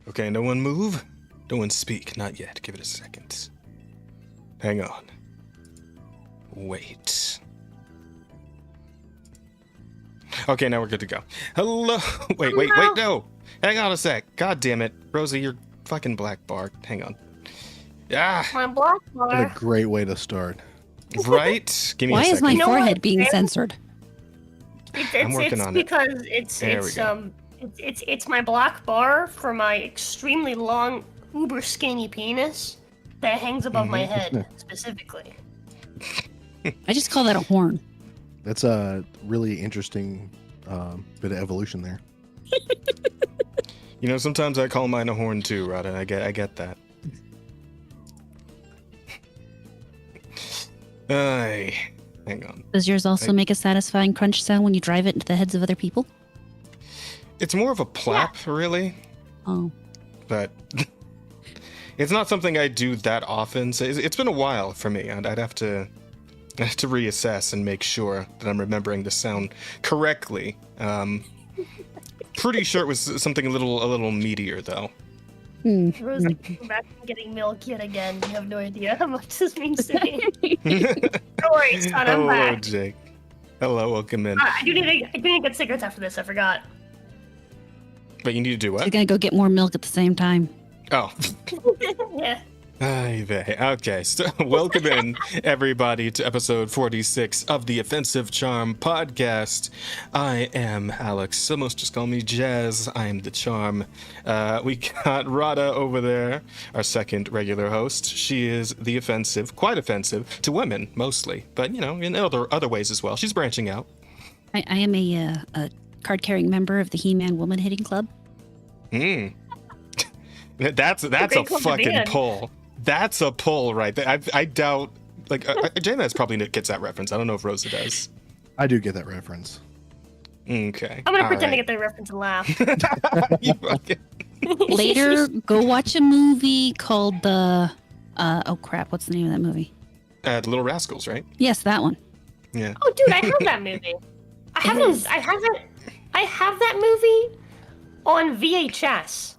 Okay, no one move. No one speak. Not yet. Give it a second. Hang on. Wait. Okay, now we're good to go. Hello. Wait, no. Hang on a sec. God damn it. Rosa, you're fucking black bar. Hang on. Ah. My black bar. What a great way to start. Right? Give me Why a is second. my You know forehead what? being censored? I'm working on it. Because There we go. it's my black bar for my extremely long, uber skinny penis that hangs above my head specifically. I just call that a horn. That's a really interesting bit of evolution there. You know, sometimes I call mine a horn too, Rada. I get that. Hang on. Does yours also make a satisfying crunch sound when you drive it into the heads of other people? It's more of a plap, really, Oh. but it's not something I do that often. So it's been a while for me, and I'd have to reassess and make sure that I'm remembering the sound correctly. Pretty sure it was something a little meatier, though. Rose, I'm back from getting milk yet again. You have no idea how much this means to me. Don't worry, son, I'm Hello, back. Jake. Hello, welcome in. I do need to get cigarettes after this. I forgot. But you need to do She's what? gonna go get more milk at the same time. Oh. Yeah. Ay vey. Okay, so welcome in, everybody, to episode 46 of the Offensive Charm podcast. I am Alex, so most just call me Jazz. I am the charm. We got Rada over there, our second regular host. She is the offensive, quite offensive, to women, mostly, but, you know, in other ways as well. She's branching out. I am a card-carrying member of the He-Man Woman Hitting Club. That's a club to be fucking in. pull. That's a pull right there. I doubt, like, J-Maz probably gets that reference. I don't know if Rosa does. I do get that reference. Okay. I'm gonna pretend to get the reference and laugh. You fucking- Later, go watch a movie called the... oh crap, what's the name of that movie? The Little Rascals, right? Yes, that one. Yeah. Oh, dude, I have that movie. I have that movie on VHS.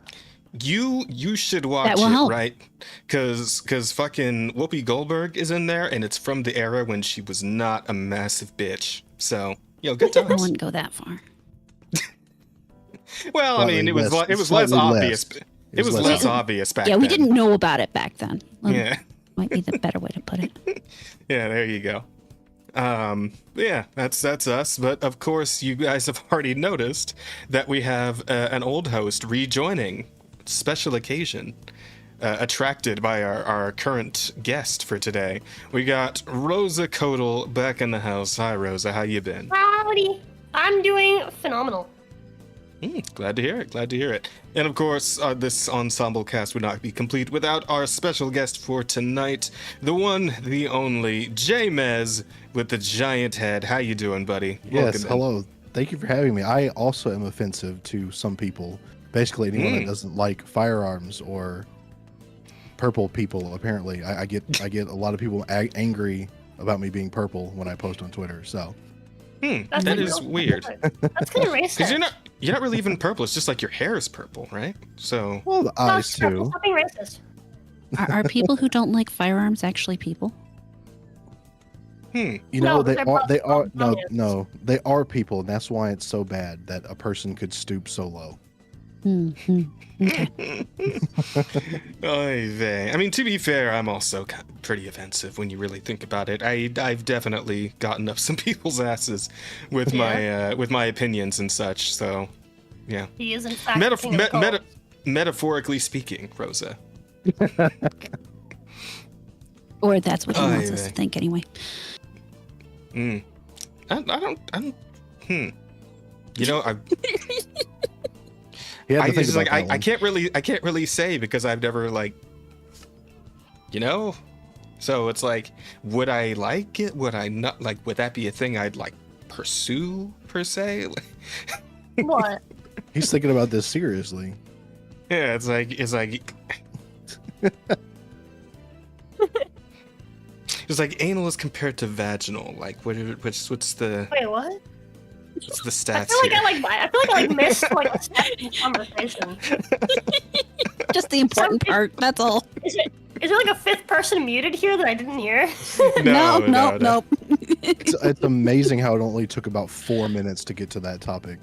You should watch That will it, help. right? Cause fucking Whoopi Goldberg is in there, and it's from the era when she was not a massive bitch. So, good I times. wouldn't go that far. Well, I mean, it was Slightly less obvious. less. It was less obvious back Yeah, then. we didn't know about it back then. Yeah. Might be the better way to put it. Yeah, there you go. Yeah, that's us. But of course, you guys have already noticed that we have an old host rejoining. Special occasion. Attracted by our current guest for today. We got Rosa Kodal back in the house. Hi, Rosa. How you been? Howdy. I'm doing phenomenal. Glad to hear it. And of course, this ensemble cast would not be complete without our special guest for tonight, the one, the only, J-Mez with the giant head. How you doing, buddy? Yes, hello. Thank you for having me. I also am offensive to some people. Basically, anyone that doesn't like firearms or purple people. Apparently, I get a lot of people angry about me being purple when I post on Twitter. So, that is weird. That's kind of racist. Because you're not really even purple. It's just like your hair is purple, right? So. well, the eyes too. Stop being racist. Are people who don't like firearms actually people? You No, know, they're they are biased. no, they are people, and that's why it's so bad that a person could stoop so low. Okay. Oy vey. I mean, to be fair, I'm also pretty offensive when you really think about it. I've definitely gotten up some people's asses with my opinions and such. So, yeah. He is in fact the king of cold. Metaphorically speaking, Rosa. Or that's what he Oy wants us vey. to think anyway. I don't. You know, You have to I think just about like that I one. can't really say because I've never like, so it's like, would I like it? Would I not like? Would that be a thing I'd like pursue per se? What? He's thinking about this seriously. Yeah, it's like it's like anal is compared to vaginal. Like what's the Wait, what? what's the I stats feel like here? I feel like I missed like a step in the conversation. the important part. That's all. Is there like a fifth person muted here that I didn't hear? No. It's amazing how it only took about 4 minutes to get to that topic.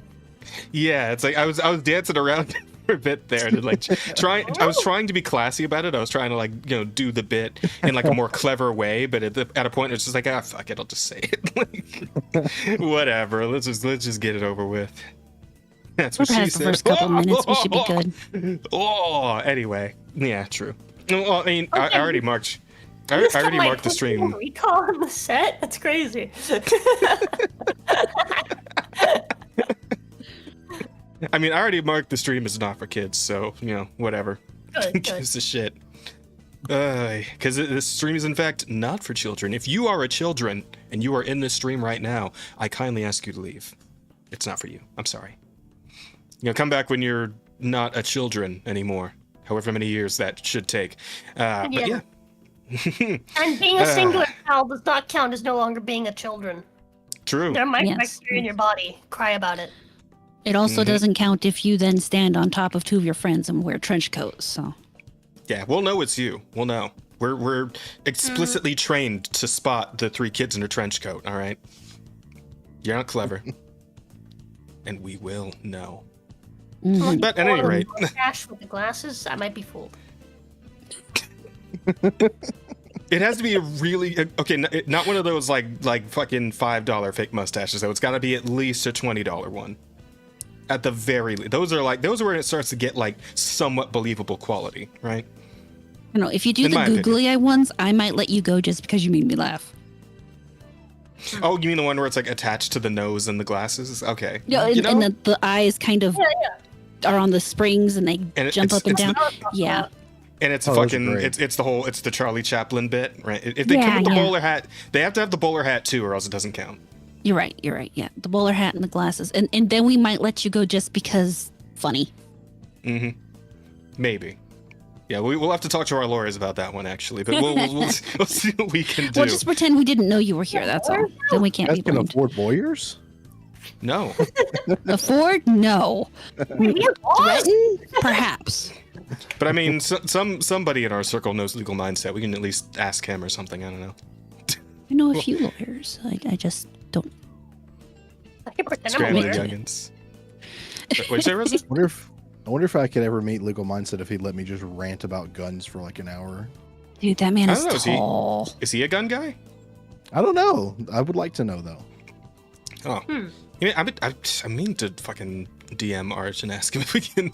Yeah, it's like I was dancing around for a bit there, and like I was trying to be classy about it. I was trying to like do the bit in like a more clever way, but at a point it's just like fuck it, I'll just say it. Like, whatever, let's just get it over with. That's what she said. The first couple minutes, we should be good. Oh, anyway, yeah, true. Well, I mean, I already marked. I already marked the stream. Recall on the set. That's crazy. I mean, I already marked the stream as not for kids, so whatever. Good. Gives a shit. Because this stream is in fact not for children. If you are a children and you are in this stream right now, I kindly ask you to leave. It's not for you. I'm sorry. Come back when you're not a children anymore. However many years that should take. But yeah. And being a singular child does not count as no longer being a children. True. There might be bacteria in your body. Cry about it. It also doesn't count if you then stand on top of two of your friends and wear trench coats. So. Yeah, we'll know it's you. We'll know. We're explicitly trained to spot the 3 kids in a trench coat. All right. You're not clever, and we will know. But at any rate, Ash with the glasses, I might be fooled. it has to be a really okay. Not one of those like fucking $5 fake mustaches though. It's got to be at least a $20 one. At the very least, those are where it starts to get like somewhat believable quality, right? I know if you do the googly eye ones, I might let you go just because you made me laugh. Oh, you mean the one where it's like attached to the nose and the glasses? Okay. Yeah, and the eyes kind of are on the springs and they jump up and down. Yeah. And it's fucking it's the Charlie Chaplin bit, right? If they come with the bowler hat, they have to have the bowler hat too, or else it doesn't count. You're right. Yeah, the bowler hat and the glasses, and then we might let you go just because funny. Mm-hmm. Maybe. Yeah, we'll have to talk to our lawyers about that one actually, but we'll see what we can do. We'll just pretend we didn't know you were here. That's all. Then we can't be blamed. Can afford lawyers? No. Afford? No. Threaten? Perhaps. But I mean, somebody in our circle knows legal mindset. We can at least ask him or something. I don't know. I know a few lawyers. I just don't. I can pretend I'm a Scrambled lawyer. youngins. What'd you say, Rosa? I wonder if I could ever meet legal mindset if he'd let me just rant about guns for like an hour. Dude, that man is I don't know, tall. Is he a gun guy? I don't know. I would like to know though. Oh. I mean to fucking DM Arch and ask him if he can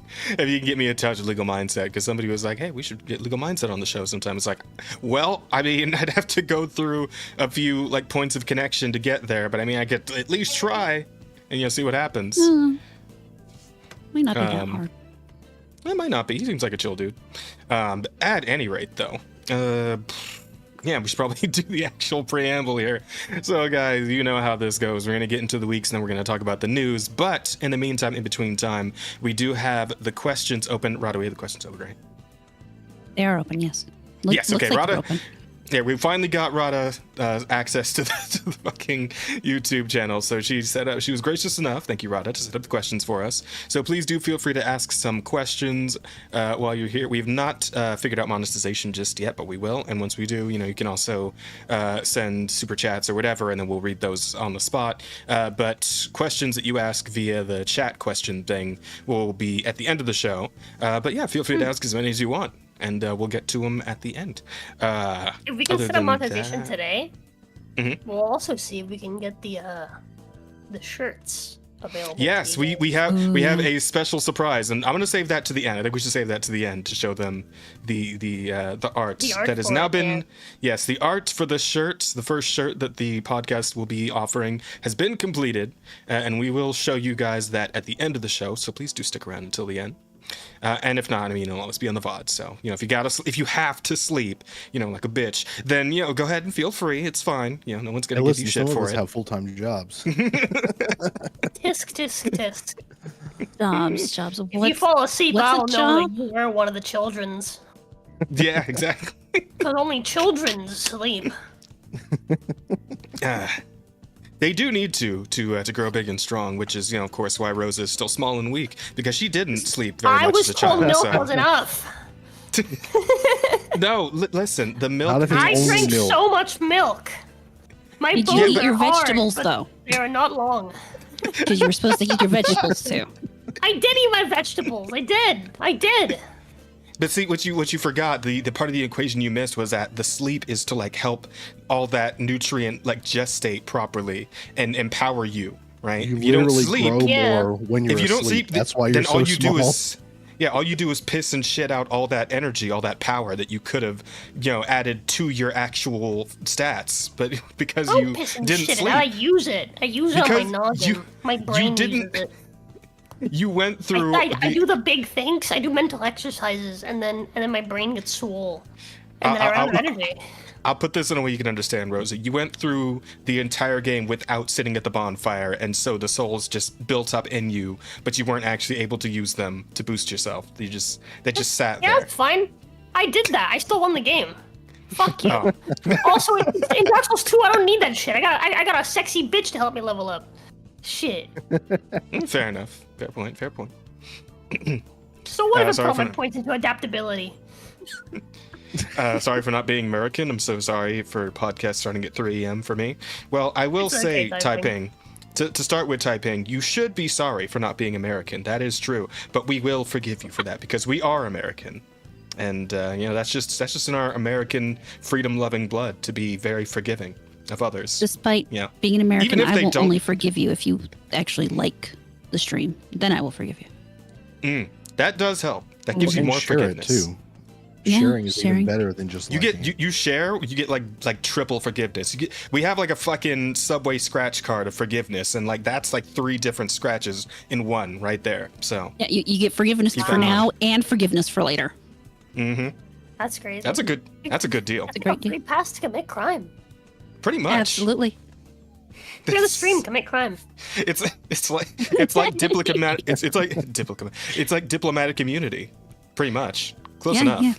get me in touch with legal mindset, because somebody was like, hey, we should get legal mindset on the show sometime. It's like, well, I mean, I'd have to go through a few like points of connection to get there, but I mean, I could at least try and see what happens. Might not be that hard. It might not be. He seems like a chill dude. At any rate, though, yeah, we should probably do the actual preamble here. So, guys, you know how this goes. We're going to get into the weeks, and then we're going to talk about the news. But in the meantime, in between time, we do have the questions open. Rada, we have the questions open, right? They are open, yes. Yes, okay, like Rada. Yeah, we finally got Rada access to the fucking YouTube channel. So she was gracious enough, thank you, Rada, to set up the questions for us. So please do feel free to ask some questions while you're here. We've not figured out monetization just yet, but we will. And once we do, you can also send super chats or whatever, and then we'll read those on the spot. But questions that you ask via the chat question thing will be at the end of the show. But yeah, feel free to ask as many as you want. And we'll get to them at the end. If we can set up monetization today, we'll also see if we can get the shirts available. Yes, we have a special surprise, and I'm gonna save that to the end. I think we should save that to the end to show them the art that has now been. Yes, the art for the shirts, the first shirt that the podcast will be offering, has been completed, and we will show you guys that at the end of the show. So please do stick around until the end. And if not, I mean, it'll always be on the VOD. So, if you have to sleep, like a bitch, then, go ahead and feel free. It's fine. No one's going to give you shit for it. Have full-time jobs. Tisk. Jobs. If you fall asleep, I'll know job? that you're one of the children's. Yeah, exactly. Because only children sleep. They do need to grow big and strong, which is, of course, why Rosa is still small and weak, because she didn't sleep very much as a child. I was told milk was enough. No, listen, the milk. Not if it's I only drink milk. so much milk. My Did bones you eat are your hard, vegetables but though? They are not long. Because you were supposed to eat your vegetables too. I did eat my vegetables. I did. But see, what you forgot, the part of the equation you missed was that the sleep is to like help all that nutrient like gestate properly and empower you, right? You If you don't literally sleep, grow Yeah. more when you're if you don't asleep. sleep, That's why you're then so all you small. do is all you do is piss and shit out all that energy, all that power that you could have, added to your actual stats. But because Oh, you piss and didn't shit. sleep, And I use it. I use it on Because my noggin. My brain didn't- uses it. you went through. I do the big things. I do mental exercises, and then my brain gets swole, and then I run out of energy. I'll put this in a way you can understand, Rosa. You went through the entire game without sitting at the bonfire, and so the souls just built up in you, but you weren't actually able to use them to boost yourself. They just sat Yeah, there. it's fine. I did that. I still won the game. Fuck you. Oh. Also, in Dark Souls 2, I don't need that shit. I got a sexy bitch to help me level up. Shit. Fair enough. Fair point. So what if I sorry put for my not- points into adaptability? Sorry for not being American. I'm so sorry for podcasts starting at 3 a.m. for me. Well, I will It's say, okay, Taiping, to start with Taiping, you should be sorry for not being American. That is true. But we will forgive you for that because we are American. And, that's just in our American freedom-loving blood to be very forgiving of others. Despite Yeah. being an American, Even if I they will don't- only forgive you if you actually like the stream. Then I will forgive you. That does help. That gives you And more share forgiveness. it too. Yeah, Sharing is sharing. even better than just You liking get it. you share, you get like triple forgiveness. We have like a fucking Subway scratch card of forgiveness, and like that's like 3 different scratches in one right there. So Yeah, you get forgiveness Keep for in now mind. and forgiveness for later. That's crazy. that's a good deal. It's a great deal. free pass to commit crime. Pretty much. Absolutely. Hear the stream, commit crime. It's like diplomatic. It's like diplomatic immunity. Pretty much. Close Yeah, enough. yeah.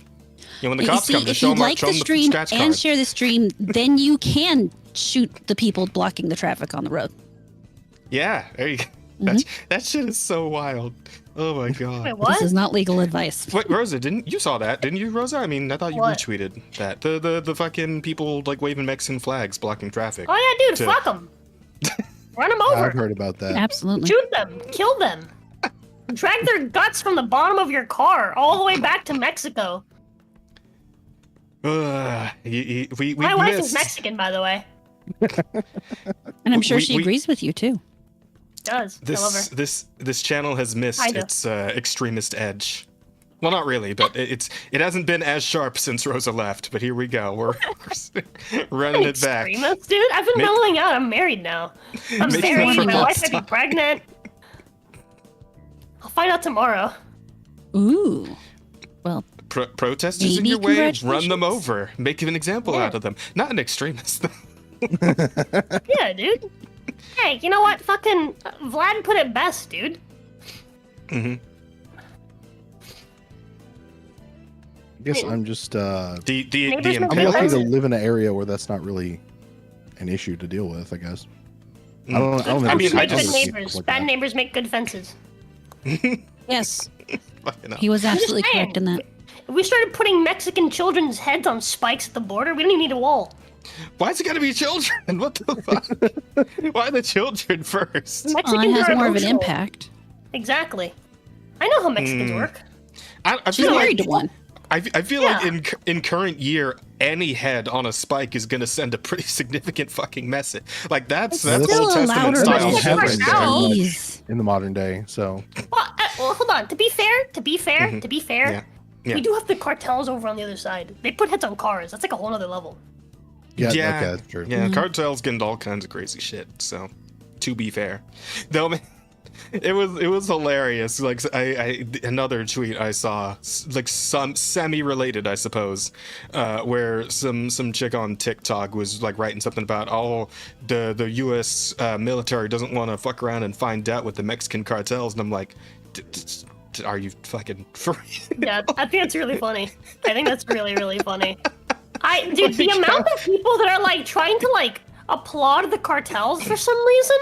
When the You cops see, come to if show you them, like show the them the stream scratch and card. share the stream, then you can shoot the people blocking the traffic on the road. Yeah, there you go. That shit is so wild. Oh my god. Wait, what? This is not legal advice. Wait, Rosa, you saw that, didn't you, Rosa? I mean, I thought you What? retweeted that. The fucking people like waving Mexican flags blocking traffic. Oh yeah, dude, to- fuck them. Run them over. I've heard about that. Absolutely. Shoot them. Kill them. Drag their guts from the bottom of your car all the way back to Mexico. We My wife missed. is Mexican, by the way. And I'm sure we- she we- agrees with you too. Does. I love her. This channel has missed Kinda. its extremist edge. Well, not really, but it hasn't been as sharp since Rosa left. But here we go. We're running it back. Extremist, dude. I've been Make- mellowing out. I'm married now. I'm Make married. fun My of wife us. might be pregnant. I'll find out tomorrow. Ooh. Well, Protesters in Maybe your way, run congratulations. them over. Make an example Yeah. out of them. Not an extremist. Yeah, dude. Hey, you know what? Fucking Vlad put it best, dude. I guess I'm just the Neighbors make I'm good lucky fences. to live in an area where that's not really an issue to deal with, I guess. I don't know. I mean, Make I good just- neighbors. Bad neighbors make good fences. yes, Fucking hell. he was just absolutely saying. correct in that. If we started putting Mexican children's heads on spikes at the border, we don't even need a wall. Why's it gotta be children? What the fuck? Why the children first? Well, it Mexicans has are more of an emotional. impact. Exactly. I know how Mexicans work. I She's feel married like to one. I feel Yeah. like in current year, any head on a spike is gonna send a pretty significant fucking message. Like that's Still Old Still a Testament louder style message shit right right now. there. Jeez. in the modern day. So Well, hold on. To be fair, Yeah. Yeah. we do have the cartels over on the other side. They put heads on cars. That's like a whole other level. yeah, Yeah, okay, that's true. yeah. Cartels getting all kinds of crazy shit. So, to be fair, though, man, it was hilarious. Like I another tweet I saw, like some semi-related, I suppose, where some chick on TikTok was like writing something about the U.S. Military doesn't want to fuck around and find out with the Mexican cartels, and I'm like, are you fucking free? Yeah, I think that's really funny. I think that's really, really funny. Dude, the amount of people that are like trying to like applaud the cartels for some reason,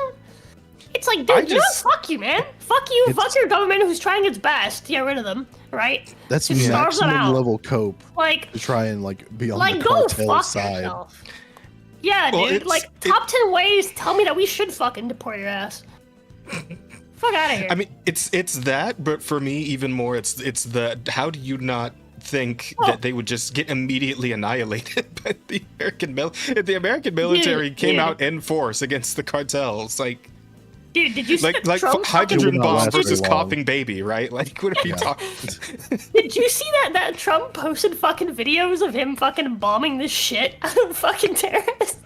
It's like, dude, you know, fuck you, man. Fuck you. Fuck your government who's trying its best to get rid of them, right? That's It starves them maximum out. level cope Like, to try and like be on like the go cartel fuck side. yourself. Yeah, Well, dude. Like, top 10 ways tell me that we should fucking deport your ass. Fuck out of here. I mean, it's that, but for me, even more, it's the how do you not think that they would just get immediately annihilated by the American the American military came out in force against the cartels, like. Dude, did you see like Trump hydrogen It would not bomb last versus very long. coughing baby, right? Like, what are you talking? Did you see that Trump posted fucking videos of him fucking bombing the shit out of fucking terrorists?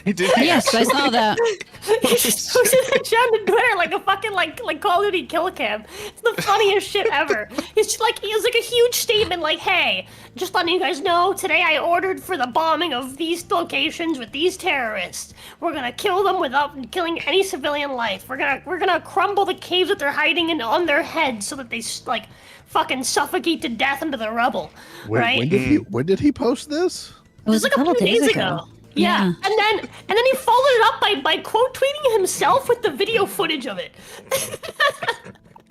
He did. Yes, I saw that. He just posted that shit on Twitter like a fucking like Call of Duty kill cam. It's the funniest shit ever. It's just like, it was like a huge statement like, hey, just letting you guys know, today I ordered for the bombing of these locations with these terrorists. We're gonna kill them without killing any civilian life. We're gonna crumble the caves that they're hiding in on their heads so that they like fucking suffocate to death into the rubble. Right? When did he post this? It was a Like a couple few days days ago. Yeah. And then he followed it up by quote tweeting himself with the video footage of it.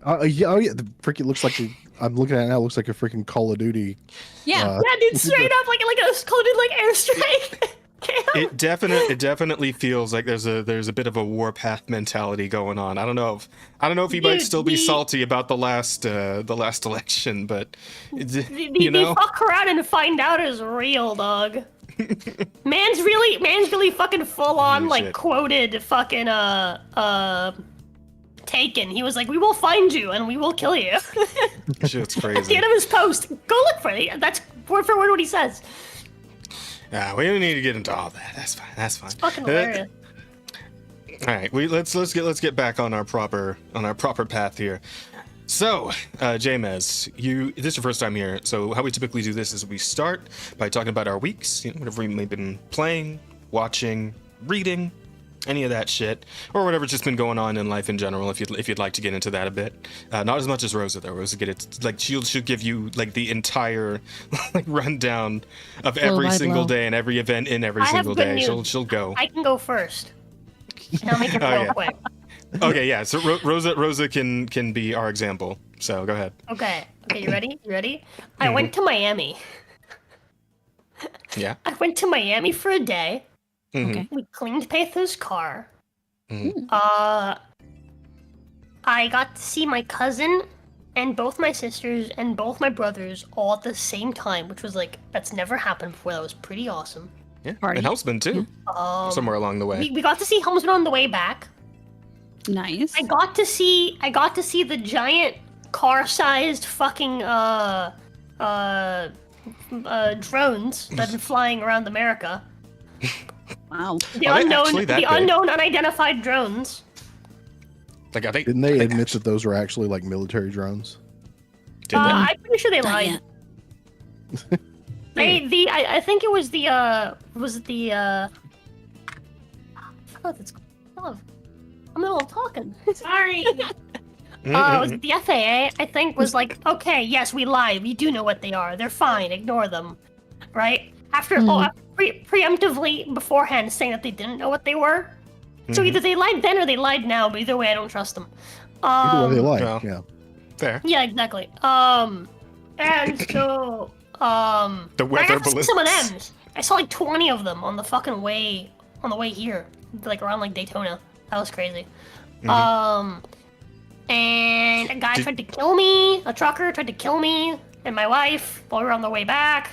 Yeah, the freaking looks like I'm looking at it now. It looks like a freaking Call of Duty. Yeah. Yeah, dude, straight up like a Call of Duty like airstrike. It definitely feels like there's a bit of a warpath mentality going on. I don't know if he might Dude, still be salty about the last election, but The fuck around and find out is real, dog. man's really fucking full on Holy like shit. quoted fucking Taken. He was like, "We will find you and we will kill you." shit's At the crazy. end of his post, go look for it. That's word for word what he says. We don't need to get into all that. That's fine. Fucking hilarious. All right, let's get back on our proper path here. So, Jamez, this is your first time here. So, how we typically do this is we start by talking about our weeks, whatever we've been playing, watching, reading, any of that shit, or whatever's just been going on in life in general. If you'd like to get into that a bit, not as much as Rosa though. Rosa she'll give you like the entire like rundown of every by single blow. day and every event in every I have single good day. news. She'll go. I can go first. And I'll make it Oh, real yeah. quick. Okay, yeah. So Rosa can be our example. So go ahead. Okay, you ready? I went to Miami. Yeah. I went to Miami for a day. Okay. We cleaned Petha's car. Mhm. I got to see my cousin and both my sisters and both my brothers all at the same time, which was like, that's never happened before. That was pretty awesome. Yeah. Party. And Houseman too. Somewhere along the way. We got to see Helmsman on the way back. Nice. I got to see the giant car-sized fucking drones that have been flying around America. Wow. The Are they unknown, actually that the big? unknown, unidentified drones. Like I think Didn't they admit that those were actually like military drones? did they? I'm pretty sure they Not lied. yet. I think it was the I forgot what it's called. I'm in the middle of talking. Sorry. It was the FAA, I think, was like, okay, yes, we lied. We do know what they are. They're fine. Ignore them. Right? After preemptively beforehand saying that they didn't know what they were. So either they lied then or they lied now, but either way, I don't trust them. Either way they like, well. yeah. Fair. Yeah, exactly. And so, The I weather got to see balloons. some of them. I saw like 20 of them on the fucking way, on the way here, like around like Daytona. That was crazy. And a guy tried to kill me. A trucker tried to kill me and my wife while we were on the way back.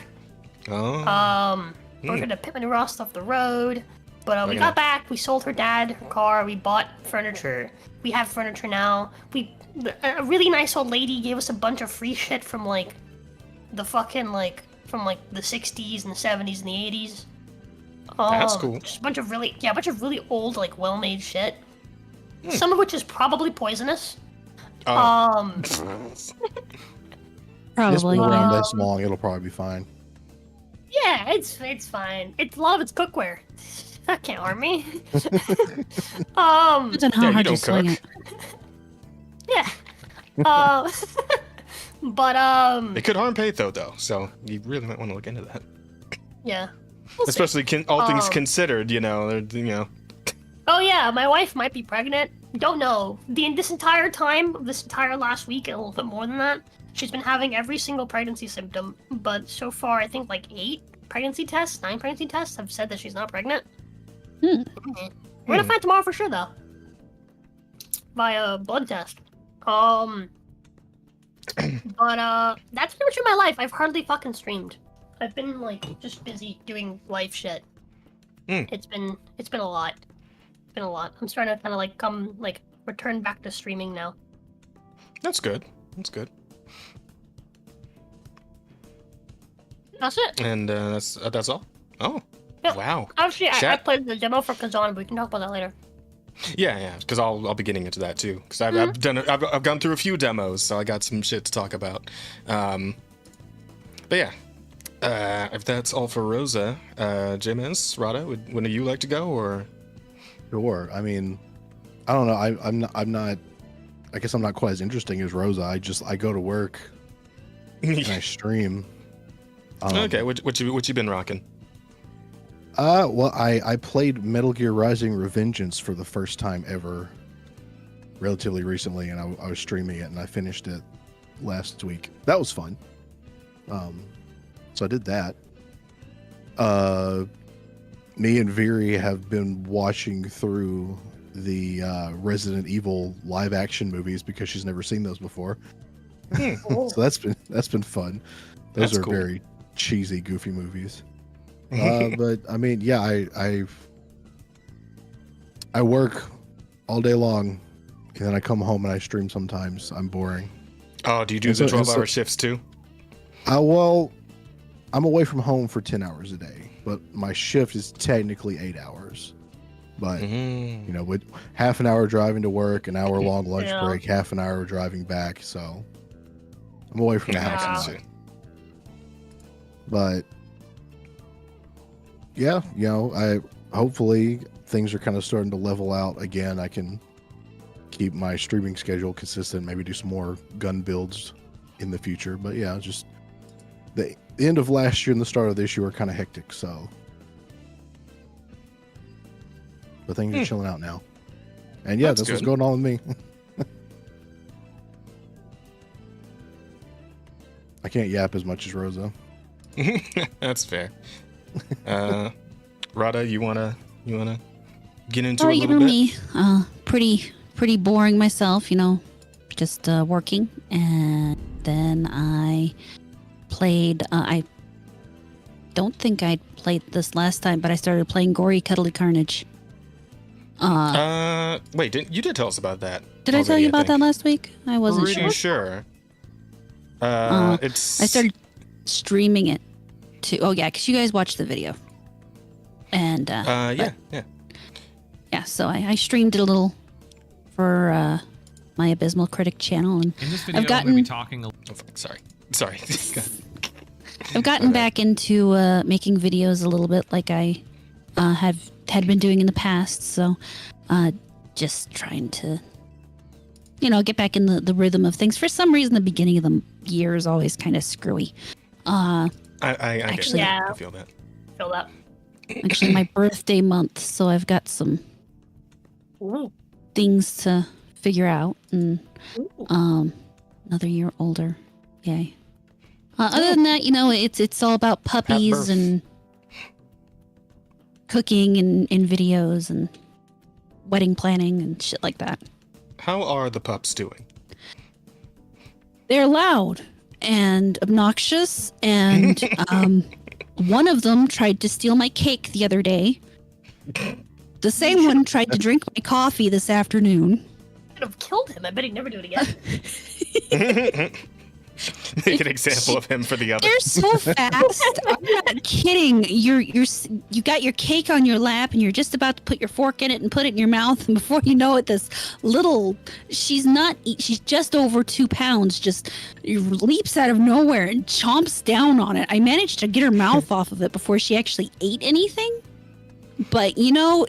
Oh. We were gonna pit my Ross off the road, but we Yeah. got back. We sold her dad her car. We bought furniture. We have furniture now. A really nice old lady gave us a bunch of free shit from like the fucking like from like the 60s and the 70s and the 80s. That's cool. Just a bunch of really old like well-made shit. Some of which is probably poisonous. Oh. It's Probably. been around Yeah. this long, it'll probably be fine. Yeah, it's fine. It's a lot of it's cookware. That can't harm me. Depends on Yeah, how you hard don't you swing cook. Yeah. But It could harm Patho though, so you really might want to look into that. yeah. We'll see. Especially all things considered, you know. Oh yeah, my wife might be pregnant. don't know. This entire time, this entire last week, and a little bit more than that, she's been having every single pregnancy symptom. But so far, I think like 9 pregnancy tests have said that she's not pregnant. Hmm. We're gonna find tomorrow for sure, though. Via blood test. But that's pretty much in my life. I've hardly fucking streamed. I've been like just busy doing life shit. It's been a lot. It's been a lot. I'm starting to kind of like return back to streaming now. That's good. That's good. That's it. And that's all. Oh, Yep. wow. Actually, I Chat- played the demo for Kazan, but we can talk about that later. Yeah, because I'll be getting into that too. Because I've gone through a few demos, so I got some shit to talk about. But yeah, if that's all for Rosa, James, Rada, would one of you like to go or? Sure. I mean, I don't know. I'm not. I guess I'm not quite as interesting as Rosa. I go to work and I stream. Okay, what you been rocking? Well, I played Metal Gear Rising: Revengeance for the first time ever, relatively recently, and I was streaming it, and I finished it last week. That was fun. So I did that. Me and Viri have been watching through the Resident Evil live action movies because she's never seen those before. So that's been fun. Those That's are cool. very cheesy, goofy movies. But I mean, yeah, I work all day long, and then I come home and I stream sometimes. I'm boring. Oh, do you do And the so- and 12-hour so- shifts too? Well, I'm away from home for 10 hours a day, but my shift is technically 8 hours. But you know, with half an hour driving to work, an hour long lunch Yeah. break, half an hour driving back, so I'm away from the Yeah, I house can a see. lot. But yeah, you know, I hopefully things are kind of starting to level out again. I can keep my streaming schedule consistent, maybe do some more gun builds in the future. But yeah, just the end of last year and the start of this year were kind of hectic, so but things are chilling out now. And yeah, That's that's what's good. going on with me. I can't yap as much as Rosa. That's fair. Rada, you wanna get into Oh, it a you little know bit? me. Pretty boring myself, you know, just working. And then I played, I don't think I played this last time, but I started playing Gory Cuddly Carnage. Wait, you did tell us about that. Did I tell already, you about that think. last week? I wasn't Pretty sure. sure. I It's. started streaming it to, oh yeah, because you guys watched the video. And, Yeah. yeah, so I streamed it a little for my Abysmal Critic channel, and In this video, I've I'm going to be gotten talking a Oh, fuck, sorry. I've gotten back into making videos a little bit, like I had been doing in the past. So, just trying to, you know, get back in the rhythm of things. For some reason, the beginning of the year is always kind of screwy. I Actually- get that. Yeah. I feel that. Feel that. Actually, my birthday month, so I've got some Ooh. things to figure out, and Ooh. another year older. Yay. Other than that, you know, it's all about puppies birth. and cooking and in videos and wedding planning and shit like that. How are the pups doing? They're loud and obnoxious, and one of them tried to steal my cake the other day. The same one tried to drink my coffee this afternoon. Could have killed him. I bet he'd never do it again. Make an example of him for the other. They're so fast. I'm not kidding. You got your cake on your lap, and you're just about to put your fork in it and put it in your mouth, and before you know it, this little, she's just over 2 pounds, just leaps out of nowhere and chomps down on it. I managed to get her mouth off of it before she actually ate anything, but you know,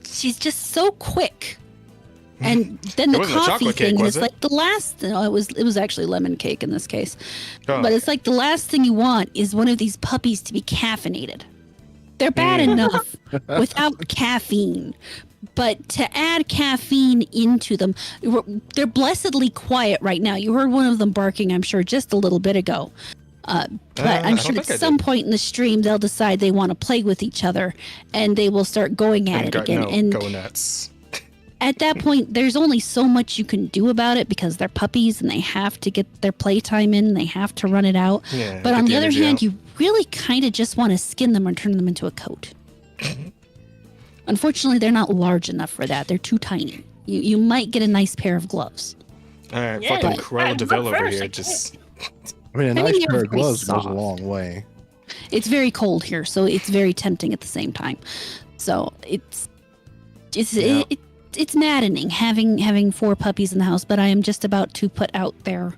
she's just so quick. And then the It wasn't a coffee chocolate cake, thing was is it? like the last. No, it was actually lemon cake in this case. Oh, But it's like the last thing you want is one of these puppies to be caffeinated. They're bad enough without caffeine, But to add caffeine into them, they're blessedly quiet right now. You heard one of them barking, I'm sure, just a little bit ago. But I'm sure at some point in the stream, they'll decide they want to play with each other, and they will start going at it again. And go nuts. At that point, there's only so much you can do about it because they're puppies and they have to get their playtime in. They have to run it out. Yeah, but on the other hand, you really kind of just want to skin them or turn them into a coat. Unfortunately, they're not large enough for that. They're too tiny. You might get a nice pair of gloves. All right, fucking Cruella de Vil over here. Just. I mean, a nice pair of very gloves goes soft. a long way. It's very cold here, so it's very tempting at the same time. So it's maddening having 4 puppies in the house, but I am just about to put out their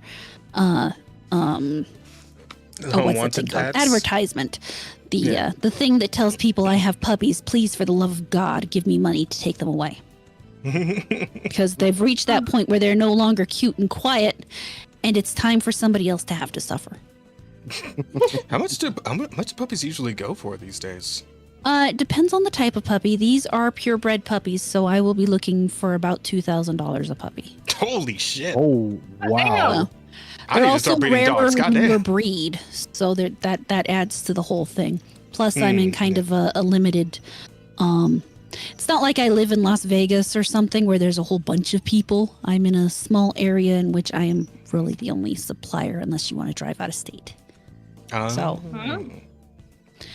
what's that thing called? Advertisement. The thing that tells people I have puppies, please, for the love of God, give me money to take them away. Because they've reached that point where they're no longer cute and quiet, and it's time for somebody else to have to suffer. How much do puppies usually go for these days? It depends on the type of puppy. These are purebred puppies, so I will be looking for about $2,000 a puppy. Holy shit! Oh, wow. I They're need to start also breeding rarer dogs. when Goddamn. you breed, so that adds to the whole thing. Plus, I'm in kind of a limited. It's not like I live in Las Vegas or something where there's a whole bunch of people. I'm in a small area in which I am really the only supplier, unless you want to drive out of state. So,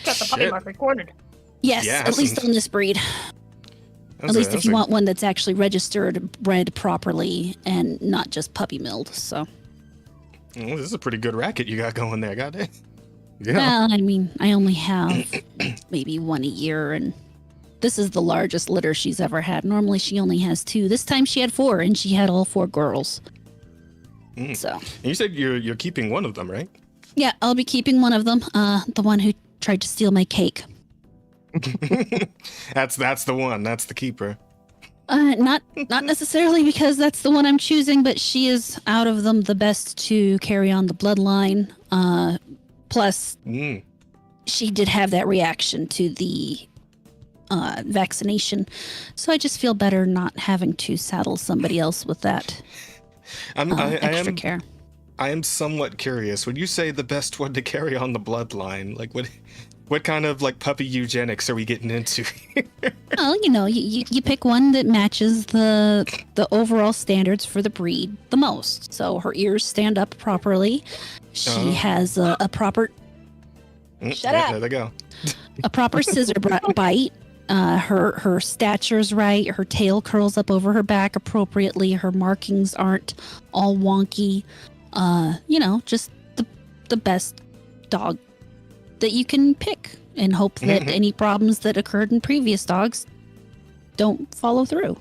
Got the puppy mark recorded. yes, Yeah, at least on this breed. At least if you want one that's actually registered, bred properly, and not just puppy milled. So. Well, this is a pretty good racket you got going there, goddamn. Yeah. Well, I mean, I only have maybe one a year, and this is the largest litter she's ever had. Normally, she only has 2. This time, she had 4, and she had all 4 girls. So. And you said you're keeping one of them, right? Yeah, I'll be keeping one of them. The one who tried to steal my cake. That's the one. That's the keeper. Not necessarily because that's the one I'm choosing, but she is out of them the best to carry on the bloodline. Plus, she did have that reaction to the vaccination, so I just feel better not having to saddle somebody else with that extra care. I am somewhat curious. When you say the best one to carry on the bloodline, like what kind of like puppy eugenics are we getting into? Well, you pick one that matches the overall standards for the breed the most. So her ears stand up properly. She has a proper. Shut up. There they go. A proper scissor bite. Her stature's right. Her tail curls up over her back appropriately. Her markings aren't all wonky. Just the best dog that you can pick, and hope that any problems that occurred in previous dogs don't follow through.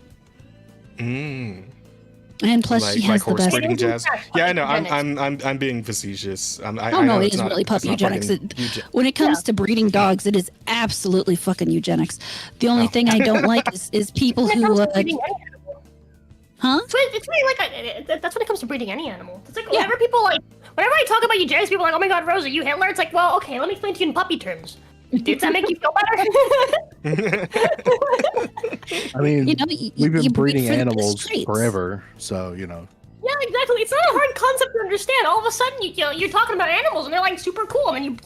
And plus, she has the best. Breeding jazz. Yeah, I know. I'm being facetious. I No, know it is really puppy eugenics. When it comes to breeding dogs, it is absolutely fucking eugenics. The only thing I don't like is people who. Huh? It's really like that's when it comes to breeding any animal. It's like whenever I talk about eugenics, people are like, "Oh my God, Rose, are you Hitler?" It's like, well, okay, let me explain to you in puppy terms. Does that make you feel better? I mean, we've been breeding for the animals streets. forever, so Yeah, exactly. It's not a hard concept to understand. All of a sudden, you're talking about animals, and they're like super cool, and then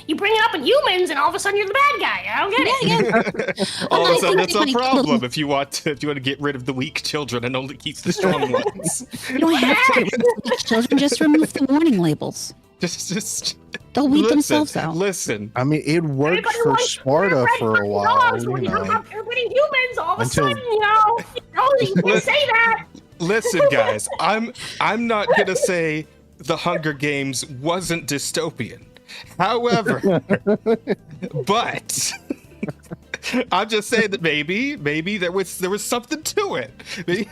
you bring it up in humans, and all of a sudden you're the bad guy. I don't get it. Yeah. All of a I sudden, think it's they a might problem if you want to get rid of the weak children and only keep the strong ones. You don't have to get rid of the children. Just remove the warning labels. Just They'll weed themselves out. Listen. I mean, it worked for Sparta for a while. Dogs, when you talk about breeding humans, all of a sudden, you can say that. Listen, guys, I'm not gonna say the Hunger Games wasn't dystopian. However, but I'm just saying that maybe there was something to it. Maybe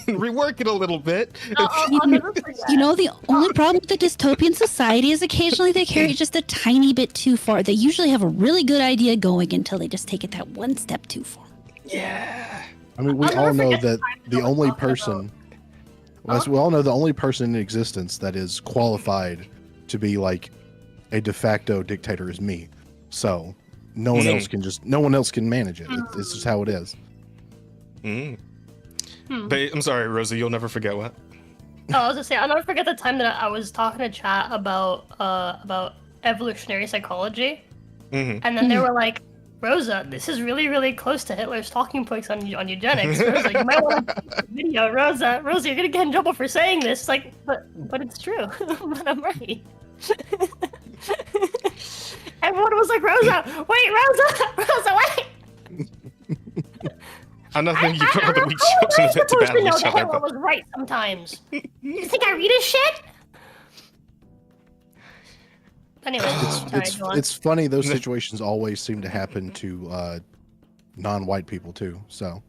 rework it a little bit. The only problem with the dystopian society is occasionally they carry it just a tiny bit too far. They usually have a really good idea going until they just take it that one step too far. Yeah. I mean, we all know that the only person. We all know the only person in existence that is qualified to be like a de facto dictator is me. So no one else can manage it. It's just how it is. Mm. Hmm. But I'm sorry, Rosa, you'll never forget what? Oh, I was gonna say, I'll never forget the time that I was talking to chat about evolutionary psychology, Mm-hmm. and then they were like, "Rosa, this is really, really close to Hitler's talking points on eugenics. Rosa, you might want to see the video. Rosa, you're gonna get in trouble for saying this." It's like, but it's true. But I'm right. Everyone was like, "Rosa, wait, Rosa, wait." I'm not thinking you put all the weak How children am I of it to supposed to battle know each that other. Hitler But... was right sometimes? You think I read his shit? Anyway, sorry, go on. It's funny. Those situations always seem to happen to non-white people too. So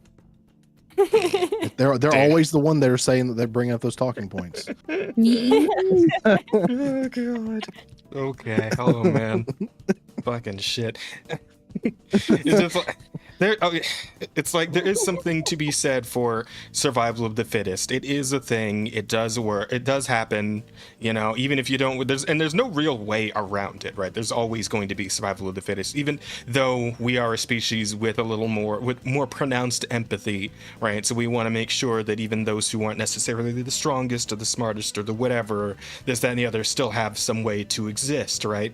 they're always the one that are saying that they're bringing up those talking points. Oh god. Okay. Oh man. Fucking shit. It's just like, it's like there is something to be said for survival of the fittest. It is a thing. It does work. It does happen. You know, even if you don't. There's no real way around it, right? There's always going to be survival of the fittest, even though we are a species with more pronounced empathy, right? So we want to make sure that even those who aren't necessarily the strongest or the smartest or the whatever, this, that, and the other, still have some way to exist, right?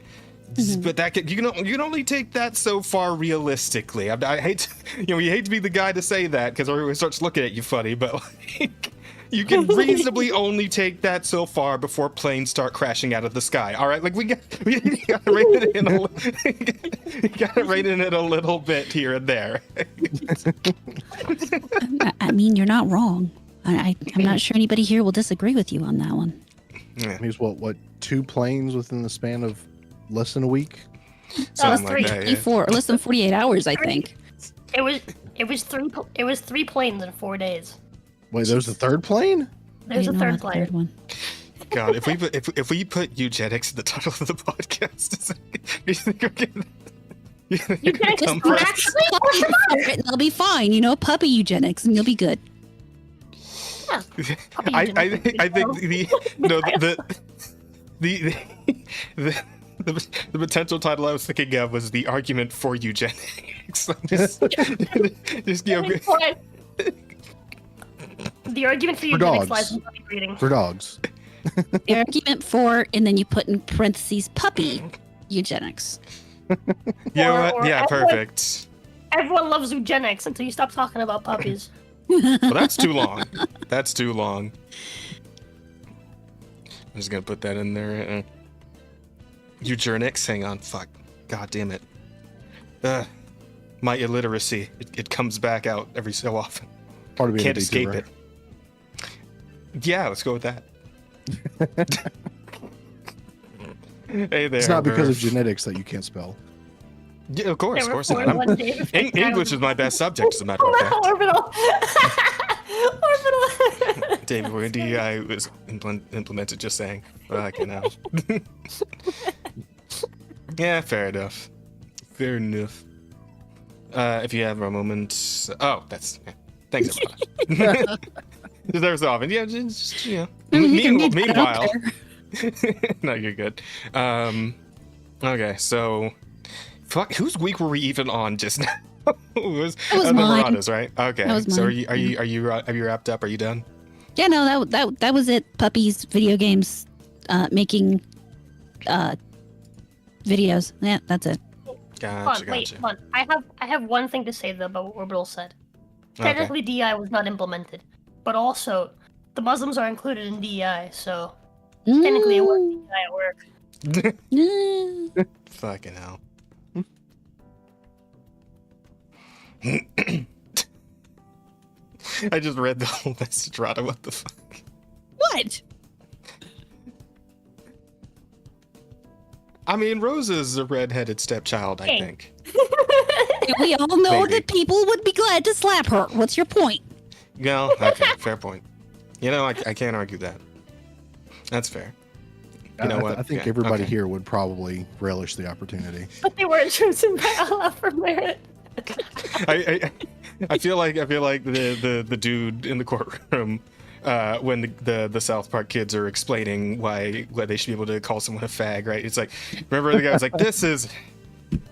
But that you can only take that so far realistically. I hate you hate to be the guy to say that because everyone starts looking at you funny, but like, you can reasonably only take that so far before planes start crashing out of the sky. All right, like we got to rein it in a little bit here and there. I mean, you're not wrong. I'm not sure anybody here will disagree with you on that one. Yeah. He's what 2 planes within the span of less than a week? Something three. like that, yeah. 24, less than 48 hours, I think. It was 3 planes in 4 days. Wait, there's a third plane? There's a I didn't know third about the plane. third one. God, if we put eugenics in the title of the podcast, you think we're gonna Eugenics come is for us? actually And they'll be fine, puppy eugenics, and you'll be good. puppy I eugenics. think the potential title I was thinking of was the argument for eugenics. just Fine. The argument for eugenics dogs. lies in puppy breeding. For dogs. The argument for, and then you put in parentheses, puppy eugenics. yeah, or yeah, everyone- perfect. Everyone loves eugenics until you stop talking about puppies. Well, that's too long. That's too long. I'm just gonna put that in there. Eugenics. Hang on. Fuck. God damn it. My illiteracy. It comes back out every so often. Part of being Can't a escape VTuber. it. Yeah, let's go with that. Hey there. It's not because of Murph. genetics that you can't spell. Yeah, of course They were not. born one day before English is my best subject, as a matter of fact. Orbital. Orbital. David, when DEI was implemented, just saying. Fuck, you know. Yeah, fair enough. Fair enough. If you have a moment. Oh, that's. Yeah. Thanks, everybody. There's often. Yeah, just, meanwhile. No, you're good. Okay, so. Fuck, whose week were we even on just now? It was was the mine. Marauders, right? Okay. That was So mine. are you wrapped up? Are you done? Yeah, no, that was it. Puppies, video games, making videos. Yeah, that's it. Gotcha, Wait, gotcha. hold on. I have one thing to say though about what Orbital said. Okay. Technically, DEI was not implemented, but also the Muslims are included in DEI, so technically it was DEI at work. Mm. Fucking hell. I just read the whole message, Rada. What the fuck? What? I mean, Rosa's a redheaded stepchild, I Hey. think. We all know Maybe. that people would be glad to slap her. What's your point? No, okay, fair point. You know, I can't argue that. That's fair. You know what? I think Okay, everybody okay. here would probably relish the opportunity. But they weren't chosen by Allah for merit. I feel like the dude in the courtroom when the South Park kids are explaining why they should be able to call someone a fag, right? It's like, remember the guy was like, this is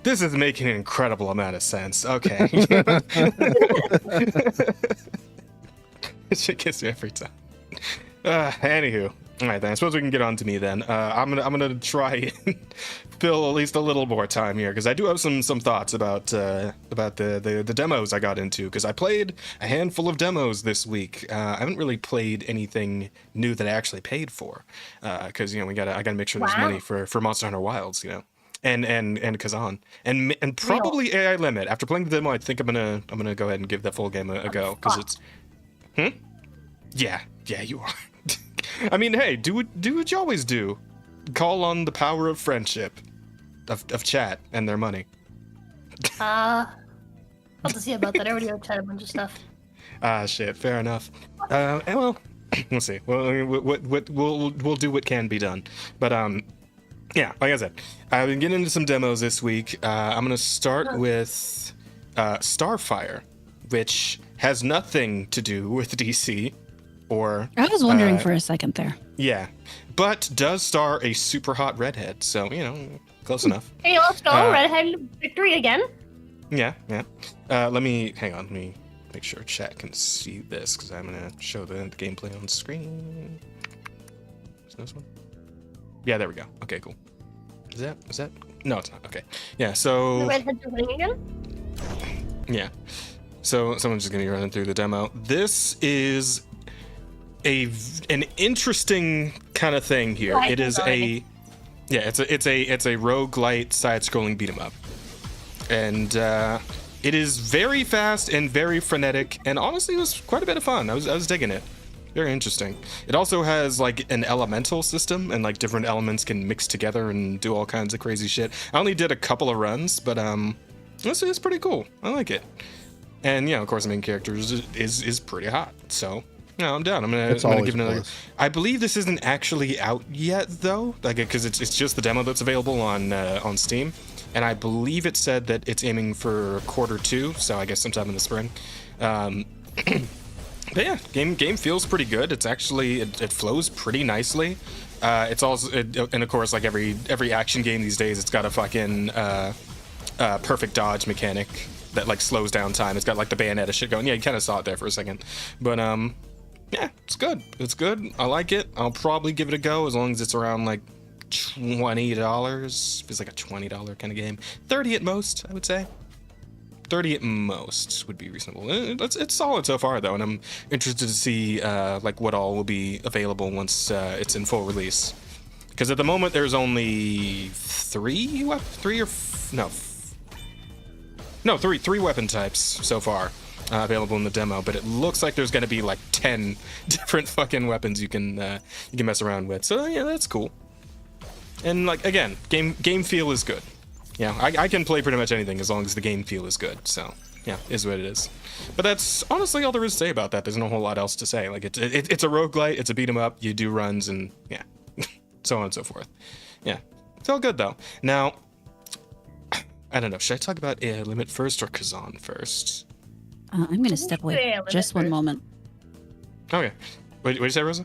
This is making an incredible amount of sense. Okay. Shit gets me every time. Anywho, all right then. I suppose we can get on to me then. I'm gonna try and fill at least a little more time here because I do have some thoughts about the demos I got into because I played a handful of demos this week. I haven't really played anything new that I actually paid for because I gotta make sure there's money for Monster Hunter Wilds, and Kazan and probably AI Limit. After playing the demo, I think I'm gonna go ahead and give that full game a go because it's. Yeah, you are. I mean, hey, do what you always do. Call on the power of friendship, of chat and their money. I'll have to see about that. I already have chat a bunch of stuff. Shit, fair enough. Well, we'll see. We'll do what can be done. But yeah, like I said, I've been getting into some demos this week. I'm gonna start with Starfire, which has nothing to do with DC. Or I was wondering for a second there. Yeah, but does star a super hot redhead, so close enough. Hey, let's go! Redhead victory again. Yeah. Let me make sure chat can see this because I'm gonna show the gameplay on screen. Is this one? Yeah, there we go. Okay, cool. Is that? No, it's not. Okay. Yeah. So. The redheads are winning again. Yeah. So someone's just gonna be running through the demo. This is an interesting kind of thing here. It is it's a roguelite side-scrolling beat 'em up, and it is very fast and very frenetic, and honestly, it was quite a bit of fun. I was digging it. Very interesting. It also has like an elemental system, and like different elements can mix together and do all kinds of crazy shit. I only did a couple of runs, but it's pretty cool. I like it. And of course, the main character is pretty hot. So I'm down. I'm gonna give it another. I believe this isn't actually out yet though, because it's just the demo that's available on Steam, and I believe it said that it's aiming for Q2, so I guess sometime in the spring. But yeah, game feels pretty good. It's actually it flows pretty nicely. It's also and of course like every action game these days, it's got a fucking perfect dodge mechanic that like slows down time. It's got like the Bayonetta shit going. Yeah, you kind of saw it there for a second, but yeah, it's good. It's good. I like it. I'll probably give it a go as long as it's around like $20. Feels like a $20 kind of game. 30 at most, I would say. 30 at most would be reasonable. It's solid so far though, and I'm interested to see like what all will be available once it's in full release. Because at the moment there's only three weapon types so far available in the demo, but it looks like there's going to be like 10 different fucking weapons you can mess around with. So yeah, that's cool. And like again, game feel is good. Yeah, I can play pretty much anything as long as the game feel is good. So yeah, is what it is. But that's honestly all there is to say about that. There's no whole lot else to say. Like it's a roguelite, it's a beat 'em up. You do runs and yeah, so on and so forth. Yeah, it's all good though. Now, I don't know. Should I talk about AI Limit first or Kazan first? I'm going to step away just one moment. Okay. What did you say, Rosa?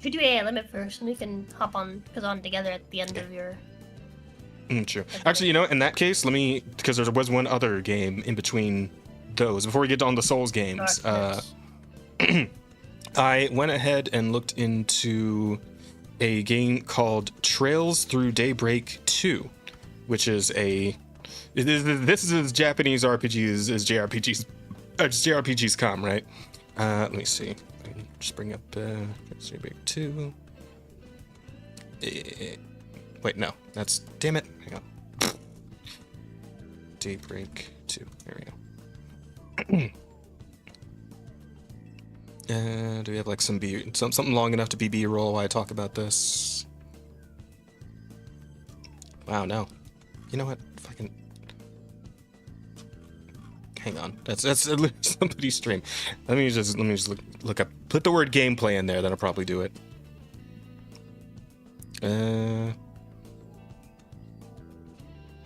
Should do AI Limit first, and we can hop on Kazan together at the end of your. True. Actually, in that case, because there was one other game in between those. Before we get on the Souls games, I went ahead and looked into a game called Trails Through Daybreak 2, which is this is as Japanese RPGs as JRPGs come, right? Let me see. Just bring up Daybreak 2. Wait, no, that's damn it. Hang on. Daybreak 2. There we go. Do we have like something long enough to be B-roll while I talk about this? Wow, no. You know what? Fucking. Hang on. That's somebody's stream. Let me just look up. Put the word gameplay in there. That'll probably do it.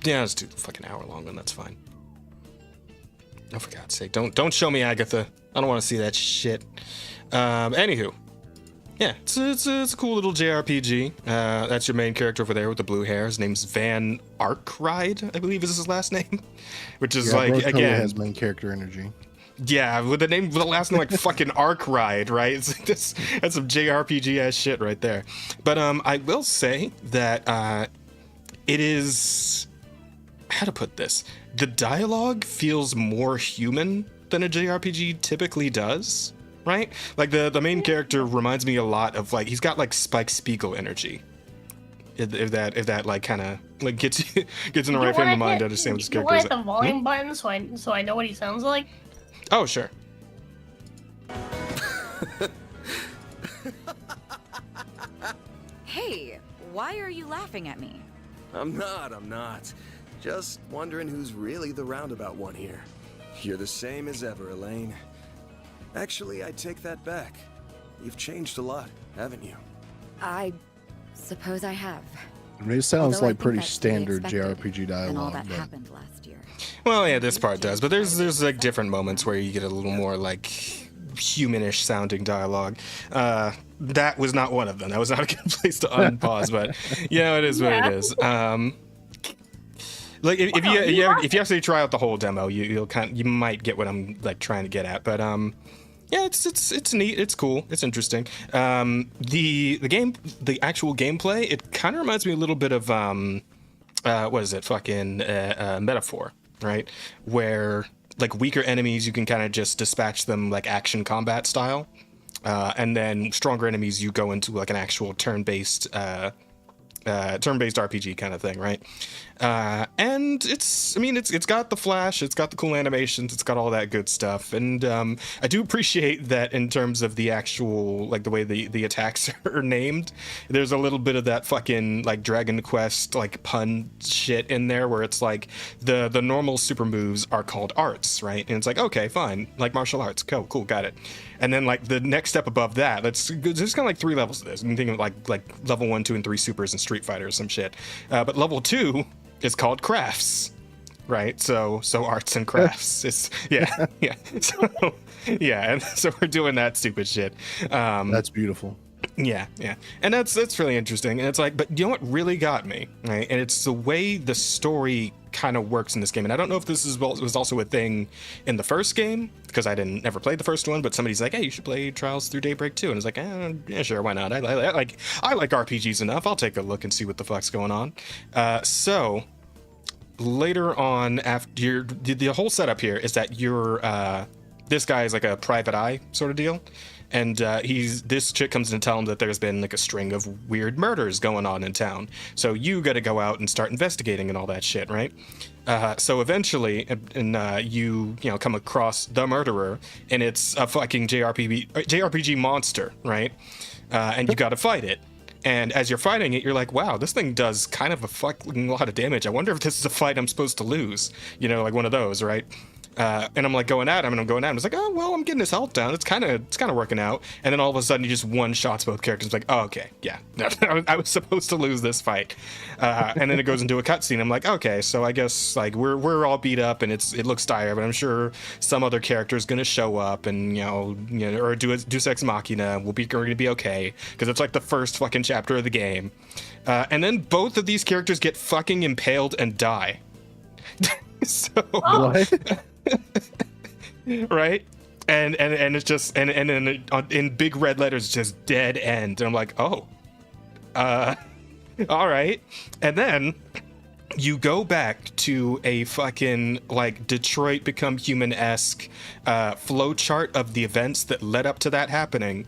Yeah, let's do the fucking hour long one. That's fine. Oh, for God's sake! Don't show me Agatha. I don't want to see that shit. Anywho, Yeah, it's a cool little JRPG. That's your main character over there with the blue hair. His name's Van Arkride, I believe is his last name. Which is Bro totally again, has main character energy. yeah, with the last name like fucking Arkride, right? It's like that's some JRPG ass shit right there. But I will say that it is, how to put this? The dialogue feels more human than a JRPG typically does. Right? Like the main character reminds me a lot of like he's got like Spike Spiegel energy. If that like kind of like gets in the right frame of mind to understand what this character is. You want the volume button so I know what he sounds like? Oh sure. Hey, why are you laughing at me? I'm not. Just wondering who's really the roundabout one here. You're the same as ever, Elaine. Actually, I take that back. You've changed a lot, haven't you? I suppose I have. I mean, it sounds Although I like think pretty that's to be standard expected, JRPG and all dialogue. that But happened last year. Well, yeah, this part does, but there's like different moments where you get a little more like humanish sounding dialogue. That was not one of them. That was not a good place to unpause, but it is what it is. Like if you actually try out the whole demo, you might get what I'm like trying to get at. But yeah, it's neat. It's cool. It's interesting. The actual gameplay, it kind of reminds me a little bit of what is it? Fucking Metaphor, right? Where like weaker enemies, you can kind of just dispatch them like action combat style, and then stronger enemies, you go into like an actual turn-based RPG kind of thing, right? And it's got the flash, it's got the cool animations, it's got all that good stuff, and I do appreciate that in terms of the actual like the way the attacks are named. There's a little bit of that fucking like Dragon Quest like pun shit in there, where it's like the normal super moves are called arts, right? And it's like, okay, fine, like martial arts, cool, got it. And then like the next step above that, there's kind of like 3 levels of this. You can think of like level 1, 2, and 3 supers in Street Fighter or some shit. But level 2 is called crafts, right? So arts and crafts. It's yeah. So yeah, and so we're doing that stupid shit. that's beautiful. Yeah, and that's really interesting. And it's like, but you know what really got me, right? And it's the way the story kind of works in this game. And I don't know if this was also a thing in the first game, because I never played the first one. But somebody's like, hey, you should play Trials Through Daybreak 2, and it's like, yeah, sure, why not? I like RPGs enough. I'll take a look and see what the fuck's going on. So later on, after the whole setup here is that you're this guy is like a private eye sort of deal. And this chick comes in to tell him that there's been like a string of weird murders going on in town. So you got to go out and start investigating and all that shit, right? So eventually, you come across the murderer, and it's a fucking JRPG monster, right? And you got to fight it. And as you're fighting it, you're like, wow, this thing does kind of a fucking lot of damage. I wonder if this is a fight I'm supposed to lose. Like one of those, right? And I'm like going at him, and I'm going at him. It's like, oh well, I'm getting his health down. It's kind of working out. And then all of a sudden, he just one shots both characters. It's like, oh, okay, yeah, I was supposed to lose this fight. And then it goes into a cutscene. I'm like, okay, so I guess like we're all beat up, and it looks dire, but I'm sure some other character is gonna show up, and or do Deus Machina. We're gonna be okay, because it's like the first fucking chapter of the game. And then both of these characters get fucking impaled and die. So. What? Right, and it's just and then in big red letters, just dead end. And I'm like, oh, all right. And then you go back to a fucking like Detroit Become Human-esque flow chart of the events that led up to that happening.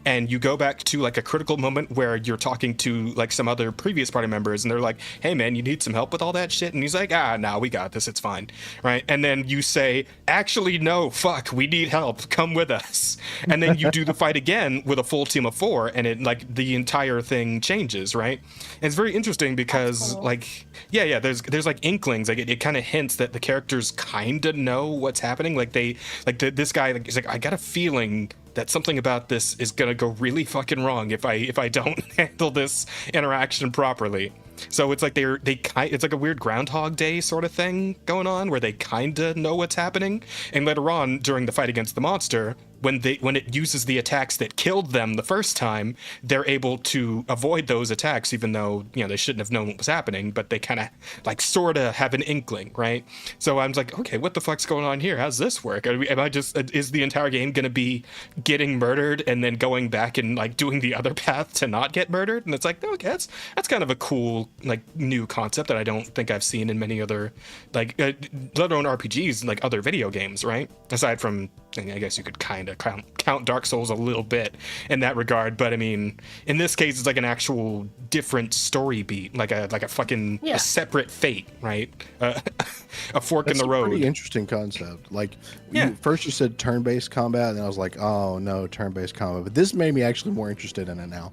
And you go back to like a critical moment where you're talking to like some other previous party members, and they're like, hey man, you need some help with all that shit? And he's like, no, we got this, it's fine, right? And then you say, actually no, fuck, we need help, come with us. And then you do the fight again with a full team of 4, and it like the entire thing changes, right? And it's very interesting because like there's like inklings, like it kind of hints that the characters kind of know what's happening. Like this guy, like, he's like, I got a feeling that something about this is gonna go really fucking wrong if I don't handle this interaction properly. So it's like it's like a weird Groundhog Day sort of thing going on, where they kind of know what's happening. And later on, during the fight against the monster, when it uses the attacks that killed them the first time, they're able to avoid those attacks, even though, you know, they shouldn't have known what was happening, but they kind of like sort of have an inkling, right? So I'm like, okay, what the fuck's going on here? How's this work? Is the entire game going to be getting murdered and then going back and like doing the other path to not get murdered? And it's like, okay, that's kind of a cool like new concept that I don't think I've seen in many other like let alone RPGs like other video games, right? Aside from, I guess you could kind of count Dark Souls a little bit in that regard, but I mean, in this case, it's like an actual different story beat, like a fucking a separate fate, right? A fork in the road. Pretty interesting concept. Like, Yeah. first you said turn-based combat, and I was like, oh no, turn-based combat. But this made me actually more interested in it now.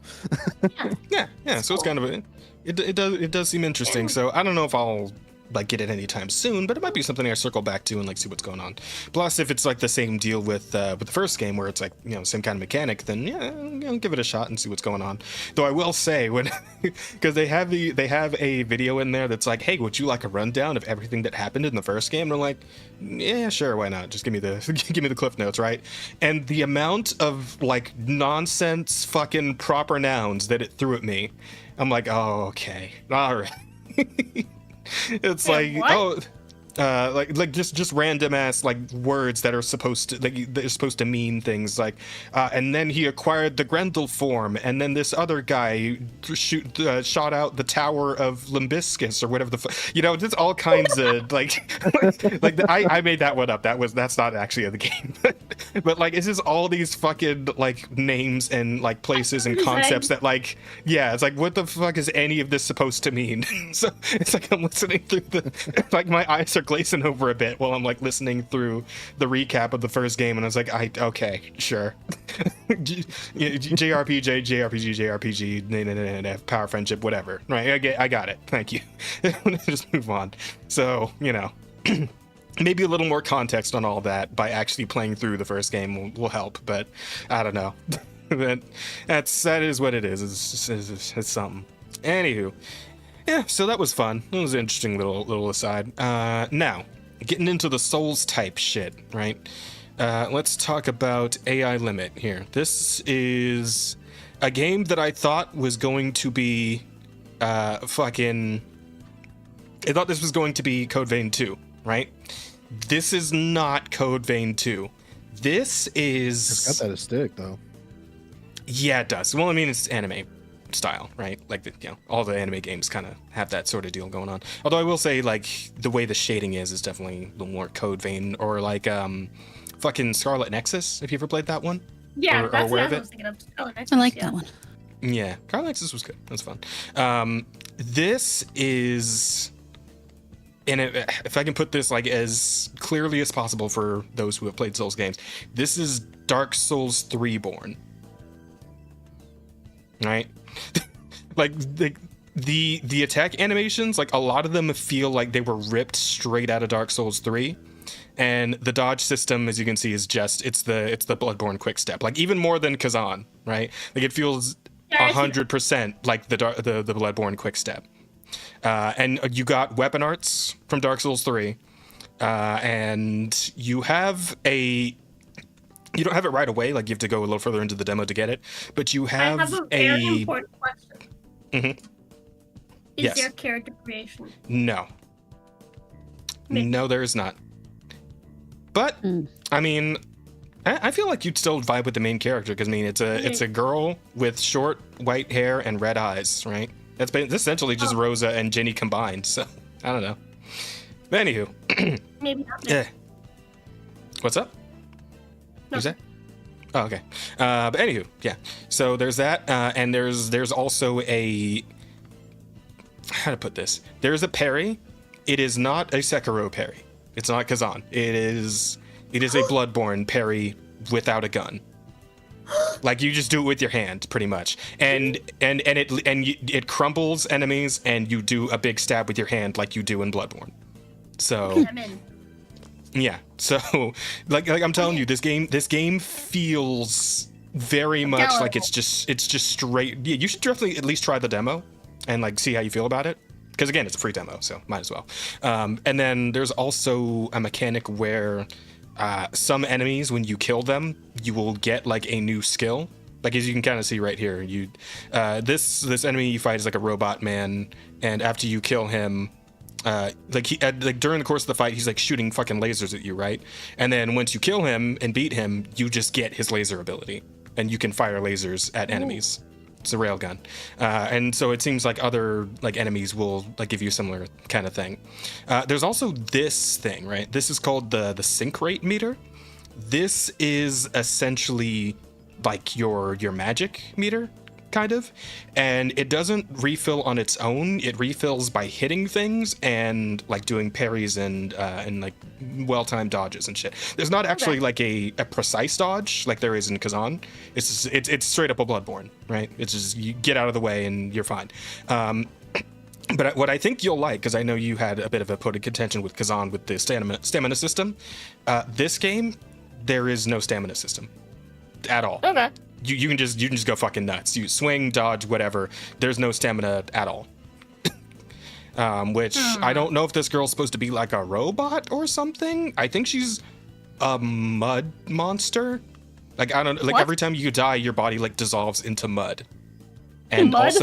Yeah. So it's kind of it does seem interesting. So I don't know if I'll like get it anytime soon, but it might be something I circle back to and like see what's going on. Plus, if it's like the same deal with the first game where it's like, you know, same kind of mechanic, then yeah, I'll give it a shot and see what's going on. Though I will say, when because they have a video in there that's like, hey, would you like a rundown of everything that happened in the first game? And I'm like, yeah, sure, why not? Just give me the cliff notes, right? And the amount of like nonsense fucking proper nouns that it threw at me, I'm like, oh, okay, all right. It's like, what? oh, like just random ass like words that are supposed to they're supposed to mean things like, and then he acquired the Grendel form, and then this other guy shot out the Tower of Limbiscus or whatever you know, just all kinds of like I made that one up. That's not actually in the game, but like it's just all these fucking like names and like places and concepts that like, yeah, it's like, what the fuck is any of this supposed to mean? So it's like I'm listening through like my eyes are glazing over a bit while I'm like listening through the recap of the first game, and I was like, okay, sure. JRPG, power friendship, whatever. Right? I got it. Thank you. Just move on. So, you know, maybe a little more context on all that by actually playing through the first game will help, but I don't know. that is what it is. It's something. Anywho. Yeah, so that was fun. It was an interesting little aside. Now, getting into the Souls type shit, right? Let's talk about AI Limit here. This is a game that I thought was going to be I thought this was going to be Code Vein 2, right? This is not Code Vein 2. This is... It's got that aesthetic, though. Yeah, it does. Well, I mean, it's anime style, right? Like, you know, all the anime games kind of have that sort of deal going on. Although I will say, like, the way the shading is definitely a little more Code Vein, or like fucking Scarlet Nexus, if you ever played that one. Yeah, or that's aware what of I it. was thinking of. I like that one. Yeah, Scarlet Nexus was good. That was fun. This is, and if I can put this like as clearly as possible for those who have played Souls games, this is Dark Souls 3 born. Right? Like the attack animations, like a lot of them feel like they were ripped straight out of Dark Souls 3, and the dodge system, as you can see, is just it's the Bloodborne quick step, like even more than Kazan, right? Like it feels 100% like the Bloodborne quick step. And you got weapon arts from Dark Souls 3, and you don't have it right away, like you have to go a little further into the demo to get it, but you have, I have a very important question. Mm-hmm. Is Yes. there character creation? No. No, there is not. But I mean, I feel like you'd still vibe with the main character, because I mean, it's a girl with short white hair and red eyes, right? That's essentially just Rosa and Jenny combined. So I don't know. But anywho, Maybe not. yeah. What's up? Who's that? Oh, okay. But anywho, yeah. So there's that, and there's also a, how to put this? There's a parry. It is not a Sekiro parry. It's not Kazan. It is a Bloodborne parry without a gun. Like you just do it with your hand, pretty much, and it crumbles enemies, and you do a big stab with your hand like you do in Bloodborne. So. I'm in. Yeah, so like I'm telling you, this game feels very much like it's just straight. Yeah, you should definitely at least try the demo and like see how you feel about it, because again, it's a free demo, so might as well. And then there's also a mechanic where some enemies, when you kill them, you will get like a new skill. Like as you can kind of see right here, this enemy you fight is like a robot man, and after you kill him, like during the course of the fight, he's like shooting fucking lasers at you, right? And then once you kill him and beat him, you just get his laser ability, and you can fire lasers at enemies. It's a railgun, and so it seems like other like enemies will like give you a similar kind of thing. There's also this thing, right? This is called the sync rate meter. This is essentially like your magic meter, kind of, and it doesn't refill on its own. It refills by hitting things and like doing parries and like well-timed dodges and shit. There's not actually like a precise dodge like there is in Kazan. It's straight up a Bloodborne, right? It's just you get out of the way and you're fine. But what I think you'll like, because I know you had a bit of a point of contention with Kazan with the stamina system. This game, there is no stamina system at all. Okay. You can just go fucking nuts. You swing, dodge, whatever. There's no stamina at all. Which I don't know if this girl's supposed to be like a robot or something. I think she's a mud monster. Like I don't like What? every time you die, your body like dissolves into mud. And Mud?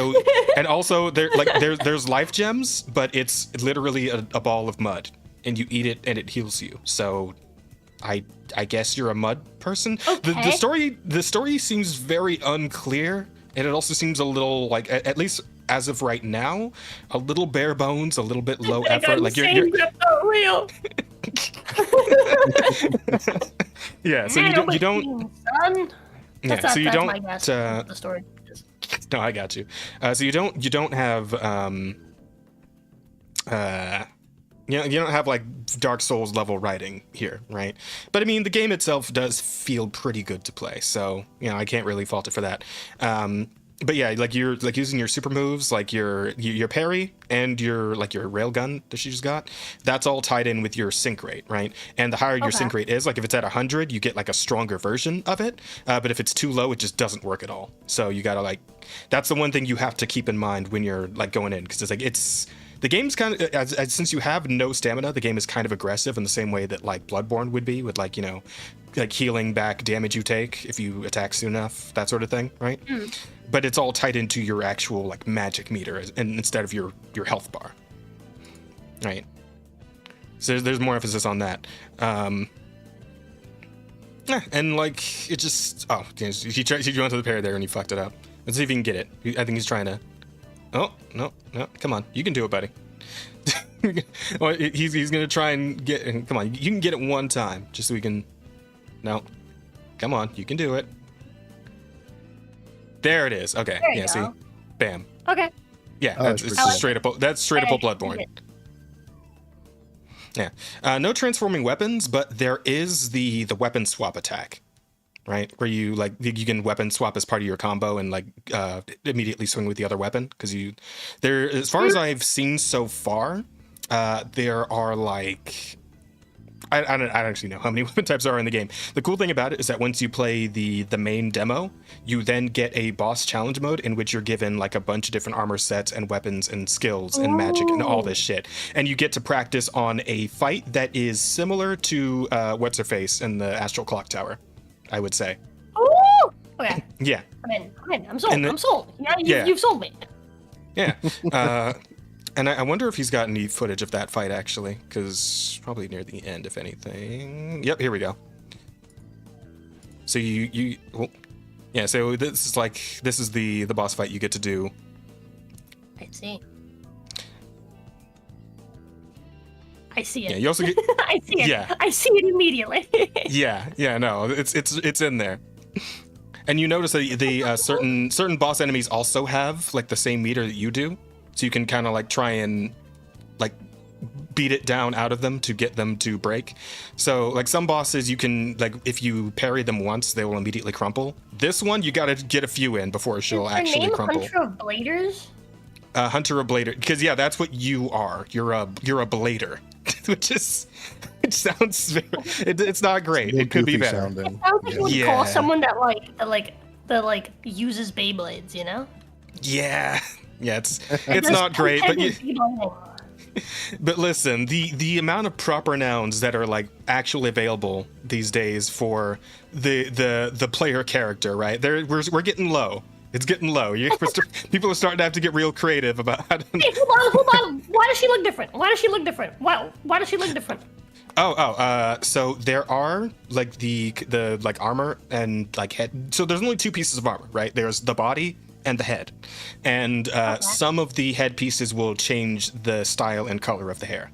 also there's life gems, but it's literally a ball of mud, and you eat it and it heals you. So I guess you're a mud person. Okay. The story seems very unclear, and it also seems a little like, at least as of right now, a little bare bones, a little bit low effort. Like you're that's not real. yeah. So you don't. Son. Yeah. So you that's don't. my guess of the story. No, I got you. So you don't have you don't have like Dark Souls level writing here, right? But I mean, the game itself does feel pretty good to play, so I can't really fault it for that. But yeah, like you're like using your super moves, like your parry and your railgun that she just got. That's all tied in with your sync rate, right? And the higher your sync rate is, like if it's at 100, you get like a stronger version of it. But if it's too low, it just doesn't work at all. So you gotta that's the one thing you have to keep in mind when you're like going in, because the game's kind of, since you have no stamina, the game is kind of aggressive in the same way that like Bloodborne would be, with like healing back damage you take if you attack soon enough, that sort of thing, right? But it's all tied into your actual like magic meter, and instead of your health bar, right? So there's more emphasis on that. And like it just you went to the parry there and you fucked it up. Let's see if you can get it. I think he's trying to. Oh, no, come on. You can do it, buddy. Well, he's going to try and get... Come on, you can get it one time, just so we can... No. Come on, you can do it. There it is. Okay, There you yeah, see? go. Bam. Okay. Yeah, Oh, that's straight up Bloodborne. Yeah. No transforming weapons, but there is the weapon swap attack. Right, where you can weapon swap as part of your combo and immediately swing with the other weapon, because as far as I've seen so far, there are like I don't actually know how many weapon types there are in the game. The cool thing about it is that once you play the main demo, you then get a boss challenge mode in which you're given like a bunch of different armor sets and weapons and skills and magic and all this shit, and you get to practice on a fight that is similar to what's her face in the Astral Clock Tower, I would say. Ooh! Okay. Yeah. I'm in. I'm sold. I'm sold. You've sold me. Yeah. And I wonder if he's got any footage of that fight, actually, because probably near the end, if anything. Yep, here we go. So yeah, so this is the boss fight you get to do. I see. I see it. Yeah, you also get... I see it. Yeah. I see it immediately. Yeah, no, it's in there. And you notice that the certain boss enemies also have like the same meter that you do, so you can kind of like try and like beat it down out of them to get them to break. So like some bosses, you can like if you parry them once, they will immediately crumple. This one you got to get a few in before she'll actually crumple. Hunter of Bladers? Hunter of Blader, because yeah, that's what you are. You're a blader. Which sounds very, it's not great. It could be better. Sounding. It sounds like you would Yeah. call someone that uses Beyblades, you know? Yeah, it's not great, but But listen, the amount of proper nouns that are like actually available these days for the player character, right? We're getting low. It's getting low. People are starting to have to get real creative about how to. Hey, hold on. Why does she look different? Why does she look different? Why does she look different? So there are like the like armor and like head. So there's only two pieces of armor, right? There's the body and the head, and some of the head pieces will change the style and color of the hair.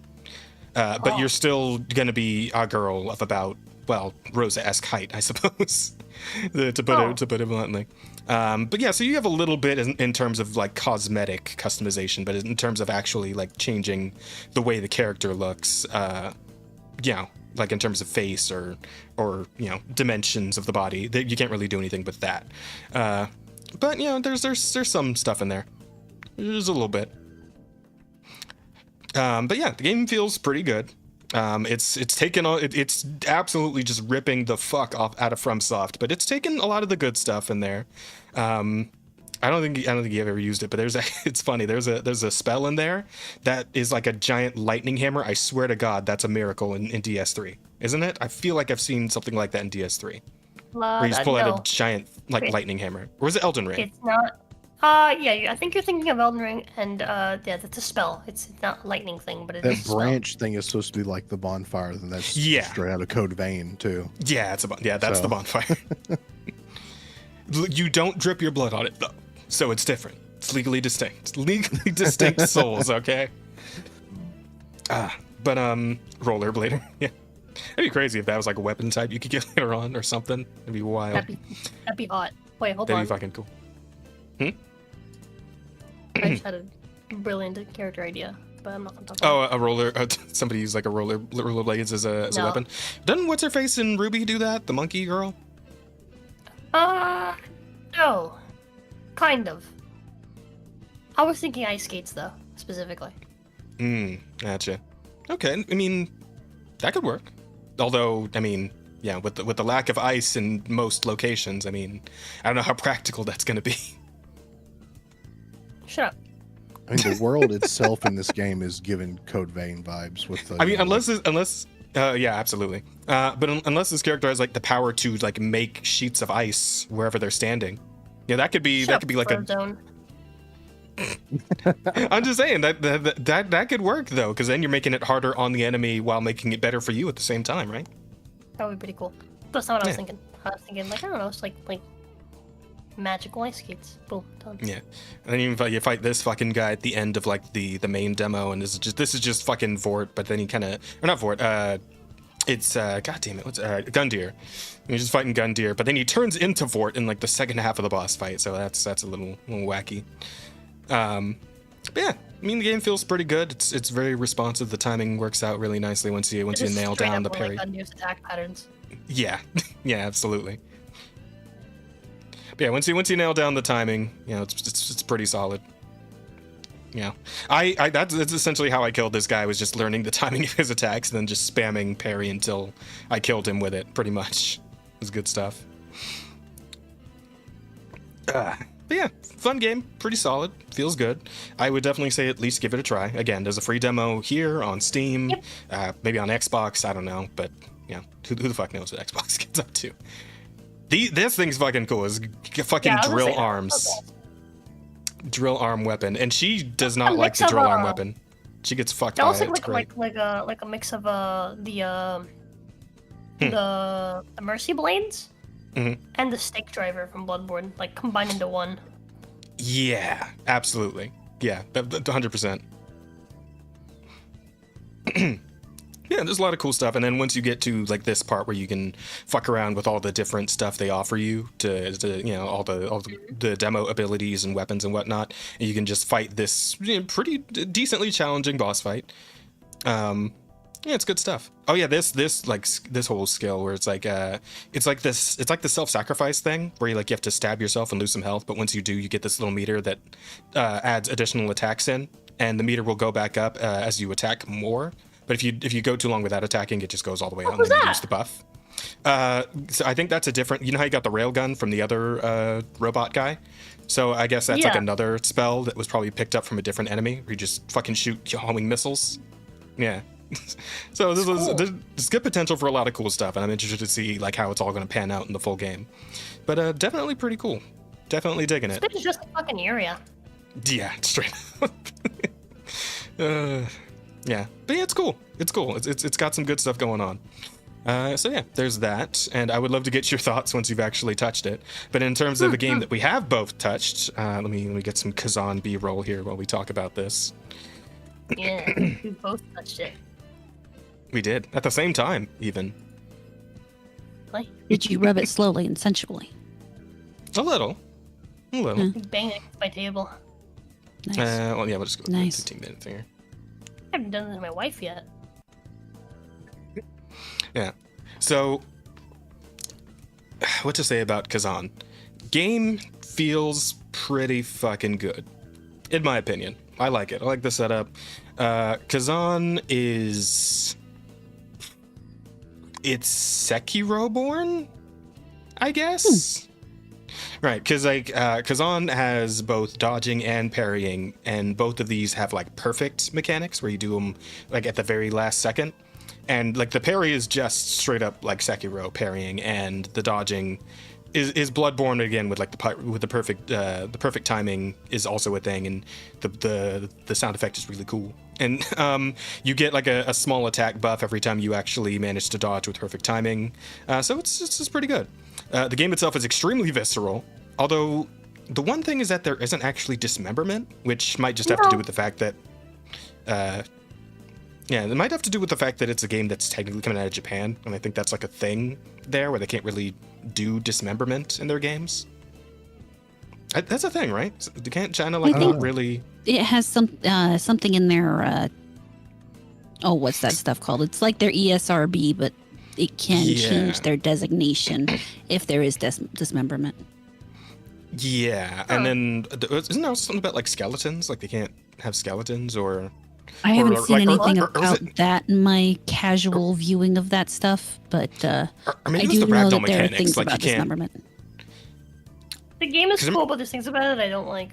But you're still gonna be a girl of about, well, Rosa-esque height, I suppose, to put it bluntly. But yeah, so you have a little bit in terms of like cosmetic customization, but in terms of actually like changing the way the character looks, like in terms of face or dimensions of the body, you can't really do anything with that. But there's some stuff in there. There's a little bit. But yeah, the game feels pretty good. It's absolutely just ripping the fuck off out of FromSoft, but it's taken a lot of the good stuff in there. I don't think you've ever used it, but it's funny. There's a spell in there that is like a giant lightning hammer. I swear to God, that's a miracle in DS3, isn't it? I feel like I've seen something like that in DS3, where you just pull out a giant lightning hammer. Or was it Elden Ring? It's not. Yeah, I think you're thinking of Elden Ring, and that's a spell. It's not a lightning thing, but it's that branch thing is supposed to be like the bonfire, and that's straight out of Code Vein too. Yeah, that's the bonfire. You don't drip your blood on it though, so it's different. It's legally distinct. Legally distinct souls, okay? But rollerblader, yeah. It'd be crazy if that was like a weapon type you could get later on or something. It'd be wild. That'd be hot. Wait, hold on. That'd be fucking cool. I just had a brilliant character idea, but I'm not gonna talk about a roller. Somebody used like a rollerblades as a weapon. Doesn't what's her face in Ruby do that? The monkey girl. No. Kind of. I was thinking ice skates though, specifically. Gotcha. Okay, I mean, that could work. Although, I mean, yeah, with the lack of ice in most locations, I mean, I don't know how practical that's gonna be. Shut up. I mean, the world itself in this game is giving Code Vein vibes with the. I mean, yeah, absolutely. But unless this character has like the power to like make sheets of ice wherever they're standing, yeah, that could be like a zone. I'm just saying that could work though, because then you're making it harder on the enemy while making it better for you at the same time, right? That would be pretty cool. That's not what I was thinking. I was thinking like, I don't know, it's like magical ice skates. Boom, done. Yeah, and then you fight this fucking guy at the end of like the main demo, and this is just fucking Vort, but then he kind of, or not Vort, it's god damn it, what's Gundyr. You're just fighting Gundyr, but then he turns into Vort in like the second half of the boss fight, so that's a little wacky. But yeah, I mean the game feels pretty good. It's very responsive. The timing works out really nicely once you nail down the parry. Like Gundyr's attack patterns. Yeah, yeah, absolutely. But yeah, once you nail down the timing, it's pretty solid. Yeah, that's essentially how I killed this guy, was just learning the timing of his attacks and then just spamming parry until I killed him with it. Pretty much, it was good stuff. But yeah, fun game, pretty solid, feels good. I would definitely say at least give it a try. Again, there's a free demo here on Steam, maybe on Xbox, I don't know, but yeah, who the fuck knows what Xbox gets up to. This thing's fucking cool. Is fucking drill arms. Drill arm weapon, and she does not like the drill arm weapon. She gets fucked by it. It's great. like a mix of the Mercy Blades and the Stake Driver from Bloodborne, like combined into one. Yeah, absolutely. Yeah, 100%. Yeah, there's a lot of cool stuff, and then once you get to like this part where you can fuck around with all the different stuff they offer you to all the demo abilities and weapons and whatnot, and you can just fight this pretty decently challenging boss fight. Yeah, it's good stuff. Oh yeah, this whole skill where it's like the self-sacrifice thing where you have to stab yourself and lose some health, but once you do, you get this little meter that adds additional attacks in, and the meter will go back up as you attack more. But if you go too long without attacking, it just goes all the way out and then you lose the buff. So I think that's a different. You know how you got the railgun from the other robot guy? So I guess that's like Yeah. another spell that was probably picked up from a different enemy, where you just fucking shoot homing missiles. Yeah. So there's good potential for a lot of cool stuff, and I'm interested to see like how it's all going to pan out in the full game. But definitely pretty cool. Definitely digging it. It's just a fucking area. Yeah, straight up. Yeah, but yeah, it's cool. It's cool. It's got some good stuff going on. So yeah, there's that, and I would love to get your thoughts once you've actually touched it. But in terms of the game that we have both touched, let me get some Kazan B-roll here while we talk about this. Yeah, we both touched it. We did at the same time, even Like, Did you rub it slowly and sensually? a little. bang it against my table. Nice. Well, yeah, we'll just go Nice. 15 minutes here. I haven't done this to my wife yet. Yeah. So, what to say about Kazan? Game feels pretty fucking good, in my opinion. I like it. I like the setup. Kazan is... It's Sekiro-born, I guess? Right, because like Kazan has both dodging and parrying, and both of these have like perfect mechanics where you do them like at the very last second. And like the parry is just straight up like Sekiro parrying, and the dodging is Bloodborne again with like the perfect timing is also a thing, and the sound effect is really cool. And you get like a small attack buff every time you actually manage to dodge with perfect timing. So it's pretty good. The game itself is extremely visceral, although the one thing is that there isn't actually dismemberment, which might just have to do with the fact that yeah, it might have to do with the fact that it's a game that's technically coming out of Japan, and I think that's like a thing there where they can't really do dismemberment in their games. That's a thing, right? They can't China like I think- not really. It has something in their what's that stuff called? It's like their ESRB, but it can Yeah. change their designation if there is dismemberment. Yeah, and then isn't there something about like skeletons? Like they can't have skeletons, or I haven't seen like, anything or is about it- that in my casual viewing of that stuff, but or maybe I it's do the know ragdoll that there are mechanics. things Like you about can't. dismemberment. The game is 'Cause I'm- cool, but there's things about it I don't like.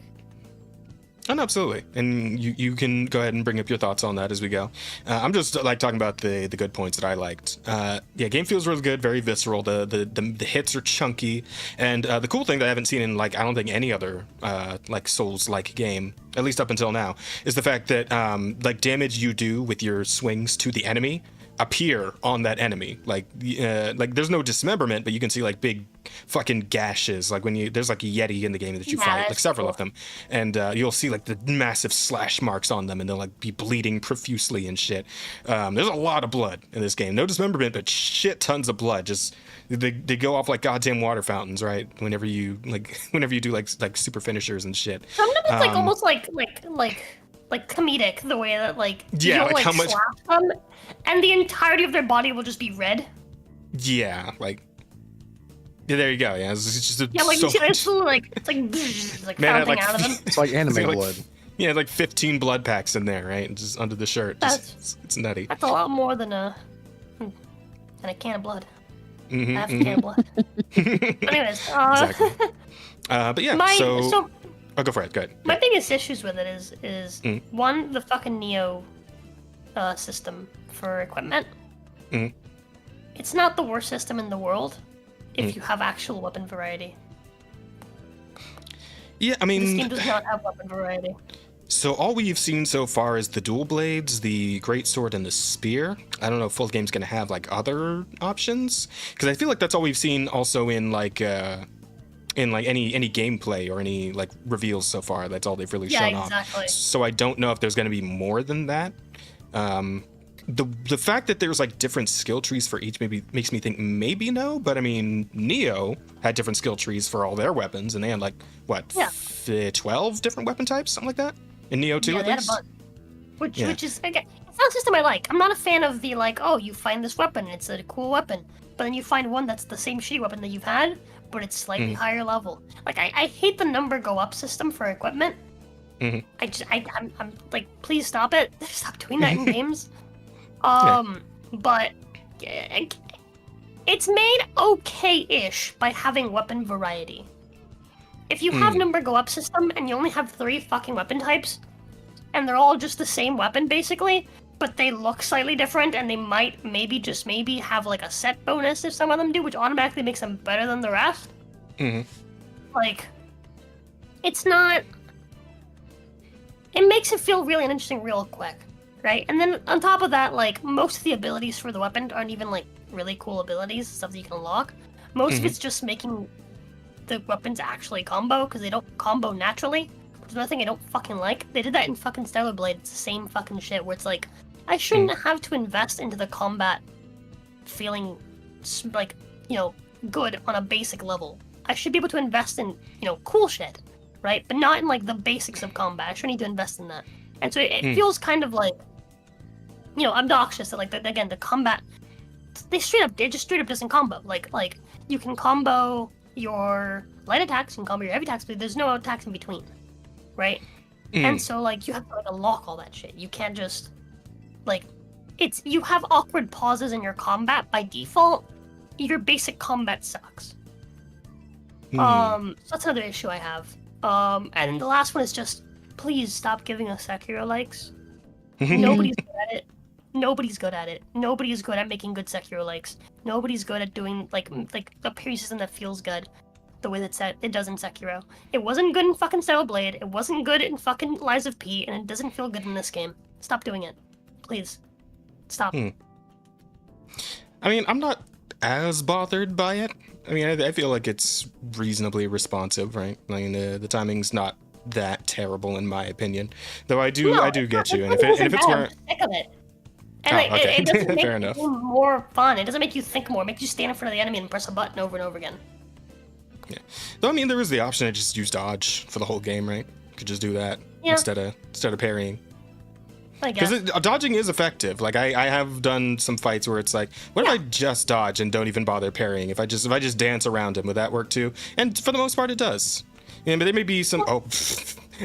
Oh, no, absolutely. And you can go ahead and bring up your thoughts on that as we go. I'm just like talking about the good points that I liked. Yeah, game feels really good, very visceral. The hits are chunky, and the cool thing that I haven't seen in like I don't think any other like Souls-like game, at least up until now, is the fact that like damage you do with your swings to the enemy appear on that enemy. Like there's no dismemberment, but you can see like big fucking gashes. Like when there's like a Yeti in the game that you Yeah, fight, like that's several cool. of them, and you'll see like the massive slash marks on them, and they'll like be bleeding profusely and shit. There's a lot of blood in this game. No dismemberment, but shit tons of blood. Just they go off like goddamn water fountains, right? Whenever you do like super finishers and shit. Sometimes it's like almost like comedic the way that like Yeah, you don't like like how much- slap them, and the entirety of their body will just be red. Yeah, like. Yeah, there you go. Yeah, it's just Yeah, like so you see, much- it's like Man, I had, fountain like, out of them. It's like anime like- blood. Yeah, like 15 blood packs in there, right? Just under the shirt. Just- That's- it's nutty. That's a lot more than a can of blood. Mhm, Half a mhm. can of blood. Anyways, Exactly. But yeah, so oh, go for it. Go ahead. my biggest issues with it is Mm. one, the fucking Neo system for equipment. Mm. It's not the worst system in the world if Mm. you have actual weapon variety. Yeah, I This game mean, does not have weapon variety. so all we've seen so far is the dual blades, the greatsword, and the spear. I don't know if full game's gonna have like other options, because I feel like that's all we've seen also in like any gameplay or any like reveals so far. That's all they've really Yeah, shown exactly. off. So I don't know if there's gonna be more than that. The fact that there's like different skill trees for each maybe makes me think maybe no, but I mean Neo had different skill trees for all their weapons, and they had like what Yeah. 12 different weapon types, something like that. In Neo 2 Yeah, at they had a least. bunch. Which Yeah. is again, it's not a system I like. I'm not a fan of the like, oh, you find this weapon, it's a cool weapon, but then you find one that's the same shitty weapon that you've had, but it's slightly Mhm. higher level. Like I hate the number go up system for equipment. Mhm. I'm like, please stop it. Stop doing that in games. But it's made okay-ish by having weapon variety. If you have number go up system and you only have 3 fucking weapon types, and they're all just the same weapon basically, but they look slightly different and they might maybe have like a set bonus if some of them do, which automatically makes them better than the rest. Like, it's not. It makes it feel really interesting real quick, right? And then on top of that, like, most of the abilities for the weapon aren't even like really cool abilities, stuff that you can unlock. Most of it's just making the weapons actually combo, because they don't combo naturally. Which is another thing I don't fucking like. They did that in fucking Stellar Blade. It's the same fucking shit where it's like, I shouldn't have to invest into the combat feeling like, you know, good on a basic level. I should be able to invest in, you know, cool shit, right? But not in like the basics of combat. I shouldn't need to invest in that. And so it feels kind of like, you know, obnoxious that, like, again, the combat, they just straight up doesn't combo. Like you can combo your light attacks, you can combo your heavy attacks, but there's no attacks in between, right? And so, like, you have to, like, unlock all that shit. You can't just, like, you have awkward pauses in your combat by default. Your basic combat sucks. So that's another issue I have. And the last one is just, please stop giving us Sekiro likes. Nobody's good at it. Nobody's good at it. Nobody's good at making good Sekiro likes. Nobody's good at doing like a parry system that feels good, the way that it does in Sekiro. It wasn't good in fucking Stellar Blade. It wasn't good in fucking Lies of P, and it doesn't feel good in this game. Stop doing it, please. Stop. I mean, I'm not as bothered by it. I mean, I feel like it's reasonably responsive, right? I mean, the timing's not that terrible in my opinion. Though I do get you. And if it's where sick of it. And it doesn't make Fair it enough. more fun. It doesn't make you think more. It makes you stand in front of the enemy and press a button over and over again. Yeah. Though I mean, there was the option to just use dodge for the whole game, right? You could just do that instead of parrying. I guess. Because dodging is effective. Like I have done some fights where it's like, what if I just dodge and don't even bother parrying? If I just dance around him, would that work too? And for the most part, it does. Yeah, but there may be some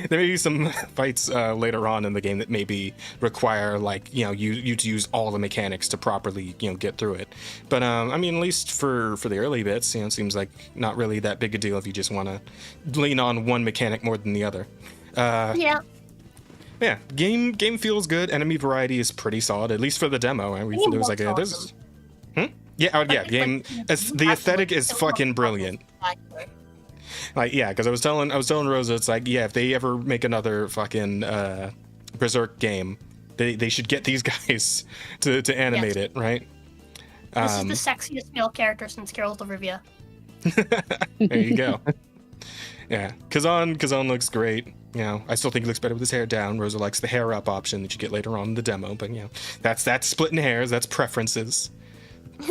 there may be some fights later on in the game that maybe require, like, you know, you to use all the mechanics to properly, you know, get through it. But I mean, at least for the early bits, you know, it seems like not really that big a deal if you just want to lean on one mechanic more than the other. Yeah. Yeah, game feels good. Enemy variety is pretty solid, at least for the demo. And there was like there's, game. The aesthetic is fucking brilliant. Like, yeah, because I was telling Rosa, it's like, yeah, if they ever make another fucking Berserk game, they should get these guys to animate it, right? This is the sexiest male character since Geralt of Rivia. There you go. Yeah, Kazan looks great. You know, I still think he looks better with his hair down. Rosa likes the hair up option that you get later on in the demo, but you know, that's splitting hairs. That's preferences.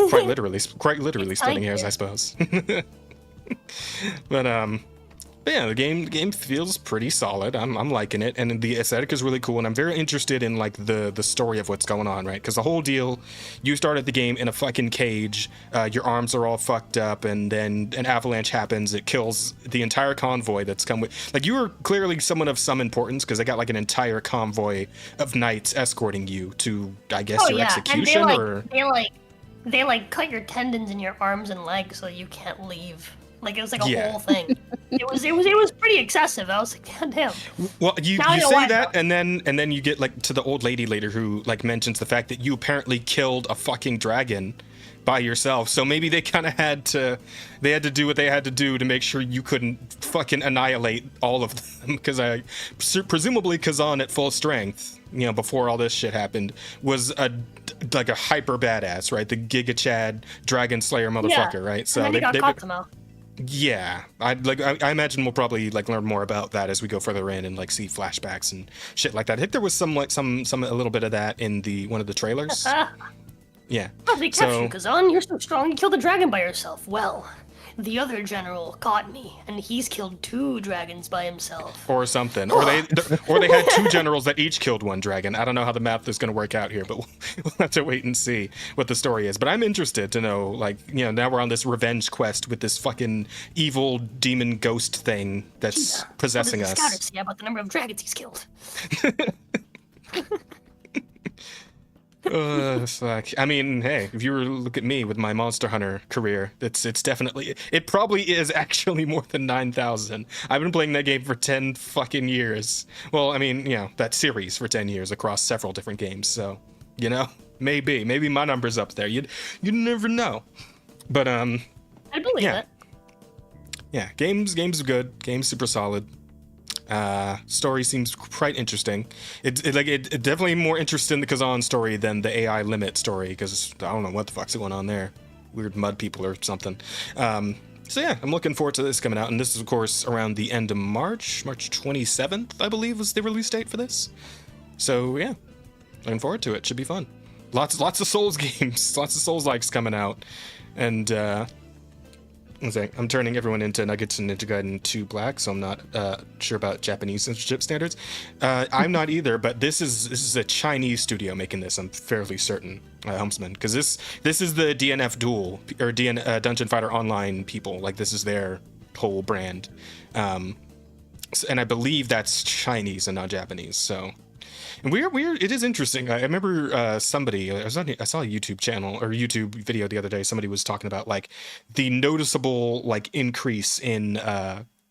Quite literally splitting hairs, I suppose. But yeah, the game feels pretty solid. I'm liking it, and the aesthetic is really cool, and I'm very interested in, like, the story of what's going on, right? Because the whole deal, you started the game in a fucking cage, your arms are all fucked up, and then an avalanche happens, it kills the entire convoy that's come with, like, you were clearly someone of some importance, because they got, like, an entire convoy of knights escorting you to, I guess, your execution, and they cut your tendons in your arms and legs so you can't leave. Like, it was like a whole thing. It was pretty excessive. I was like, God damn. Well, you say that, and then you get, like, to the old lady later who, like, mentions the fact that you apparently killed a fucking dragon by yourself. So maybe they kind of had to do what they had to do to make sure you couldn't fucking annihilate all of them. Because presumably Kazan at full strength, you know, before all this shit happened, was like a hyper badass, right? The Giga Chad Dragon Slayer motherfucker, right? So and then he got Katsumo. Yeah, I imagine we'll probably, like, learn more about that as we go further in and, like, see flashbacks and shit like that. I think there was some a little bit of that in one of the trailers. Yeah. Oh, they kept you, Kazan. You're so strong. You killed a dragon by yourself. Well, the other general caught me, and he's killed 2 dragons by himself. Or something. Or they had 2 generals that each killed 1 dragon. I don't know how the math is going to work out here, but we'll have to wait and see what the story is. But I'm interested to know, like, you know, now we're on this revenge quest with this fucking evil demon ghost thing that's possessing us. What does the scout say about the number of dragons he's killed? Fuck. I mean, hey, if you were to look at me with my Monster Hunter career, it's definitely, it probably is actually more than 9,000. I've been playing that game for 10 fucking years. Well, I mean, that series for 10 years across several different games. So, maybe my number's up there. You never know. But I believe it. Yeah, game's good. Game's super solid. Story seems quite interesting. It definitely more interesting the Kazan story than the AI limit story, because I don't know what the fuck's going on there. Weird mud people or something. So yeah, I'm looking forward to this coming out, and this is of course around the end of March 27th, I believe was the release date for this. So yeah, looking forward to it. Should be fun. Lots of Souls games, lots of Souls likes coming out, and I'm turning everyone into Nuggets and Ninja Gaiden 2 Black, so I'm not sure about Japanese censorship standards. I'm not either, but this is a Chinese studio making this. I'm fairly certain, Helmsman, because this is the DNF Duel or Dungeon Fighter Online people. Like, this is their whole brand, and I believe that's Chinese and not Japanese. So. And it is interesting. I remember somebody, I saw a YouTube channel or YouTube video the other day. Somebody was talking about like the noticeable like increase in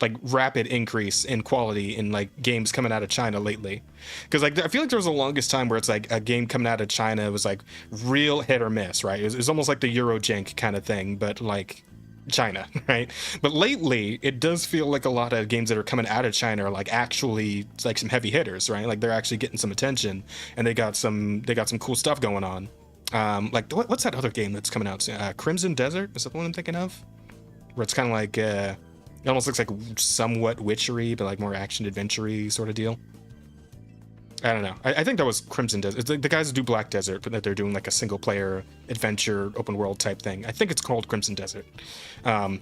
like rapid increase in quality in like games coming out of China lately. Because like I feel like there was the longest time where it's like a game coming out of China was like real hit or miss, right? It was almost like the Eurojank kind of thing, but like China, right? But lately it does feel like a lot of games that are coming out of China are like actually like some heavy hitters, right? Like they're actually getting some attention, and they got some cool stuff going on. Like what's that other game that's coming out soon? Crimson Desert, is that the one I'm thinking of? Where it's kind of like it almost looks like somewhat witchery, but like more action adventure-y sort of deal. I don't know. I think that was Crimson Desert. It's the guys who do Black Desert, but that they're doing like a single player adventure open world type thing. I think it's called Crimson Desert. But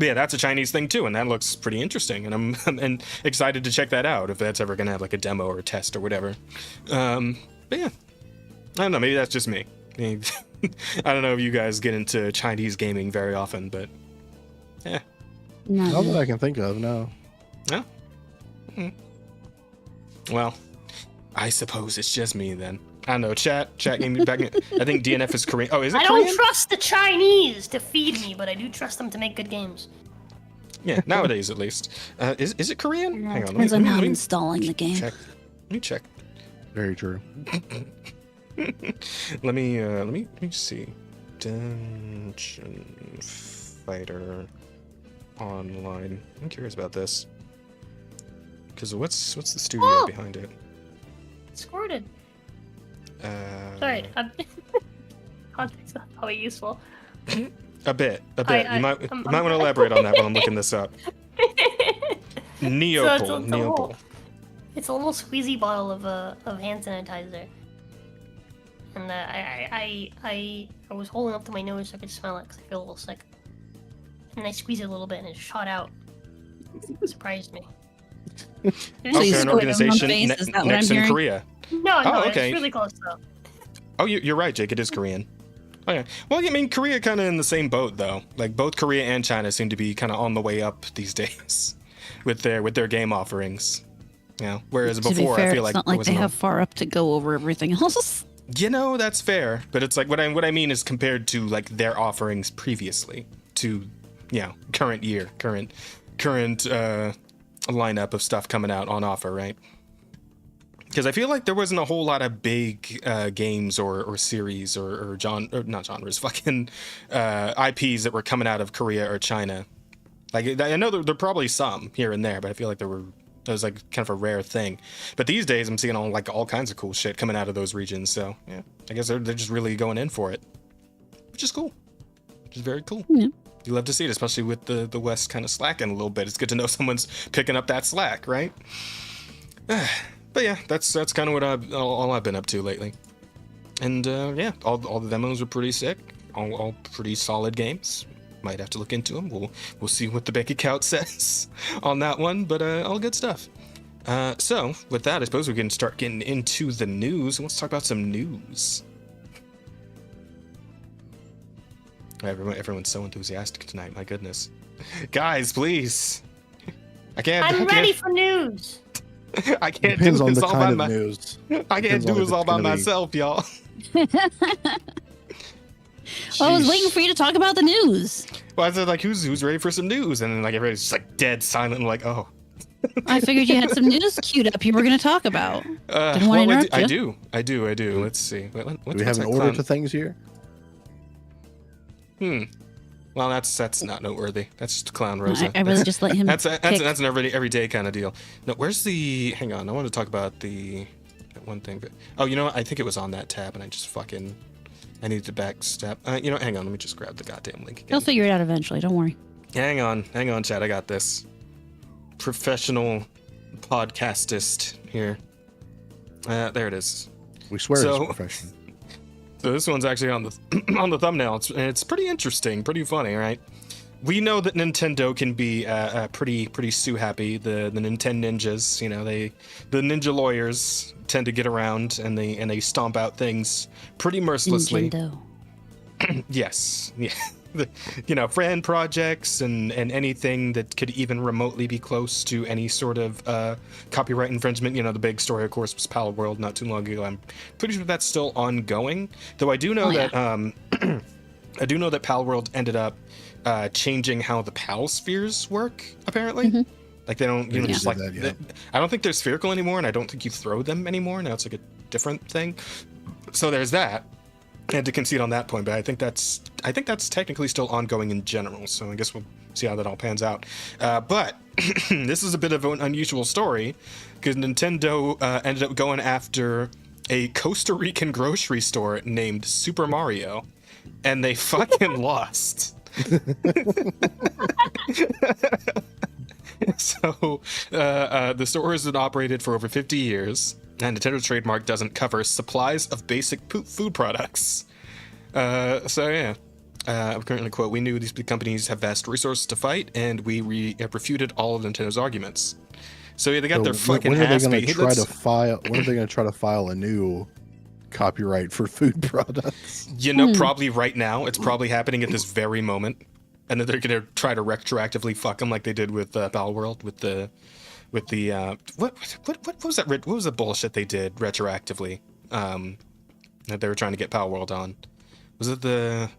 yeah, that's a Chinese thing too, and that looks pretty interesting. And I'm excited to check that out if that's ever gonna have like a demo or a test or whatever. But yeah, I don't know. Maybe that's just me. I don't know if you guys get into Chinese gaming very often, but yeah. Not that I can think of. No. No. Well. I suppose it's just me then. I don't know. Chat gave me back. I think DNF is Korean. Oh, is it Korean? I don't trust the Chinese to feed me, but I do trust them to make good games. Yeah, nowadays at least. Is it Korean? Hang on. Depends on how I'm installing the game. Check. Let me check. Very true. let me see. Dungeon Fighter Online. I'm curious about this. Because what's the studio behind it? Squirted. Sorry, context is probably useful. A bit. You might want to elaborate on that while I'm looking this up. Neopol. It's a little squeezy bottle of hand sanitizer, and I was holding up to my nose so I could smell it because I feel a little sick, and I squeezed it a little bit and it shot out. It surprised me. Okay, an organization next in Korea. No, okay. It's really close though. Oh, you're right, Jake. It is Korean. Okay. Well, I mean, Korea kind of in the same boat though. Like both Korea and China seem to be kind of on the way up these days with their game offerings. Whereas before, I feel like it's not like they have far up to go over everything else. That's fair. But it's like what I mean is compared to like their offerings previously to, current lineup of stuff coming out on offer, right? Because I feel like there wasn't a whole lot of big games or series or not genres, fucking IPs that were coming out of Korea or China. Like I know there are probably some here and there, but I feel like that was like kind of a rare thing. But these days I'm seeing all kinds of cool shit coming out of those regions. So yeah, I guess they're just really going in for it, which is cool. Which is very cool. Yeah. You love to see it, especially with the West kind of slacking a little bit. It's good to know someone's picking up that slack, right? But yeah, that's kind of what all I've been up to lately. And yeah, all the demos are pretty sick. All pretty solid games. Might have to look into them. We'll see what the bank account says on that one. But all good stuff. So with that, I suppose we can start getting into the news. Let's talk about some news. Everyone's so enthusiastic tonight. My goodness, guys, please. I'm ready for news. I can't Depends do on this the all kind by of news. I can't do this all by myself, y'all. Well, I was Sheesh. waiting for you to talk about the news. Well, I said like, who's ready for some news? And then like everybody's just like dead silent and like, oh. I figured you had some news queued up you were going to talk about. Didn't want to interrupt you. I do. Let's see. Wait, Do we have an order to things here? Well, that's not noteworthy. That's just Clown Rosa. I really just let him. That's an pick. everyday kind of deal. No, where's the? Hang on, I want to talk about that one thing. But oh, you know what? I think it was on that tab, and I just fucking. I need to backstep. You know, hang on. Let me just grab the goddamn link again. He'll figure it out eventually. Don't worry. Hang on, Chad. I got this. Professional podcastist here. There it is. We swear So- it's professional. So this one's actually on the on the thumbnail. It's pretty interesting, pretty funny, right? We know that Nintendo can be pretty sue happy. The Nintendo ninjas, you know, the ninja lawyers tend to get around and they stomp out things pretty mercilessly. Nintendo. Yes, yeah. You know, friend projects and anything that could even remotely be close to any sort of copyright infringement. You know, the big story, of course, was Pal World not too long ago. I'm pretty sure that's still ongoing. Though I do know that I do know that Pal World ended up changing how the Pal spheres work. Apparently, like they don't, you know, Yeah. just like Did that, I don't think they're spherical anymore, and I don't think you throw them anymore. Now it's like a different thing. So there's that. I had to concede on that point, but I think that's technically still ongoing in general. So I guess we'll see how that all pans out. But this is a bit of an unusual story because Nintendo ended up going after a Costa Rican grocery store named Super Mario, and they fucking lost. So the store has been operated for over 50 years. And Nintendo's trademark doesn't cover supplies of basic food products. So yeah, I'm currently quote, "We knew these big companies have vast resources to fight, and we refuted all of Nintendo's arguments." So yeah, they got their fucking when are they ass going beat. to try to file? When are they going to try to file a new copyright for food products? You know, probably right now. It's probably happening at this very moment, and then they're going to try to retroactively fuck them like they did with Pal World with the what was that? What was the bullshit they did retroactively? That they were trying to get Pal World on. Was it the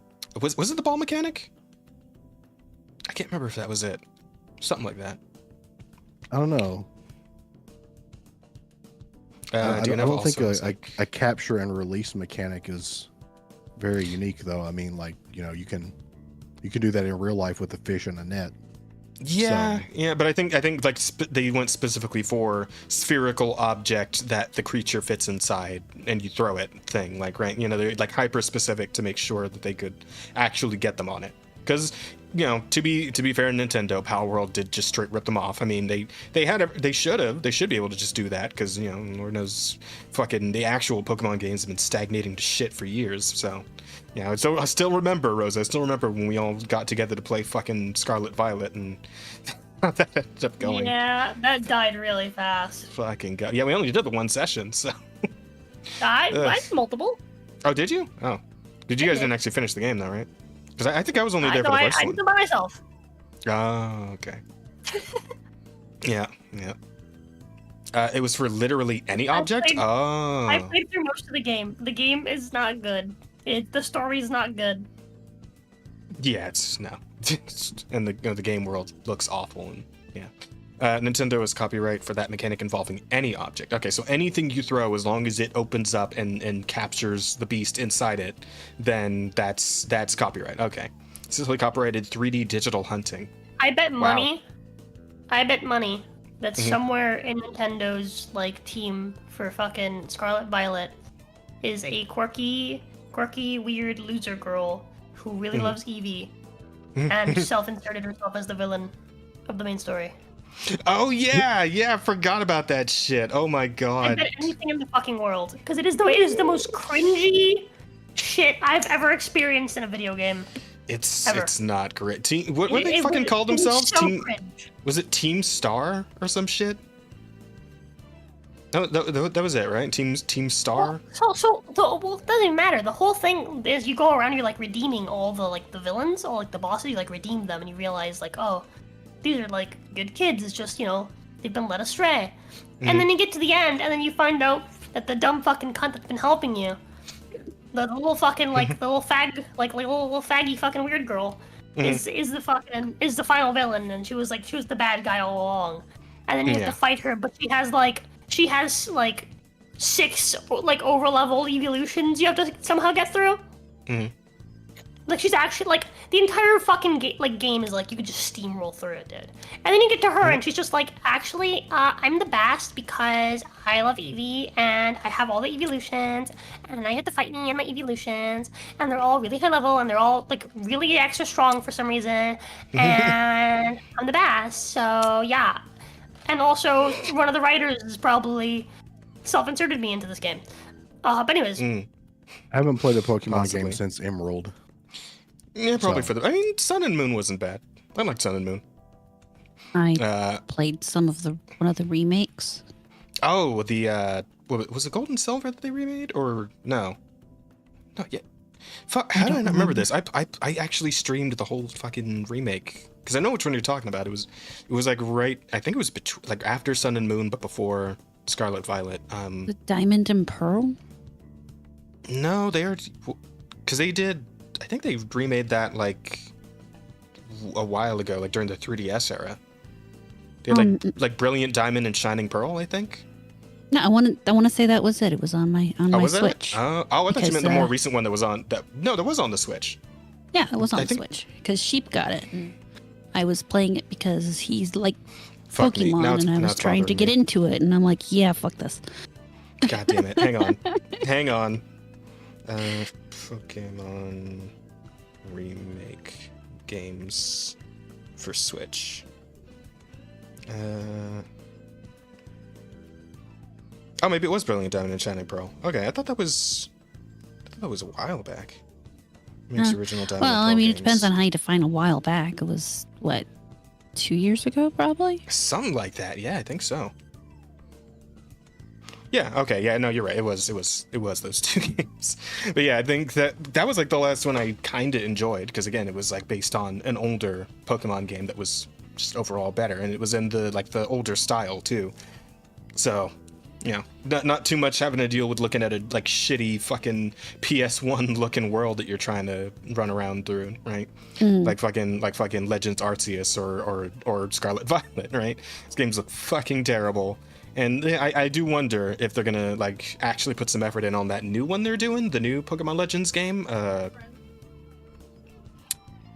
ball mechanic? I can't remember if that was it. Something like that. I don't know. I DNF don't also think was a capture and release mechanic is very unique, though. I mean, like, you know, you can do that in real life with a fish and a net. Yeah, So- yeah, but I think like they went specifically for spherical object that the creature fits inside and you throw it thing, like, right? You know, they're like hyper specific to make sure that they could actually get them on it. Because, you know, to be fair, Nintendo, Pal World did just straight rip them off. I mean, they should be able to just do that because, you know, Lord knows, fucking the actual Pokemon games have been stagnating to shit for years. So, you know, so I still remember, Rosa. I still remember when we all got together to play fucking Scarlet Violet and how that ended up going. Yeah, that died really fast. Fucking god. Yeah, we only did the one session, so. I multiple. Oh, did you? Oh, did you guys didn't actually finish the game though, right? Because I think I was only there for the I first did one. them by myself. Oh, okay. Yeah. It was for literally any object? I Oh. played through most of the game. The game is not good. The story's not good. Yeah, it's no. And the game world looks awful and yeah. Nintendo has copyright for that mechanic involving any object. Okay, so anything you throw, as long as it opens up and captures the beast inside it, then that's copyright. Okay. Specifically copyrighted 3D digital hunting. I bet Wow. money. I bet money that Mhm. somewhere in Nintendo's like team for fucking Scarlet Violet is a quirky, weird loser girl who really Mhm. loves Eevee and self-inserted herself as the villain of the main story. Oh yeah, I forgot about that shit. Oh my I god. bet anything in the fucking world because it is the most cringy shit I've ever experienced in a video game. It's Ever. it's not great. What did they It fucking was- call it was themselves? so Team cringe. Was it Team Star or some shit? No, that was it, right? Team Star. Well, it doesn't even matter. The whole thing is you go around, you're like redeeming all the villains, all like the bosses. You like redeem them, and you realize like, oh, these are like good kids. It's just, you know, they've been led astray. Mhm. And then you get to the end, and then you find out that the dumb fucking cunt that's been helping you the little fucking like the little fag like little faggy fucking weird girl is the final villain, and she was the bad guy all along, and then you have to fight her, but she has like 6 like overlevel evolutions you have to somehow get through. Like she's actually like the entire fucking game is like you could just steamroll through it, dude. And then you get to her and she's just like, actually, I'm the best because I love Eevee and I have all the evolutions and I have to fight me and my evolutions and they're all really high level and they're all like really extra strong for some reason and I'm the best. So yeah. And also one of the writers is probably self-inserted me into this game. But anyways. I haven't played a Pokemon Possibly. game since Emerald. Yeah, probably So- I mean, Sun and Moon wasn't bad. I liked Sun and Moon. I played one of the remakes. Oh, the was it Gold and Silver that they remade, or no? Not yet. Fuck, how do I not remember this? I actually streamed the whole fucking remake because I know which one you're talking about. It was like right. I think it was like after Sun and Moon, but before Scarlet Violet. The Diamond and Pearl. No, they are because they did. I think they remade that like a while ago, like during the 3DS era. They had like Brilliant Diamond and Shining Pearl, I think. No, I want to say that was it. It was on my Was it? Switch. I thought you Because, meant the more recent one that was on. No, that was on the Switch. Yeah, it was on I the think- Switch because Sheep got it. And I was playing it because he's like Fuck me. Pokemon, Now it's- and I now was it's trying to bothering get me. into it, and I'm like, yeah, fuck this. God damn it! Hang on. Pokemon remake games for Switch. Oh, maybe it was Brilliant Diamond and Shining Pearl. Okay, I thought that was a while back. Makes original Diamond. Well, and I Pearl mean, it games. depends on how you define a while back. It was what, 2 years ago, probably. Something like that. Yeah, I think so. Yeah. Okay. Yeah. No, you're right. It was those 2 games. But yeah, I think that was like the last one I kind of enjoyed because again, it was like based on an older Pokemon game that was just overall better, and it was in the older style too. So, you know, not too much having to deal with looking at a like shitty fucking PS1 looking world that you're trying to run around through, right? Like fucking Legends Arceus or Scarlet Violet, right? These games look fucking terrible. And I do wonder if they're gonna like actually put some effort in on that new one they're doing, the new Pokemon Legends game.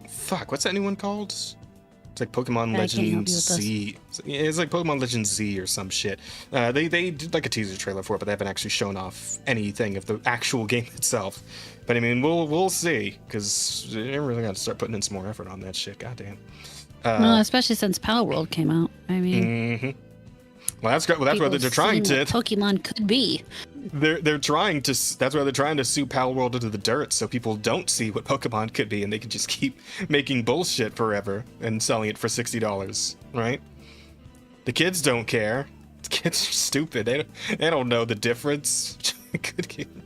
Fuck, what's that new one called? It's like Pokemon I can't help you with Legends this. Z. It's like Pokemon Legends Z or some shit. They did like a teaser trailer for it, but they haven't actually shown off anything of the actual game itself. But I mean, we'll see, because they're really gonna start putting in some more effort on that shit. Goddamn. Well, especially since Power World came out. I mean, Well, that's good. Well, that's what people they're trying seen to. what Pokemon could be. They're trying to. That's why they're trying to sue Pal World into the dirt, so people don't see what Pokemon could be, and they can just keep making bullshit forever and selling it for $60, right? The kids don't care. The kids are stupid. They don't know the difference. Good game.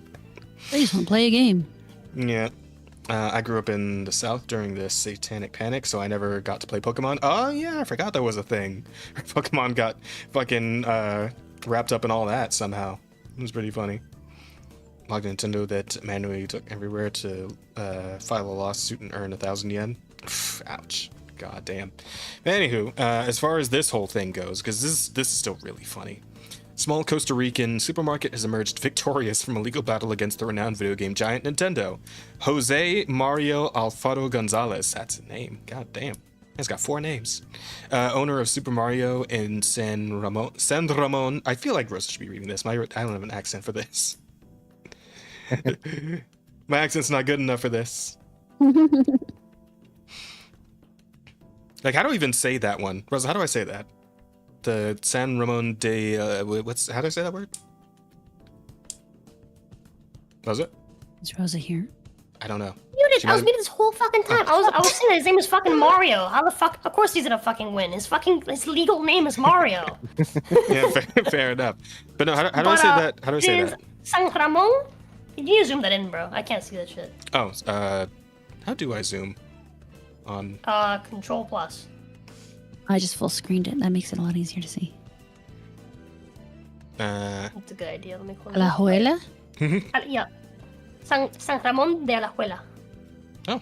They just want to play a game. Yeah. I grew up in the South during the Satanic Panic, so I never got to play Pokemon. Oh, yeah, I forgot that was a thing. Pokemon got fucking wrapped up in all that somehow. It was pretty funny. Like Nintendo that manually took everywhere to file a lawsuit and earn 1,000 yen. Ouch. God damn. Anywho, as far as this whole thing goes, because this is still really funny. Small Costa Rican supermarket has emerged victorious from a legal battle against the renowned video game giant Nintendo. Jose Mario Alfaro Gonzalez, that's a name. God damn. He's got 4 names. Owner of Super Mario in San Ramon. I feel like Rosa should be reading this. I don't have an accent for this. My accent's not good enough for this. Like, how do I even say that one? Rosa, how do I say that? The San Ramon de how do I say that word? Was it? Is Rosa here? I don't know. Muted. She I was might- muted this whole fucking time. I was saying that his name is fucking Mario. How the fuck? Of course he's gonna fucking win. His legal name is Mario. Yeah, fair enough. But no, how do I say that? How do I say that? San Ramon? You zoom that in, bro. I can't see that shit. Oh, how do I zoom on? Control plus. I just full screened it. That makes it a lot easier to see. That's a good idea. Let me close La Juela? Yeah. San Ramón de Alajuela. Oh.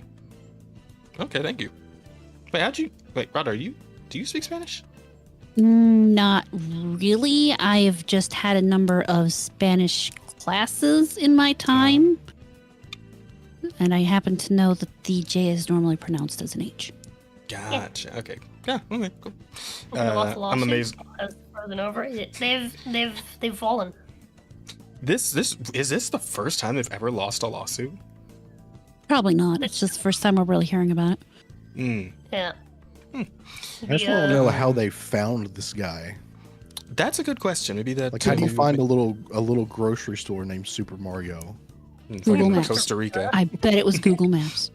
Okay, thank you. Wait, Rod, do you speak Spanish? Not really. I've just had a number of Spanish classes in my time. And I happen to know that the J is normally pronounced as an H. Gotcha. Okay. Yeah. Okay. Cool. I'm amazed. Frozen over. They've fallen. This is this the first time they've ever lost a lawsuit? Probably not. It's just the first time we're really hearing about it. Yeah. I just want to know how they found this guy. That's a good question. Maybe that. Like, how do you find a little grocery store named Super Mario? Google in Maps. Costa Rica? I bet it was Google Maps.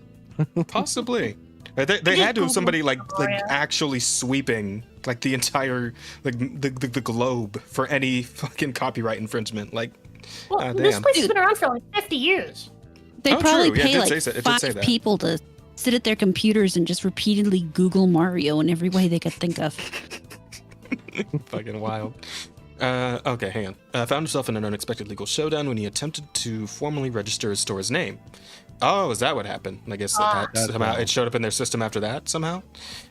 Possibly. They had to have somebody like actually sweeping like the entire the globe for any fucking copyright infringement. Like, Well, this damn. place has been around for like 50 years. They Oh, probably true. Yeah, it pay did like say so. It did say 5 that. people to sit at their computers and just repeatedly Google Mario in every way they could think of. Fucking wild. Okay, hang on. Found himself in an unexpected legal showdown when he attempted to formally register his store's name. Oh, is that what happened? I guess that somehow it showed up in their system after that, somehow.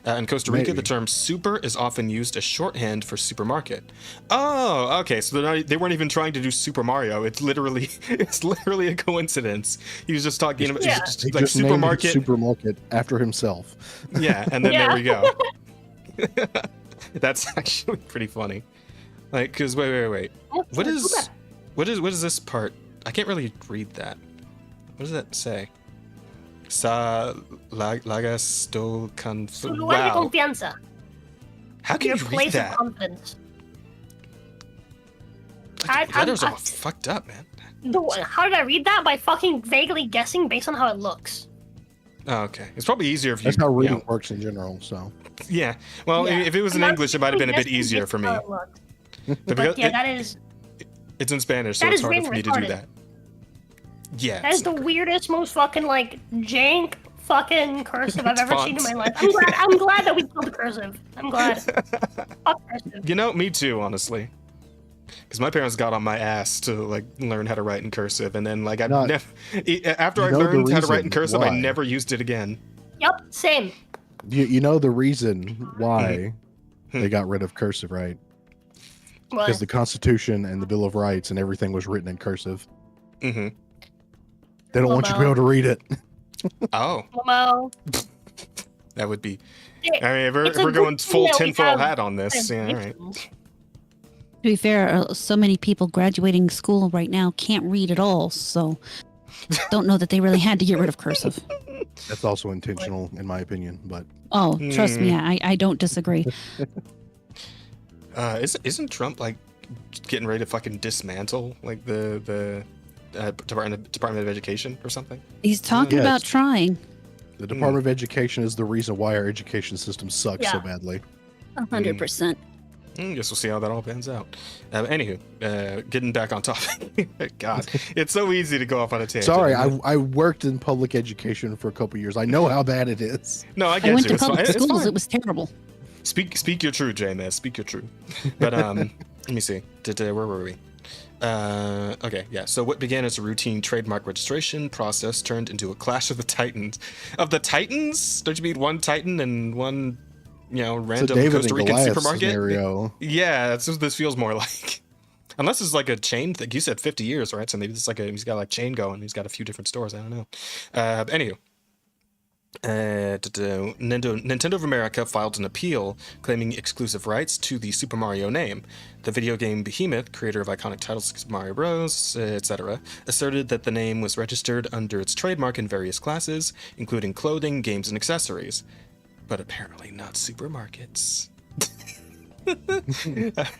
In Costa Rica, Maybe. the term super is often used as shorthand for supermarket. Oh, okay. So they weren't even trying to do Super Mario. It's literally a coincidence. He was just talking about Yeah. just, He like just named it supermarket. Supermarket after himself. Yeah, and then Yeah. there we go. That's actually pretty funny. Like, cause wait. What is this part? I can't really read that. What does that say? Sa lagas do Su conf. lugar de Wow. confianza. How can Your you read place of that? confidence. Like, the letters are I- fucked up, man. How did I read that? By fucking vaguely guessing based on how it looks. Oh, okay. It's probably easier if you. That's how you reading know, works in general. So yeah. Well, Yeah. if it was in I'm not English, it might have been a bit guessing easier based for on me. how it looked. But But because yeah, that is it's in Spanish, so that it's is harder really for me to do retarded. that. Yeah. that is the weirdest, most fucking like jank fucking cursive I've ever seen in my Font. life. I'm glad that we killed cursive. I'm glad. Fuck cursive. You know, me too, honestly. Because my parents got on my ass to like learn how to write in cursive, and then like I've Not- never. After I you know the learned how to write in reason cursive, I why. never used it again. Yep, same. you know the reason why Hmm. they got rid of cursive, right? What? Because the Constitution and the Bill of Rights and everything was written in cursive. Mm-hmm. They don't want you to be able to read it. Oh, Well, that would be. it- I mean, if it's a we're good going thing full that we tinfoil have hat on this, yeah, all right. translations. To be fair, so many people graduating school right now can't read at all, so don't know that they really had to get rid of cursive. That's also intentional, in my opinion. But Oh, trust me, I don't disagree. Isn't Trump like getting ready to fucking dismantle like the Department of Education or something? He's talking Yeah, about it's- trying. the Department of Education is the reason why our education system sucks so Yeah. badly. 100%. Guess we'll see how that all pans out. Anywho, getting back on topic. God, it's so easy to go off on a tangent. Sorry, isn't it? I worked in public education for a couple years. I know how bad it is. No, I I get went you. to It's fine. public It's schools. fine. It was terrible. Speak your truth, J-Man. Speak your truth. But let me see. Where were we? Okay, yeah. So what began as a routine trademark registration process turned into a clash of the titans. Of the titans? Don't you mean one titan and one, It's a random David Costa and Rican Goliath supermarket? scenario. Yeah, that's what this feels more like. Unless it's like a chain thing. You said 50 years, right? So maybe it's like he's got like chain going. He's got a few different stores. I don't know. Anywho. Nintendo of America filed an appeal claiming exclusive rights to the Super Mario name. The video game behemoth, creator of iconic titles like Super Mario Bros., etc., asserted that the name was registered under its trademark in various classes, including clothing, games, and accessories. But apparently not supermarkets.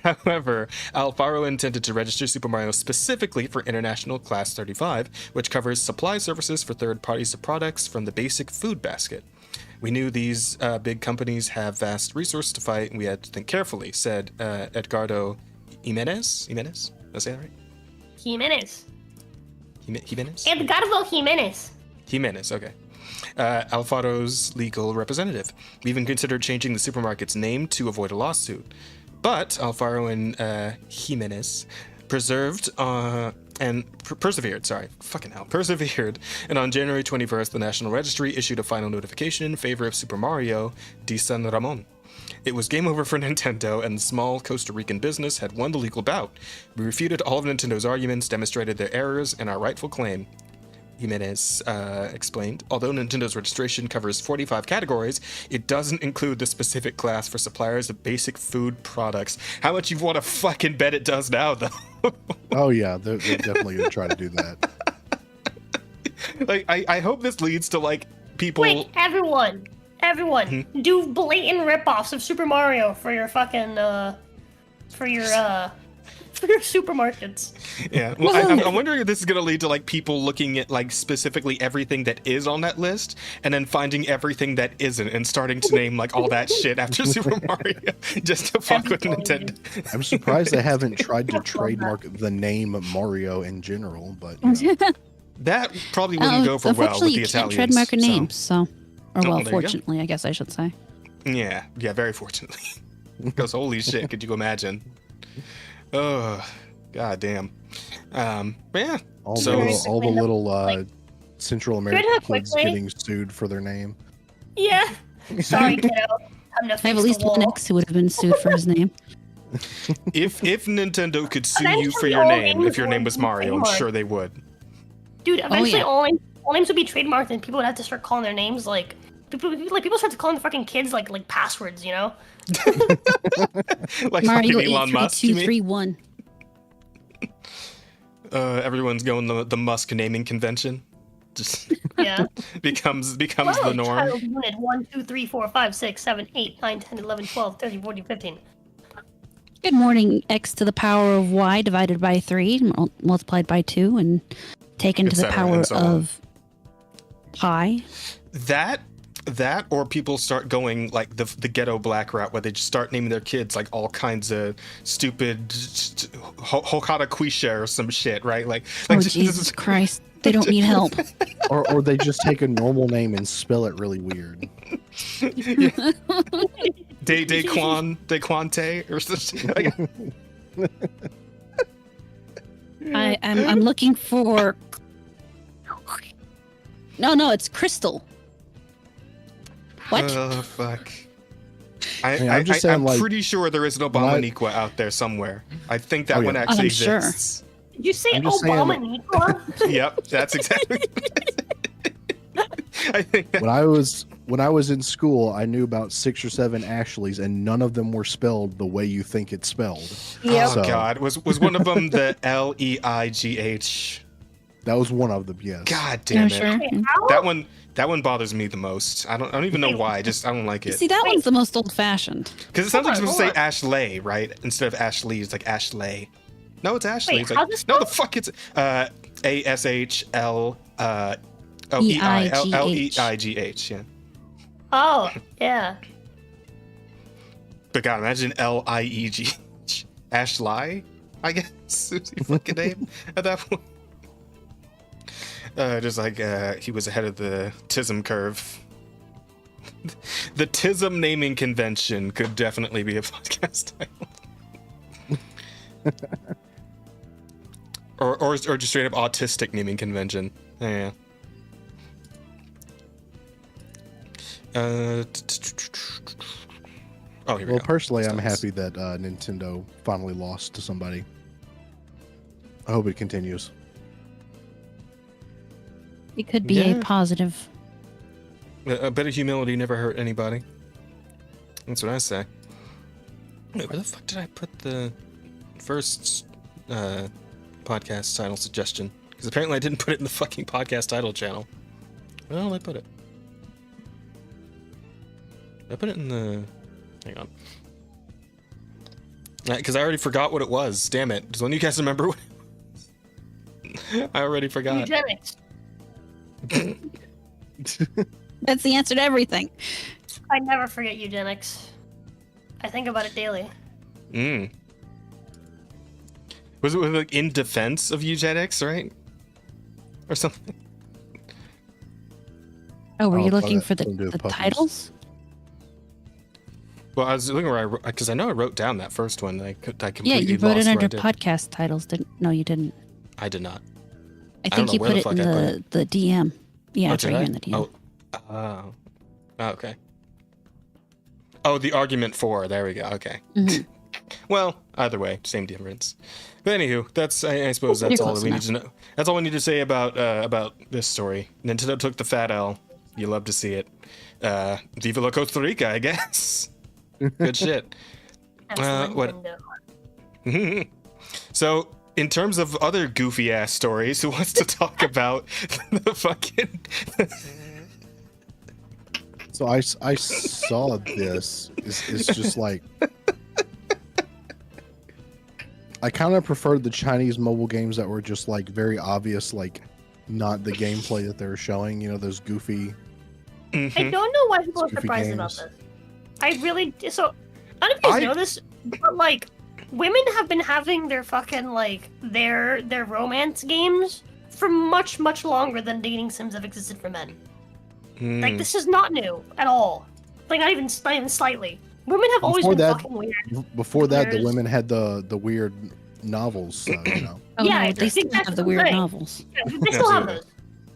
However, Alfaro intended to register Super Mario specifically for International Class 35, which covers supply services for third parties of products from the basic food basket. We knew these big companies have vast resources to fight, and we had to think carefully, said Edgardo Jimenez. Jimenez? Did I say that right? Jimenez. Jimenez? Edgardo Jimenez. Jimenez, okay. Alfaro's legal representative. We even considered changing the supermarket's name to avoid a lawsuit. But Alfaro and Jimenez persevered. Sorry, fucking hell, persevered. And on January 21st, the National Registry issued a final notification in favor of Super Mario di San Ramon. It was game over for Nintendo, and the small Costa Rican business had won the legal bout. We refuted all of Nintendo's arguments, demonstrated their errors, and our rightful claim. Jimenez explained, although Nintendo's registration covers 45 categories, it doesn't include the specific class for suppliers of basic food products. How much you want to fucking bet it does now, though? Oh yeah, they're definitely gonna try to do that. Like, I hope this leads to, like, people... Wait, everyone, do blatant ripoffs of Super Mario for your fucking for your supermarkets. Yeah, well, I'm wondering if this is going to lead to, like, people looking at, like, specifically everything that is on that list, and then finding everything that isn't, and starting to name, like, all that shit after Super Mario, just to fuck with Nintendo. I'm surprised they haven't tried to trademark the name Mario in general, but you know. That probably wouldn't go for well with the you Italians. can't trademark a name, so. Or, well, there you go. fortunately, I guess I should say. Yeah, very fortunately. Because holy shit, could you imagine? Oh, goddamn. Yeah. all So- the little Like, Central I do American it kids quickly? getting sued for their name. Yeah. Sorry, kiddo. I'm to I have face at least the one wall. ex who would have been sued for his name. If Nintendo could sue you Eventually for your all name, names if your will name was be Mario, I'm trademarked. sure they would. Dude, eventually yeah. all names would be trademarked, and people would have to start calling their names like people start to calling the fucking kids like passwords, you know? Like Mario fucking Elon Musk, you mean? 83231. Everyone's going the Musk naming convention. Just Yeah. becomes the Hello, norm. child unit 1, 2, 3, 4, 5, 6, 7, 8, 9, 10, 11, 12, 13, 14, 15. Good morning, x to the power of y divided by 3, multiplied by 2, and taken to the Et cetera, power and so on. of pi. That or people start going like the ghetto black route where they just start naming their kids like all kinds of stupid Hokata Quisha or some shit, right? Like Oh, just- Jesus Christ. They don't need help. Or they just take a normal name and spell it really weird. Daquante or something. Like, I'm looking for. No, it's Crystal. What? oh fuck. I'm just saying, I'm like, pretty sure there is an Obama out there somewhere. I think that Oh, yeah. one actually I'm sure. exists. Did you say I'm just saying Obama that- Nicola? Yep, that's exactly. I think When I was in school, I knew about 6 or 7 Ashleys, and none of them were spelled the way you think it's spelled. Yep. Oh So- God, was one of them the Leigh? That was one of them, yes. God damn it. sure. Wait, how? That one bothers me the most. I don't even know why. I don't like it. See, that one's the most old-fashioned. Because it sounds like you're Hold supposed to say on. Ashley, right? Instead of Ashley, it's like Ashley. No, it's Ashley. Wait, It's how's like this no, the spelled? fuck it's ASHL Leigh. Yeah. Oh, yeah. But God, imagine Lieg. Ashley, I guess is your fucking name at that point. Just like he was ahead of the TISM curve. The TISM naming convention could definitely be a podcast title. or just straight up autistic naming convention. Yeah. Oh, here we Well, go. personally, I'm Stars. happy that Nintendo finally lost to somebody. I hope it continues. It could be Yeah. a positive. A bit of humility never hurt anybody. That's what I say. Wait, where the fuck did I put the first podcast title suggestion? Because apparently I didn't put it in the fucking podcast title channel. Where did I put it? Did I put it in the... Hang on. Because I already forgot what it was. Damn it. Does one of you guys remember what I already forgot. Eugenics. That's the answer to everything. I never forget eugenics. I think about it daily. Was it like in defense of eugenics, right? Or something? Oh, were Oh, you looking but for don't do the puppies. titles? Well, I was looking where because I know I wrote down that first one. I completely Yeah, you wrote lost it where under I did. podcast titles. Didn't? No, you didn't. I did not. I don't think know you where put the it fuck in I put it. the DM. Yeah, Oh, it's did right I? here in the DM. Oh, okay. Oh, the argument for. There we go. Okay. Mhm. Well, either way, same difference. But anywho, that's I suppose that's You're all close we enough. need to know. That's all we need to say about this story. Nintendo took the fat L. You love to see it. Viva la Costa Rica, I guess. Good shit. That's what- Nintendo. So, in terms of other goofy ass stories, who wants to talk about the fucking? So I saw this. It's just like I kind of preferred the Chinese mobile games that were just like very obvious, like not the gameplay that they were showing. You know, those goofy. I Mhm. don't know why people are Goofy surprised about games. this. I really so. I don't know if you guys know this, but like, women have been having their fucking like their romance games for much longer than dating sims have existed for men. Like Mm. this is not new at all. Like not even slightly. Women have always Before been that- fucking weird. Before that, the There's- women had the weird novels. You know. Oh, Yeah, no, I they still think that's have the the weird thing. novels. Yeah, they still have those.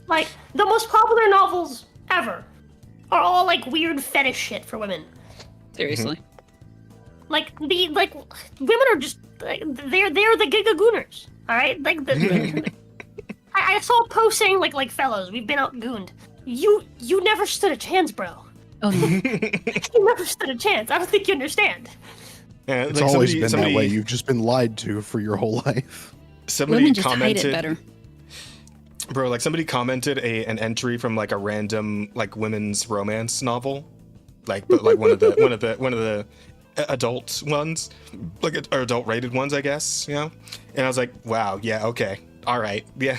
Like the most popular novels ever are all like weird fetish shit for women. Seriously. Like women are just like, they're the gigagooners. All right, like I saw a post saying like fellows, we've been outgooned. You never stood a chance, bro. Oh no. You never stood a chance. I don't think you understand. Yeah, It's like always somebody, been that way. You've just been lied to for your whole life. somebody Women just hide commented, it better. bro. Like somebody commented an entry from like a random like women's romance novel, like but like one of the adult ones, like or adult rated ones, I guess. You know, and I was like, wow, yeah, okay, all right, yeah,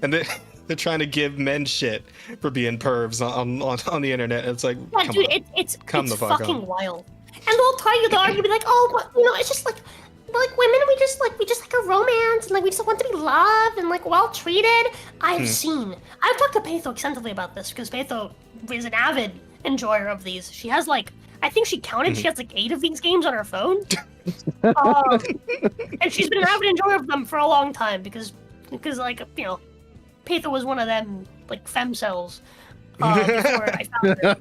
and they're trying to give men shit for being pervs on the internet. It's like, Yeah, come dude, on. it's Come the fuck fucking on. wild. And they'll tell you, they'll argue, be like, oh, but you know, it's just like women, we just like a romance, and like we just want to be loved and like well treated. I've talked to Peitho extensively about this because Peitho is an avid enjoyer of these. She has like, I think she counted, she has like 8 of these games on her phone. And she's been an avid enjoyer of them for a long time because like, you know, Peitho was one of them like femcells before I found her.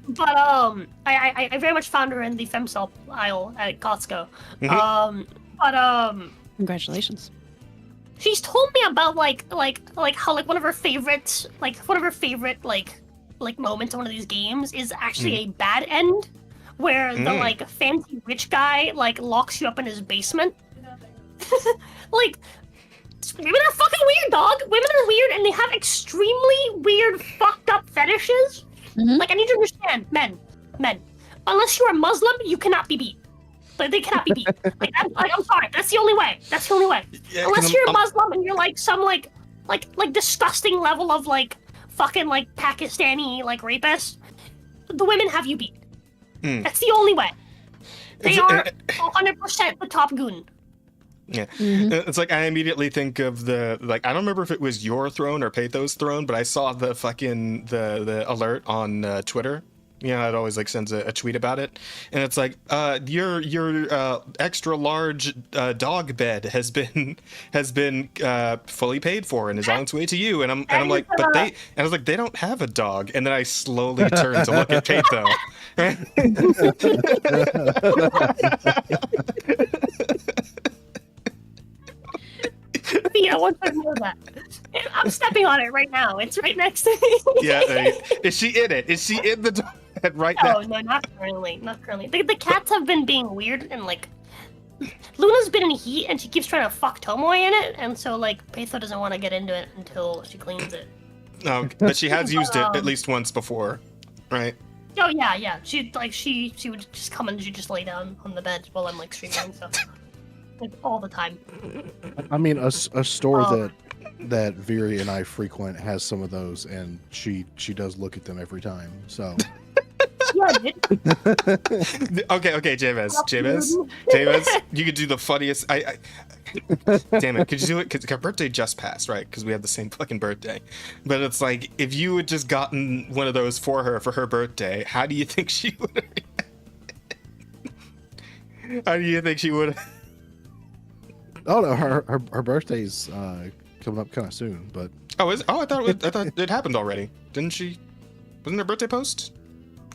But I very much found her in the femcel aisle at Costco. Congratulations. She's told me about like how like one of her favorite moments in one of these games is actually a bad end where the like fancy rich guy like locks you up in his basement. Like women are fucking weird, dog. Women are weird and they have extremely weird fucked up fetishes. Mhm. Like I need you to understand, men. Unless you're a Muslim, you cannot be beat. Like they cannot be beat. I'm sorry. That's the only way. Yeah, 'cause Unless I'm- you're a I'm- Muslim and you're like some like disgusting level of like fucking like Pakistani like rapist, the women have you beat. That's the only way. They are 100% the top goon. Yeah, Mhm. it's like I immediately think of the like I don't remember if it was your throne or Patho's throne, but I saw the fucking the alert on Twitter. You know, it always like sends a tweet about it, and it's like your extra large dog bed has been fully paid for and is on its way to you. And I'm like, but they and I was like, they don't have a dog. And then I slowly turned to look at Patho. Yeah, once I know that. I'm stepping on it right now. It's right next to me. Yeah, is she in it? Is she in the dog bed right No, now? no, not currently. Not currently. The cats have been being weird and like Luna's been in heat and she keeps trying to fuck Tomoe in it, and so like Peitho doesn't want to get into it until she cleans it. No, but she has used it at least once before, right? Oh yeah. She would just come and she'd just lay down on the bed while I'm like streaming and stuff. Like all the time. I mean, a store Oh. that Viri and I frequent has some of those, and she does look at them every time. So Yeah, dude. Okay, Jabez, you could do the funniest. I damn it, could you do it? Because her birthday just passed, right? Because we have the same fucking birthday. But it's like if you had just gotten one of those for her birthday, how do you think she would? How do you think she would? Oh no, her birthday's coming up kind of soon, but Oh, I thought it happened already. Didn't she? Wasn't her birthday post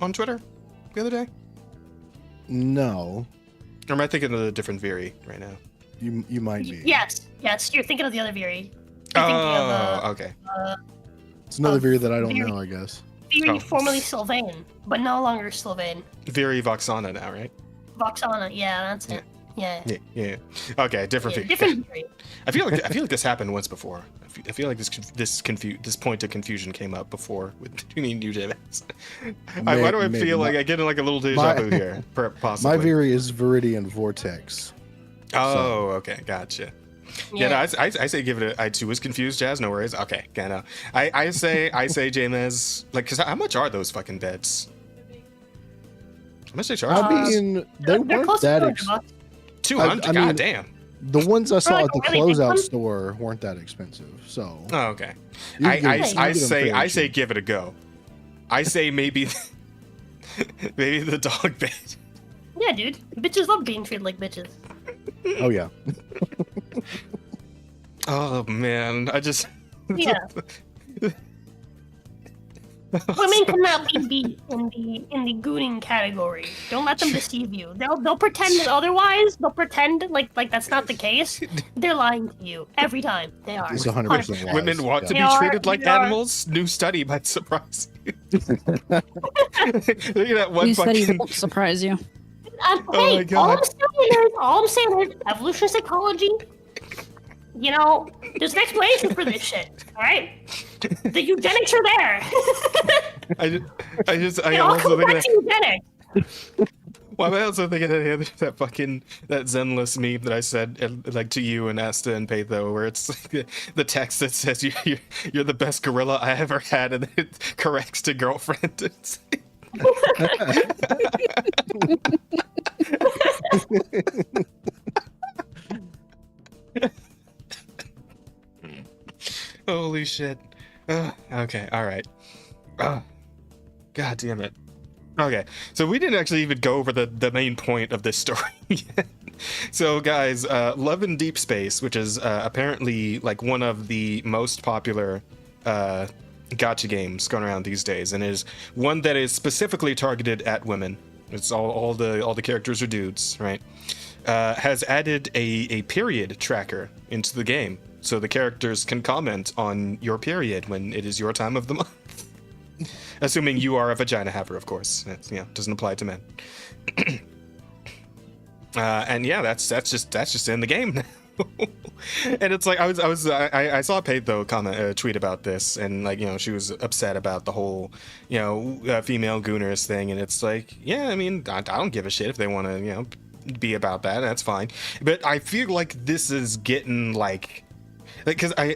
on Twitter the other day? no, Or am I thinking of a different Viri right now? you might be. Yes, you're thinking of the other Viri. Oh, okay. It's another Veer that I don't Viri. know, I guess. Viri, Oh. formerly Sylvain, but no longer Sylvain. Viri Voxana now, right? Voxana, yeah, that's it. Yeah. Yeah. Okay, different Yeah, Viri. different Viri. I feel like this happened once before. I feel like this point of confusion came up before with me and you, JMS. Why do I Maybe. feel like I get in like a little deja My- vu here? Possibly. My Veer is Viridian Vortex. Oh, okay, gotcha. Yeah, no, I say give it a. I too was confused. Jazz, no worries. Okay, kind of. I say JMS, like, cause how much are those fucking beds? How much they charge? I mean, they They're weren't close to that 200 ex- bucks. 200. I mean- God damn. the ones I saw like at the a really big closeout one? store weren't that expensive. So Oh, okay. you I can get- you can get them fairly I say cheap. give it a go. I say maybe maybe the dog bed. Yeah, dude. Bitches love being treated like bitches. Oh yeah. Oh man, I just Yeah. Women cannot be beat in the gooning category. Don't let them deceive you. They'll pretend otherwise. They'll pretend like that's not the case. They're lying to you every time. They are. It's 100% lies. women want to They be are- treated like they are- animals. New study might surprise you. Look at that one New study fucking. won't surprise you. Oh my Hey, God. all I'm saying is evolutionary psychology. You know, there's an explanation for this shit. All right, the eugenics are there. I It am all also comes thinking back to eugenics. Why am I also thinking of that fucking that Zenless meme that I said like to you and Asta and Patho, where it's like the text that says you're the best gorilla I ever had, and then it corrects to girlfriend. It's- Holy shit. Okay, all right. God damn it. Okay, so we didn't actually even go over the main point of this story yet. So guys, Love in Deep Space, which is apparently like one of the most popular gacha games going around these days, and is one that is specifically targeted at women. It's all the characters are dudes, right? Has added a period tracker into the game, so the characters can comment on your period when it is your time of the month. Assuming you are a vagina haver, of course. That's, doesn't apply to men. And yeah, that's just in the game now. And it's like I saw Paige though tweet about this, and like she was upset about the whole female gooners thing, and it's like, yeah, I mean, I don't give a shit if they want to be about that. That's fine. But I feel like this is getting like because I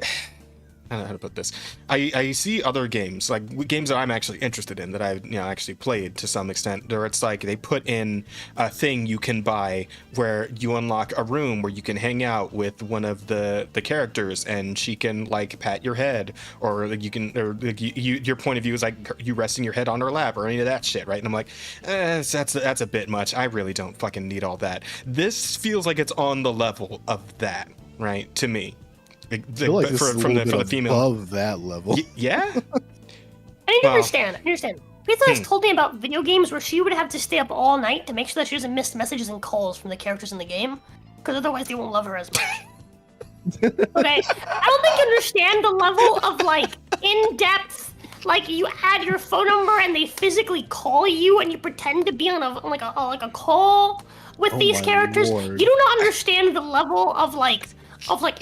don't know how to put this. I see other games, like games that I'm actually interested in, that I've actually played to some extent, where it's like they put in a thing you can buy where you unlock a room where you can hang out with one of the characters, and she can like pat your head, or like you can, or like your point of view is like you resting your head on her lap, or any of that shit, right? And I'm like, that's a bit much. I really don't fucking need all that. This feels like it's on the level of that, right? To me. I feel like this is a from little the bit female above that level. yeah. I didn't Well- understand. Pizza has told me about video games where she would have to stay up all night to make sure that she doesn't miss messages and calls from the characters in the game, because otherwise they won't love her as much. Okay, I don't think you understand the level of like in-depth. Like you add your phone number and they physically call you, and you pretend to be on a call with Oh these my characters. Lord. You do not understand the level of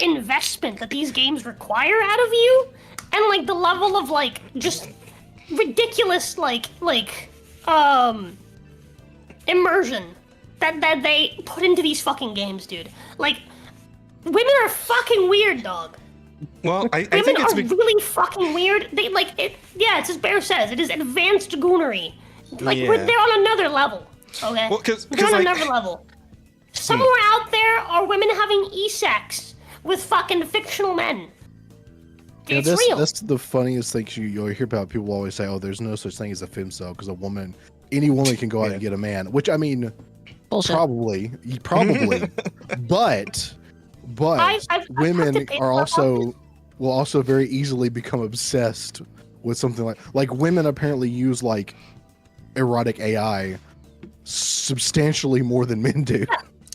investment that these games require out of you, and like the level of like just ridiculous immersion that they put into these fucking games, dude. Like women are fucking weird, dog. Well, I Women think it's are really fucking weird. They like it. Yeah, it's as Bear says. It is advanced goonery. Like Yeah. they're on another level. Okay, Well, 'cause they're on like- another level. Somewhere out there are women having e-sex with fucking fictional men. Yeah, It's real. that's the funniest thing you'll hear about. People always say, "Oh, there's no such thing as a femcel because any woman can go out and get a man." Which I mean, Bullshit. Probably, but I've women had to pay are for also will also very easily become obsessed with something like women apparently use like erotic AI substantially more than men do.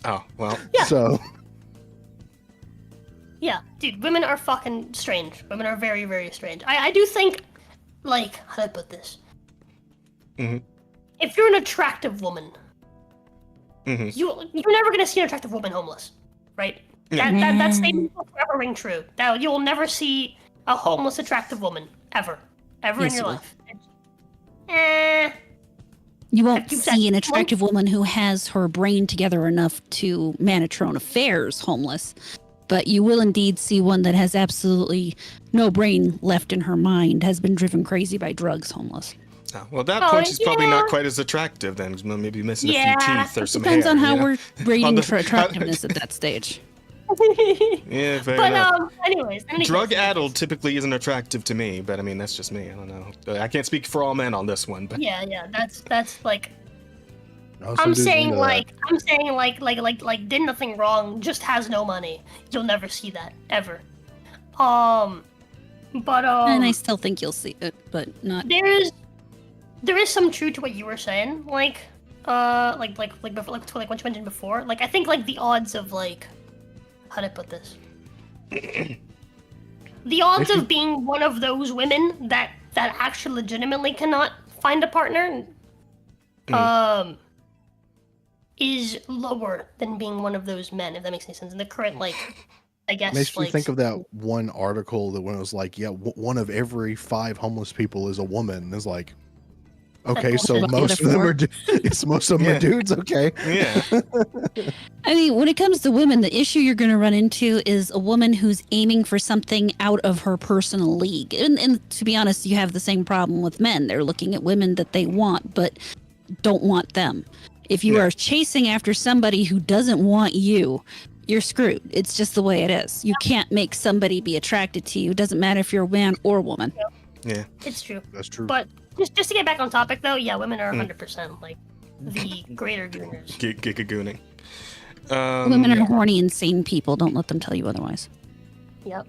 Oh, well. Yeah. So Yeah, dude, women are fucking strange. Women are very, very strange. I do think, like, how do I put this? Mhm. If you're an attractive woman, Mhm. you're never gonna see an attractive woman homeless, right? That statement will forever ring true. That you'll never see a homeless attractive woman ever in Yes, your you will. life. Eh, You won't You've see said an attractive woman who has her brain together enough to manage her own affairs homeless. But you will indeed see one that has absolutely no brain left in her mind, has been driven crazy by drugs homeless. Oh, well, at that Oh, point, she's probably not yeah. quite as attractive then. 'Cause maybe missing a Yeah, few teeth or some Depends hair. on how you know? we're rating On the- attractiveness at that stage. Yeah, fair but enough. anyways, Drug-addled typically isn't attractive to me, but I mean, that's just me. I don't know. I can't speak for all men on this one, but Yeah, that's like some I'm dudes saying into that. like did nothing wrong, just has no money. You'll never see that ever. But And I still think you'll see it, but not. there is some truth to what you were saying, like before, like what you mentioned before. Like I think like the odds of like how do I put this? The odds of being one of those women that actually legitimately cannot find a partner is lower than being one of those men, if that makes any sense. In the current, like, I guess, Makes me like, think of that one article that when it was like, yeah, one of every 5 homeless people is a woman. It's like, okay, so bullshit. most of them are most of them Yeah. are dudes. Okay, yeah. I mean, when it comes to women, the issue you're going to run into is a woman who's aiming for something out of her personal league. And to be honest, you have the same problem with men. They're looking at women that they want, but don't want them. If you Yeah. are chasing after somebody who doesn't want you, you're screwed. It's just the way it is. You can't make somebody be attracted to you. It doesn't matter if you're a man or a woman. Yeah. it's true. that's true. But just to get back on topic, though, yeah, women are 100% like the greater gooners. Gigagooning. Women are horny, insane people. Don't let them tell you otherwise. Yep.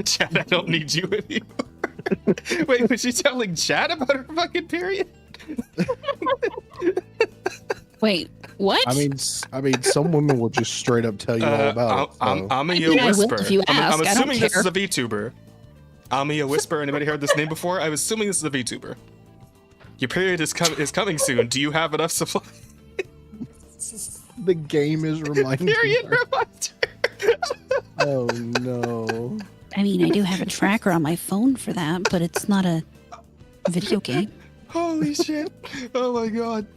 Chad, I don't need you anymore. Wait, was she telling Chad about her fucking period? Wait, what? I mean, some women will just straight up tell you all about it. I'm so- a I will whisper. if you I'm ask, I don't assuming this care. is a VTuber. Amiya Whisper. Anybody heard this name before? I'm assuming this is a VTuber. Your period is coming soon. Do you have enough supply? The game is reminding Period her. reminder. Oh no. I mean, I do have a tracker on my phone for that, but it's not a video game. Holy shit! Oh my god!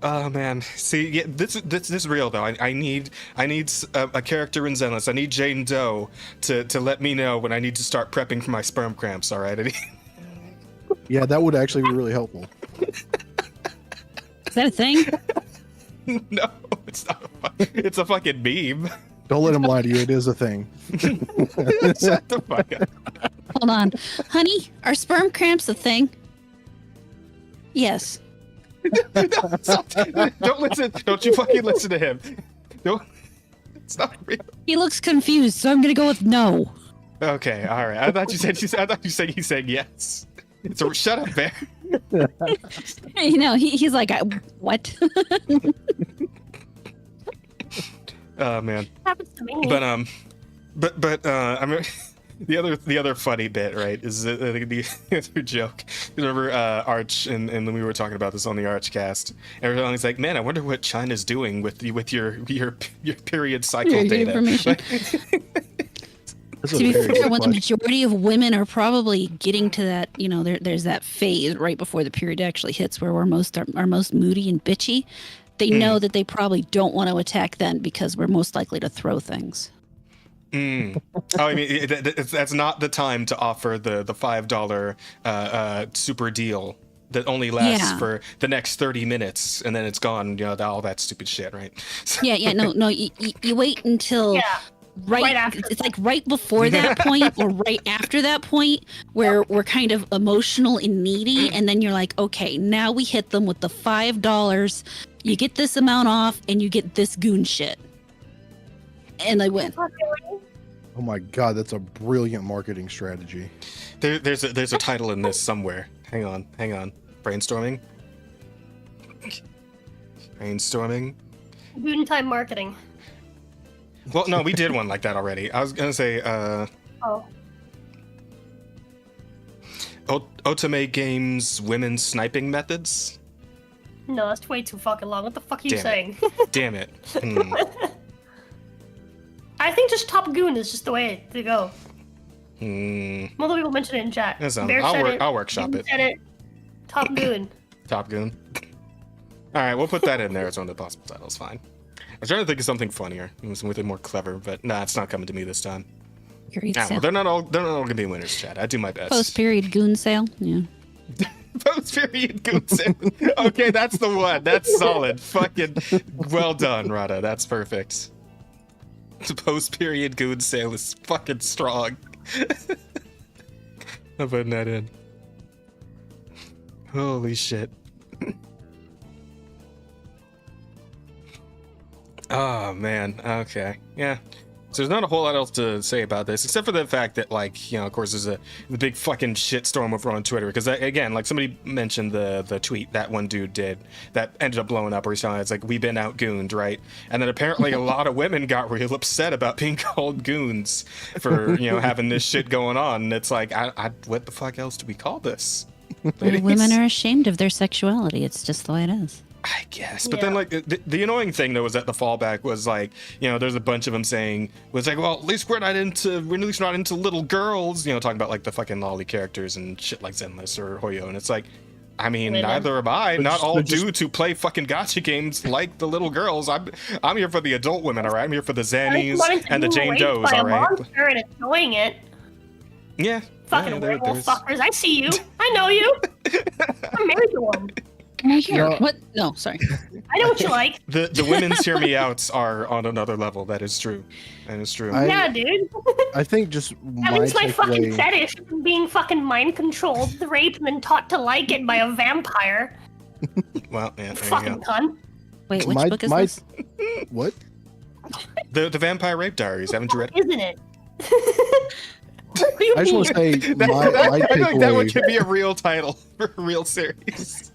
Oh man! See, yeah, this is real though. I need a character in Zenless. I need Jane Doe to let me know when I need to start prepping for my sperm cramps. All right? Yeah, that would actually be really helpful. Is that a thing? No, it's not. It's a fucking meme. Don't let him lie to you. It is a thing. Shut the fuck up. Hold on. Honey, are sperm cramps a thing? Yes. Don't listen. Don't you fucking listen to him. Don't. It's not real. He looks confused, so I'm gonna go with no. Okay, all right. I thought you said you said yes. So shut up, Bear. You know, he's like, what? Oh man. Happens to me. But I mean, the other funny bit, right, is the other joke. Remember Arch and we were talking about this on the Arch cast. Everyone's like, man, I wonder what China's doing with your period cycle Your data. information. That's a To be very fair, good when the question. majority of women are probably getting to that, you know, there's that phase right before the period actually hits where we're most moody and bitchy. They know that they probably don't want to attack then because we're most likely to throw things. Oh, I mean, that's not the time to offer the $5 super deal that only lasts Yeah. for the next 30 minutes and then it's gone. You know, all that stupid shit, right? Yeah, no, you wait until Yeah. Right after. It's like right before that point or right after that point where we're kind of emotional and needy, and then you're like, okay, now we hit them with the $5. You get this amount off, and you get this goon shit, and they win. Oh my god, that's a brilliant marketing strategy. There's a title in this somewhere. Hang on. Brainstorming. Goon time marketing. Well, no, we did one like that already. I was gonna say, Otome Games women's sniping methods. No, that's way too fucking long. What the fuck are you saying? Damn it. I think just Top Goon is just the way to go. Multiple people mentioned it in chat. I'll workshop it. Said it. Top Goon. Top Goon. All right, we'll put that in there as one of the possible titles. Fine. I was trying to think of something funnier, something more clever, but nah, it's not coming to me this time. Well, they're not all gonna be winners, Chad. I do my best. Post-period goon sale. Yeah. Post-period goon sale. Okay, that's the one. That's solid. Fucking well done, Rada. That's perfect. The post-period goon sale is fucking strong. I'm putting that in. Holy shit. Oh man, okay, yeah. So there's not a whole lot else to say about this, except for the fact that, like, of course, there's the big fucking shitstorm over on Twitter, because again, like somebody mentioned the tweet that one dude did that ended up blowing up, where he's telling it's like, we've been outgooned, right? And then apparently a lot of women got real upset about being called goons for having this shit going on, and it's like, what the fuck else do we call this? Women are ashamed of their sexuality. It's just the way it is. I guess, but then like the annoying thing though was that the fallback was like, there's a bunch of them saying was like, well, at least we're not into little girls, talking about like the fucking lolly characters and shit like Zenless or Hoyo, and it's like, I mean, neither am I. Not all dudes who play fucking gacha games like the little girls. I'm here for the adult women, all right. I'm here for the Zannies and the Jane Does, all right. And enjoying it. Yeah. Fucking werewolf fuckers. I see you. I know you. I'm married to one. What? No, sorry. I know what you like. The women's hear me outs are on another level. That is true. Yeah, dude. I think just that means my fucking fetish of being fucking mind controlled, raped, and then taught to like it by a vampire. Well, yeah, there fucking you go. cunt. Wait, which book is this? What? The Vampire Rape Diaries. Haven't you read it? Isn't it? I just want to say my I feel like that one takeaway. could be a real title for a real series.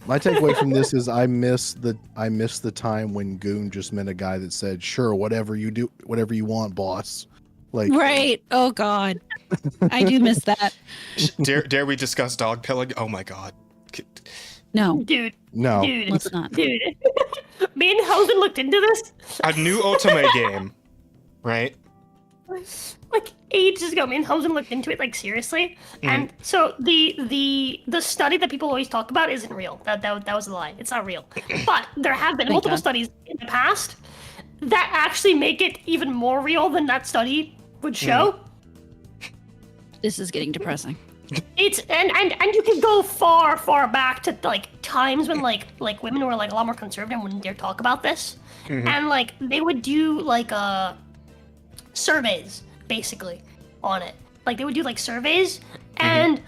My takeaway from this is I miss the time when goon just meant a guy that said, "Sure, whatever you do, whatever you want, boss." Like, right. Oh God, I do miss that. Dare we discuss dog pilling? Oh my God. No, dude. No, dude, let's not. Dude, me and Hausen looked into this. A new Otome game, right? Like ages ago, me and Hausen looked into it, like seriously. And so the study that people always talk about isn't real. That was a lie. It's not real. But there have been multiple studies in the past that actually make it even more real than that study would show. This is getting depressing. It's and you can go far back to like times when like women were like a lot more conservative and wouldn't dare talk about this. And like they would do like surveys basically on it. Like they would do like surveys, and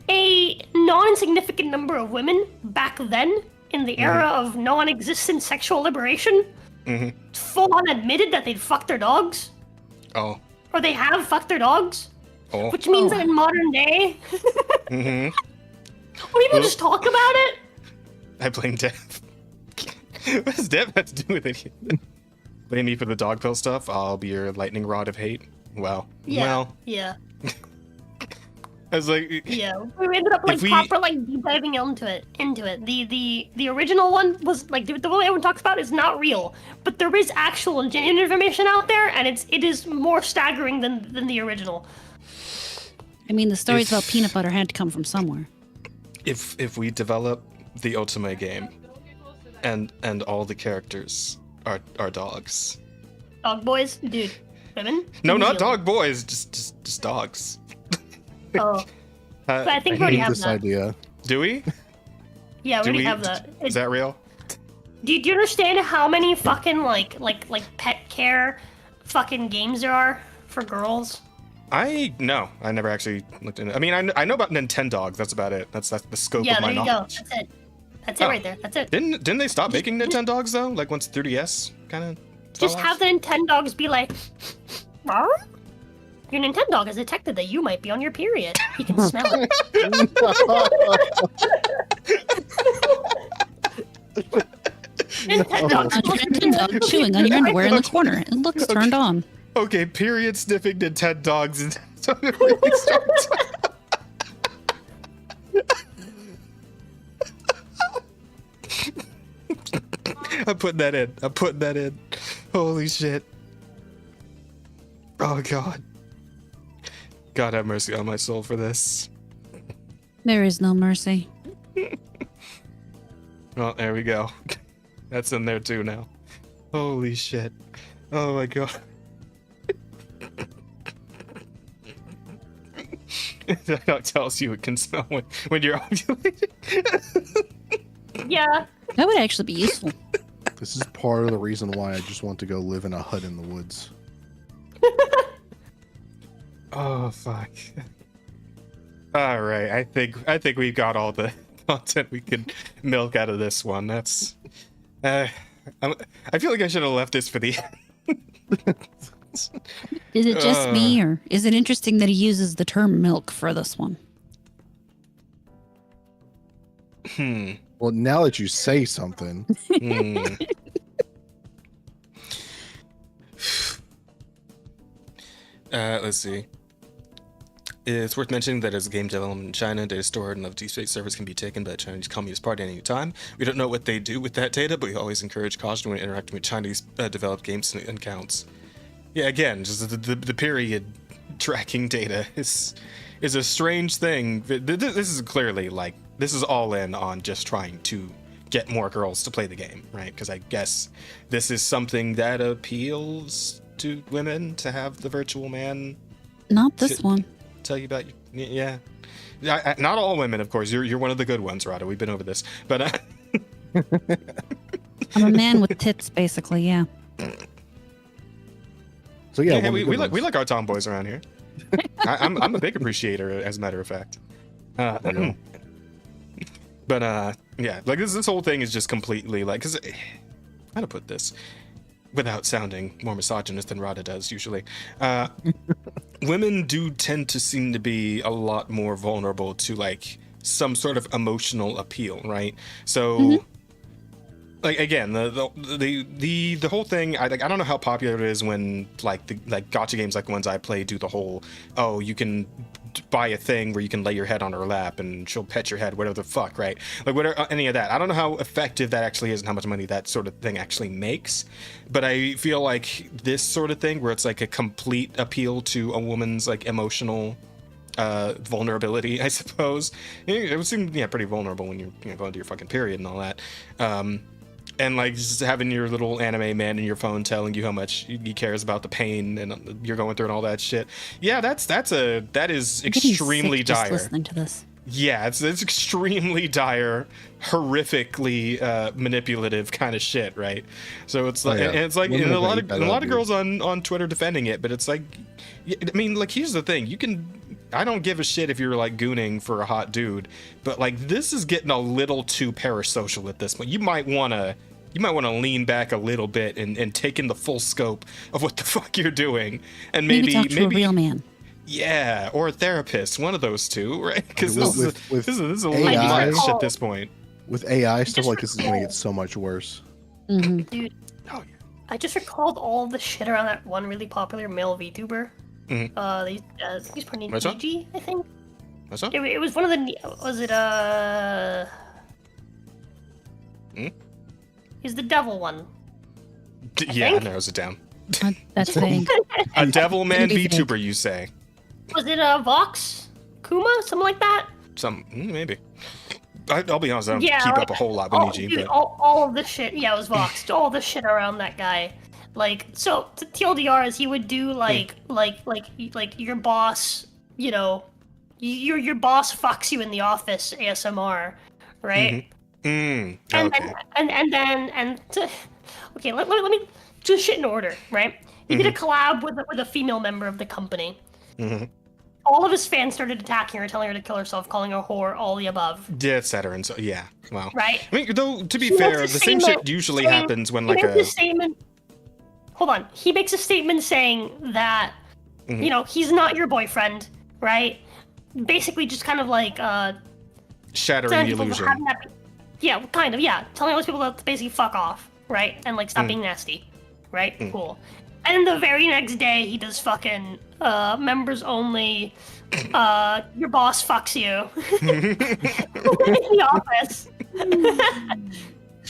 a non-significant number of women back then in the era of non-existent sexual liberation full on admitted that they'd fucked their dogs. Oh. Or they have fucked their dogs. Oh. Which means that in modern day people just talk about it. I blame Dev. What does Dev have to do with it? Blame me for the dog pill stuff? I'll be your lightning rod of hate. Well. Yeah. I was like, yeah, we ended up like proper like deep diving into it. The original one was like the one everyone talks about is not real, but there is actual and genuine information out there, and it is more staggering than the original. I mean, the stories about peanut butter had to come from somewhere. If we develop the Otome game, and all the characters are dogs. Dog boys, dude, women. No, not dog boys, just dogs. Oh, but I think we already have this that. idea. Do we? Yeah, we already have that. Is that real? Do you understand how many fucking like pet care fucking games there are for girls? I never actually looked into it. I mean, I know about Nintendogs. That's about it. That's the scope Yeah, of my there you go. knowledge. That's it. That's it right there. That's it. Didn't they stop making Nintendogs though? Like once 3DS kind of. Just have the Nintendogs be like, "Rawr?" Your Nintendog has detected that you might be on your period. He can smell it. Nintendo chewing on your underwear in the corner. It looks turned on. Okay, period sniffing Nintendogs and so it really starts. I'm putting that in. Holy shit. Oh god. God have mercy on my soul for this. There is no mercy. Well, there we go. That's in there too now. Holy shit. Oh my god. That dog tells you it can smell when you're ovulating. Yeah. That would actually be useful. This is part of the reason why I just want to go live in a hut in the woods. Oh fuck. All right, I think we've got all the content we could milk out of this one. That's I feel like I should have left this for the Is it just me, or is it interesting that he uses the term milk for this one? Well, now that you say something, let's see. It's worth mentioning that as a game development in China, data stored in the deep space servers can be taken by the Chinese Communist Party at any time. We don't know what they do with that data, but we always encourage caution when interacting with Chinese developed games and accounts. Yeah, again, just the period tracking data is a strange thing. This is clearly like, this is all in on just trying to get more girls to play the game, right? Because I guess this is something that appeals to women to have the virtual man Not this one. tell you about yeah. Not all women, of course. You're one of the good ones, Rada. We've been over this, but I'm a man with tits, basically. Yeah. so yeah, we like our tomboys around here. I'm a big appreciator, as a matter of fact. But yeah, like this whole thing is just completely like, cause how to put this without sounding more misogynist than Rada does usually. Women do tend to seem to be a lot more vulnerable to like some sort of emotional appeal, right? So like again, the whole thing, I don't know how popular it is when like gacha games like the ones I play do the whole, oh, you can buy a thing where you can lay your head on her lap and she'll pet your head, whatever the fuck, right? Like whatever, any of that. I don't know how effective that actually is and how much money that sort of thing actually makes, but I feel like this sort of thing where it's like a complete appeal to a woman's like emotional vulnerability, I suppose. It would seem pretty vulnerable when you're going through your fucking period and all that. And like just having your little anime man in your phone telling you how much he cares about the pain and you're going through and all that shit. Yeah, that is extremely dire. Just listening to this. Yeah, it's extremely dire, horrifically manipulative kind of shit, right? So it's like, and it's like, and a lot of girls on Twitter defending it, but it's like, I mean, like here's the thing, I don't give a shit if you're like gooning for a hot dude, but like this is getting a little too parasocial at this point. You might want to lean back a little bit and take in the full scope of what the fuck you're doing, and maybe talk to a real man. Yeah, or a therapist, one of those two, right? Because this is a AI, little much at this point. with AI stuff like this is going to get so much worse. Dude, Oh yeah. I just recalled all the shit around that one really popular male VTuber. He's pretty What's up? PG, I think. What's up? It was one of the. Was it He's the devil one. Yeah, think. narrows it down. That's vague. A devil man Maybe vague. VTuber, you say? Was it Vox? Kuma? Something like that? Maybe. I'll be honest, I don't Yeah, keep like, up a whole lot with Niji, dude, but all of the shit. Yeah, it was Vox. All the shit around that guy. Like, so TLDR is he would do like your boss, your boss fucks you in the office ASMR, right? okay. Okay, let me do shit in order, right? He did a collab with a female member of the company. Mm-hmm. All of his fans started attacking her, telling her to kill herself, calling her a whore, all the above. Yeah, et cetera, and so yeah. Well, Right? I mean, though to be He fair, makes a the same statement shit usually saying- happens when he like makes a. a statement. Hold on. He makes a statement saying that Mhm. you know he's not your boyfriend, right? Basically, just kind of like Shattering telling the people illusion. having that- yeah, kind of, yeah. Telling all those people to basically fuck off, right? And like stop Mm. being nasty, right? Mm. Cool. And the very next day, he does fucking members only. Your boss fucks you in the office.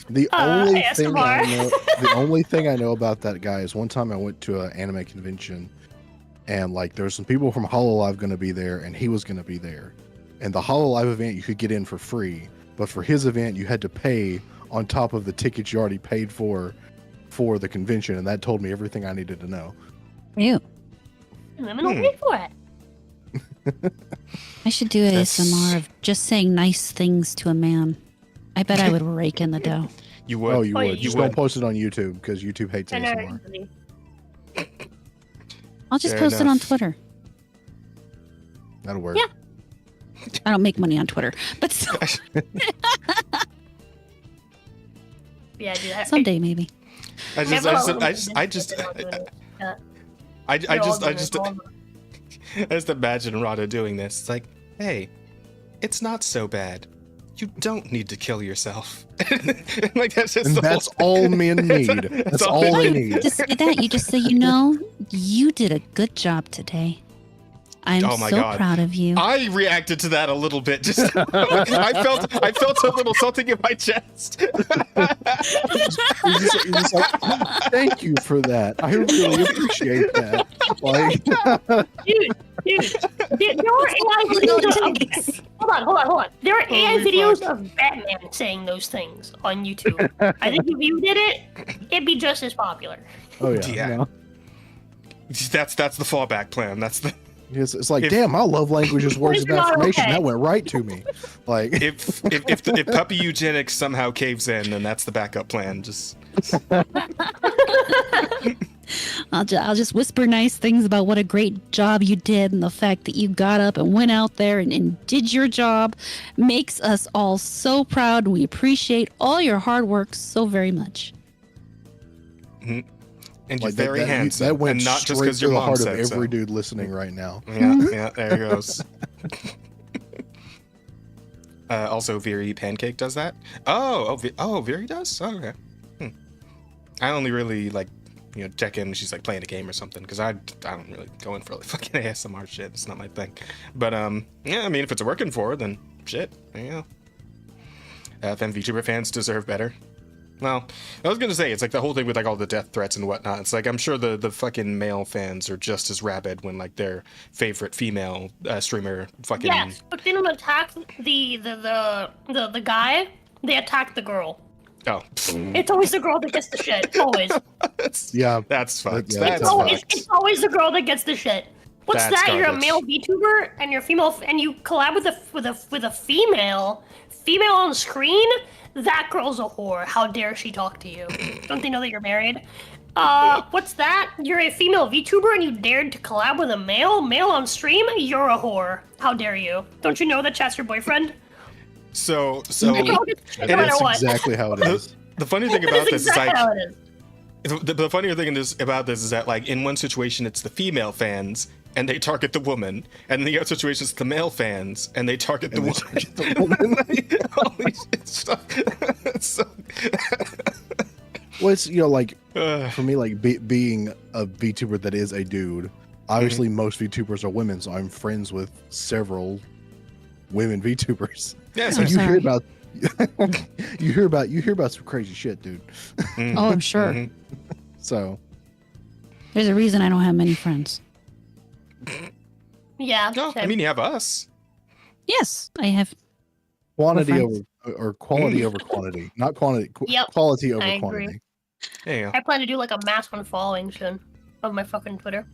The only thing I ASMR. know, the only thing I know about that guy is one time I went to an anime convention, and like there were some people from Hololive going to be there, and he was going to be there. And the Hololive event you could get in for free, but for his event you had to pay on top of the tickets you already paid for the convention, and that told me everything I needed to know. Ew. Women don't pay for it. I should do That's- ASMR of just saying nice things to a man. I bet I would rake in the dough. You would. Oh, you Oh, would. you Just would. don't post it on YouTube because YouTube hates I know. ASMR. I'll just Fair post it on enough. Twitter. That'll work. Yeah. I don't make money on Twitter, but still, Yeah, dude. someday maybe. I just, Never I just, let I just, I just, I just imagine Rada doing this. It's like, hey, it's not so bad. You don't need to kill yourself. Like that's just And the that's whole all men need. That's all they You need. just say that. You just say, you know, you did a good job today. I'm Oh my so God. proud of you. I reacted to that a little bit. Just I felt a little something in my chest. You're just like, thank you for that. I really appreciate that. Like, Dude, there are AI videos of hold on. There are AI Holy videos fuck. of Batman saying those things on YouTube. I think if you did it, it'd be just as popular. oh yeah. Yeah. No. That's the fallback plan. That's the It's like, If- damn, my love language is words It's of not affirmation. okay. That went right to me. Like, if puppy eugenics somehow caves in, then that's the backup plan. Just I'll just whisper nice things about what a great job you did, and the fact that you got up and went out there and did your job makes us all so proud. We appreciate all your hard work so very much. and you're like very handsome, that went and not just straight because to your the mom heart of said every so. dude listening right now. Yeah, there it goes. Also, Viri Pancake does that. Oh, Viri does. Oh, okay. I only really like, check in when she's like playing a game or something, because I don't really go in for like fucking ASMR shit. It's not my thing. But yeah, I mean, if it's working for her, then shit. There you go. FM VTuber fans deserve better. Well, I was gonna say, it's like the whole thing with like all the death threats and whatnot. It's like I'm sure the fucking male fans are just as rabid when like their favorite female streamer fucking. Yes, but they don't attack the guy. They attack the girl. Oh, It's always the girl that gets the shit. Always. Yeah. that's fucked. Yeah, That's that's fucked. It's always the girl that gets the shit. What's That's that? You're a garbage. male VTuber and you're female, and you collab with a female on screen. That girl's a whore. How dare she talk to you? Don't they know that you're married? What's that? You're a female VTuber and you dared to collab with a male on stream? You're a whore. How dare you? Don't you know that chat's your boyfriend? So That girl gets the shit no matter That's what. exactly how it is. the funny thing That about is this exactly is how like it is. the funnier thing about this is that like in one situation it's the female fans and they target the woman, and in the other situation it's the male fans and they target the And they woman. target the woman. Holy shit! So, Well, it's, like, uh, for me, like being a VTuber that is a dude, obviously most VTubers are women, so I'm friends with several women VTubers. yeah, So so, you hear sorry. about you hear about some crazy shit, dude. Oh, I'm sure. Mhm. So There's a reason I don't have many friends. Yeah. No, I same. mean you have us. Yes, I have. quantity friends. over or quality over quantity, not quantity. Yep, Quality over I agree. quantity. There you go. I plan to do like a mass unfollowing soon of my fucking Twitter.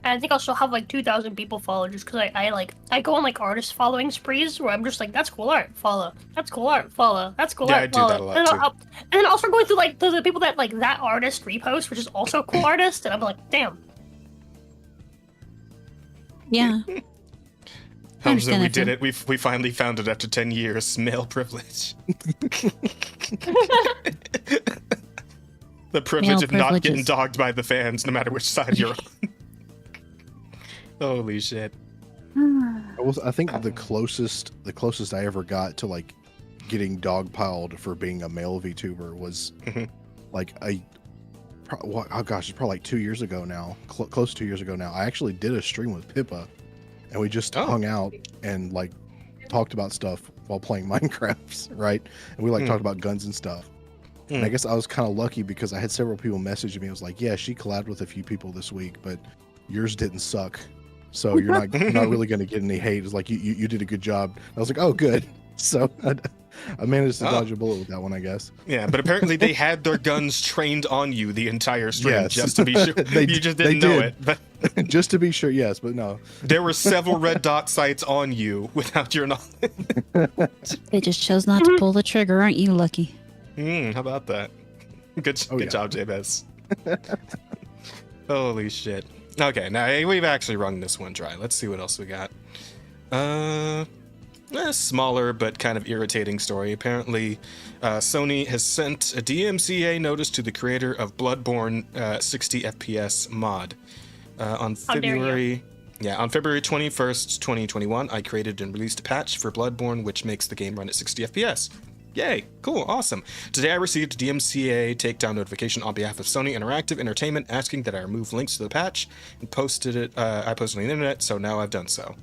And I think I'll still have like 2,000 people follow just because I go on like artist following sprees where I'm just like, that's cool art, follow. That's cool art, follow. That's cool Yeah, art, I do follow. that a lot, and, too. and then I'll start going through like the people that like that artist repost, which is also a cool artist, and I'm like, damn. Yeah. Hamza, understand we that, did Phil. it. We finally found it after 10 years. Male privilege. The privilege Male of not getting privileges. dogged by the fans, no matter which side you're on. Holy shit. I think the closest I ever got to like getting dogpiled for being a male VTuber was Mhm. like oh gosh, it's probably like 2 years ago now, close to 2 years ago now. I actually did a stream with Pippa, and we just Oh. hung out and like talked about stuff while playing Minecraft, right? And we like talked about guns and stuff. And I guess I was kind of lucky because I had several people message me. I was like, yeah, she collabed with a few people this week, but yours didn't suck. So you're not really going to get any hate. It's like you did a good job. I was like, oh, good. So I managed to dodge a bullet with that one, I guess. Yeah, but apparently they had their guns trained on you the entire stream, Yes. just to be sure. You just didn't they know did. it. But Just to be sure, yes, but no. there were several red dot sights on you without your knowledge. They just chose not to pull the trigger, aren't you, Lucky? How about that? Good Oh, yeah. job, Jabez. Holy shit. Okay, now we've actually wrung this one dry. Let's see what else we got. A smaller but kind of irritating story. Apparently, Sony has sent a DMCA notice to the creator of Bloodborne 60 FPS mod. On How dare you. February 21st, 2021, I created and released a patch for Bloodborne which makes the game run at 60 FPS. Yay, cool, awesome. Today I received a DMCA takedown notification on behalf of Sony Interactive Entertainment asking that I remove links to the patch and posted it. I posted it on the internet, so now I've done so.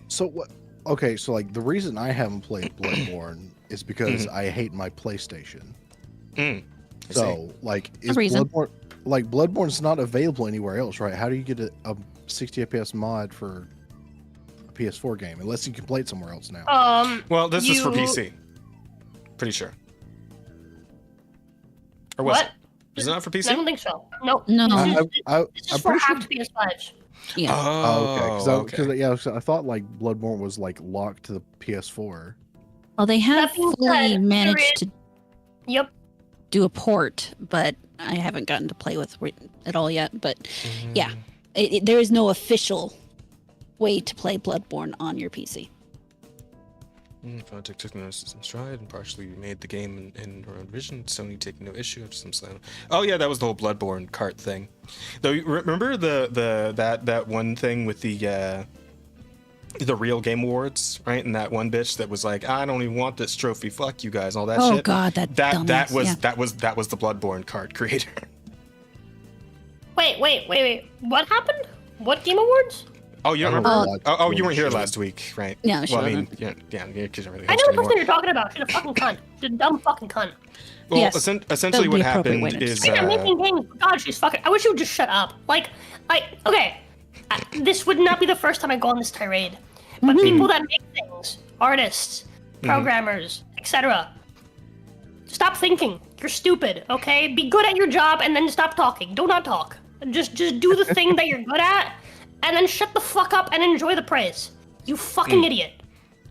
So what? Okay, so like the reason I haven't played Bloodborne is because I hate my PlayStation. I So like is reason. Bloodborne's not available anywhere else, right? How do you get a 60 FPS mod for a PS4 game unless you can play it somewhere else now? Well, this is for You- PC. Pretty sure. Or was What? it? Is it not for I PC? don't think so. Nope. No. This I'm is for pretty sure. hacked PS5s. Yeah. Oh, okay. okay. Because I thought like Bloodborne was like locked to the PS4. Well, they have That being fully said, managed to Yep. do a port, but I haven't gotten to play with it at all yet. But yeah, there is no official way to play Bloodborne on your PC. Project took notice in stride and partially made the game in her own vision. Sony taking no issue after some slam. Oh yeah, that was the whole Bloodborne cart thing. Though, remember that one thing with the Real Game Awards, right? And that one bitch that was like, I don't even want this trophy. Fuck you guys, all that Oh shit. God, that that dumbass, was yeah. that was the Bloodborne cart creator. Wait. What happened? What Game Awards? Oh, you don't I remember? watched Oh, you one weren't here show. last week, right? Yeah, she well, I mean, wasn't. yeah, because you're really I know host the anymore. person you're talking about. She's a fucking cunt. She's a dumb fucking cunt. Well, Yes, essentially that would what be appropriate way happened to is describe I'm making games. God, she's fucking. I wish you would just shut up. Okay. This would not be the first time I go on this tirade, but people that make things, artists, programmers, etc. Stop thinking. You're stupid. Okay, be good at your job and then stop talking. Do not talk. Just do the thing that you're good at, and then shut the fuck up and enjoy the praise. You fucking idiot.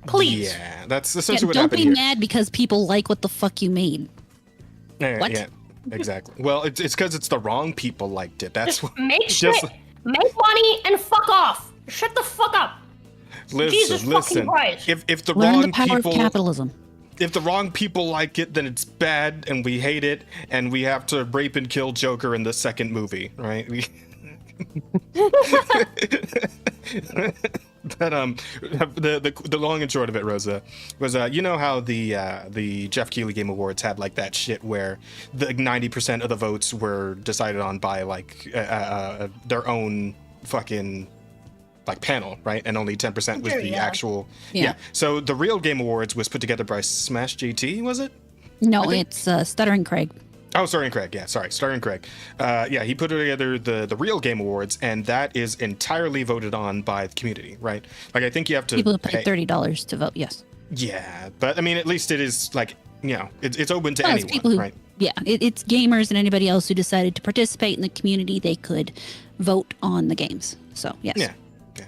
Please. Yeah, that's Yeah, essentially what don't happened be here. mad because people like what the fuck you made. Yeah, What? Yeah, exactly. Well, it's because it's the wrong people liked it. That's Just what. make shit, just- make money, and fuck off. Shut the fuck up. Jesus Listen. fucking Christ. If the Learn wrong the power people, of capitalism. if the wrong people like it, then it's bad, and we hate it, and we have to rape and kill Joker in the second movie, right? But the long and short of it, Rosa, was you know how the Jeff Keighley Game Awards had like that shit where the 90% of the votes were decided on by like their own fucking like panel, right? And only 10% was Sure, the yeah. actual. Yeah. So the Real Game Awards was put together by Smash JT, was it? No, think- it's Stuttering Craig. Oh, Starring Craig. Yeah, sorry, Starring Craig. Yeah, he put together the Real Game Awards, and that is entirely voted on by the community, right? Like, I think you have to People who pay. paid $30 to vote. Yes. Yeah, but I mean, at least it is like, you know, it's open to Well, it's anyone, people who, right? it's gamers and anybody else who decided to participate in the community. They could vote on the games. So yes. Yeah.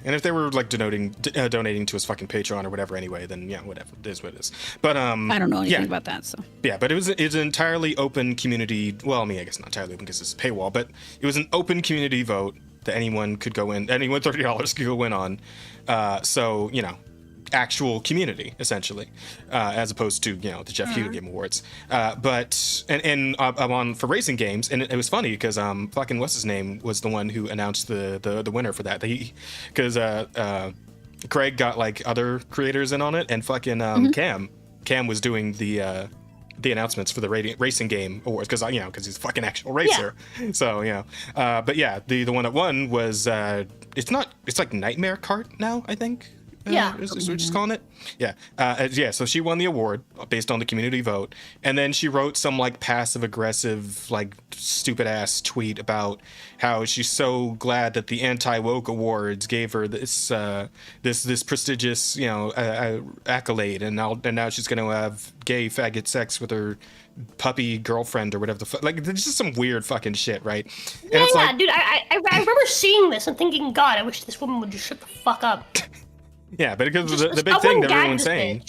And if they were like donating to his fucking Patreon or whatever anyway, then yeah, whatever. It is what it is. But I don't know anything about that, so. Yeah, but it's an entirely open community. Well, I mean, I guess not entirely open because it's a paywall, but it was an open community vote that anyone could go in. Anyone $30 could go in on. So, you know, actual community essentially, as opposed to, you know, the Jeff Hugh Game Awards. But I'm on for racing games, and it was funny because fucking what's his name was the one who announced the winner for that. Because Craig got like other creators in on it, and fucking Cam was doing the announcements for the racing game awards because he's a fucking actual racer. Yeah. So but yeah, the one that won was it's like Nightmare Kart now, I think. Is what we're just calling it. So she won the award based on the community vote, and then she wrote some like passive aggressive like stupid ass tweet about how she's so glad that the anti-woke awards gave her this this prestigious accolade, and now she's gonna have gay faggot sex with her puppy girlfriend or whatever the fuck. Like, there's just some weird fucking shit, right? And dude, I remember seeing this and thinking, God, I wish this woman would just shut the fuck up. Yeah, but because the big thing that everyone's saying,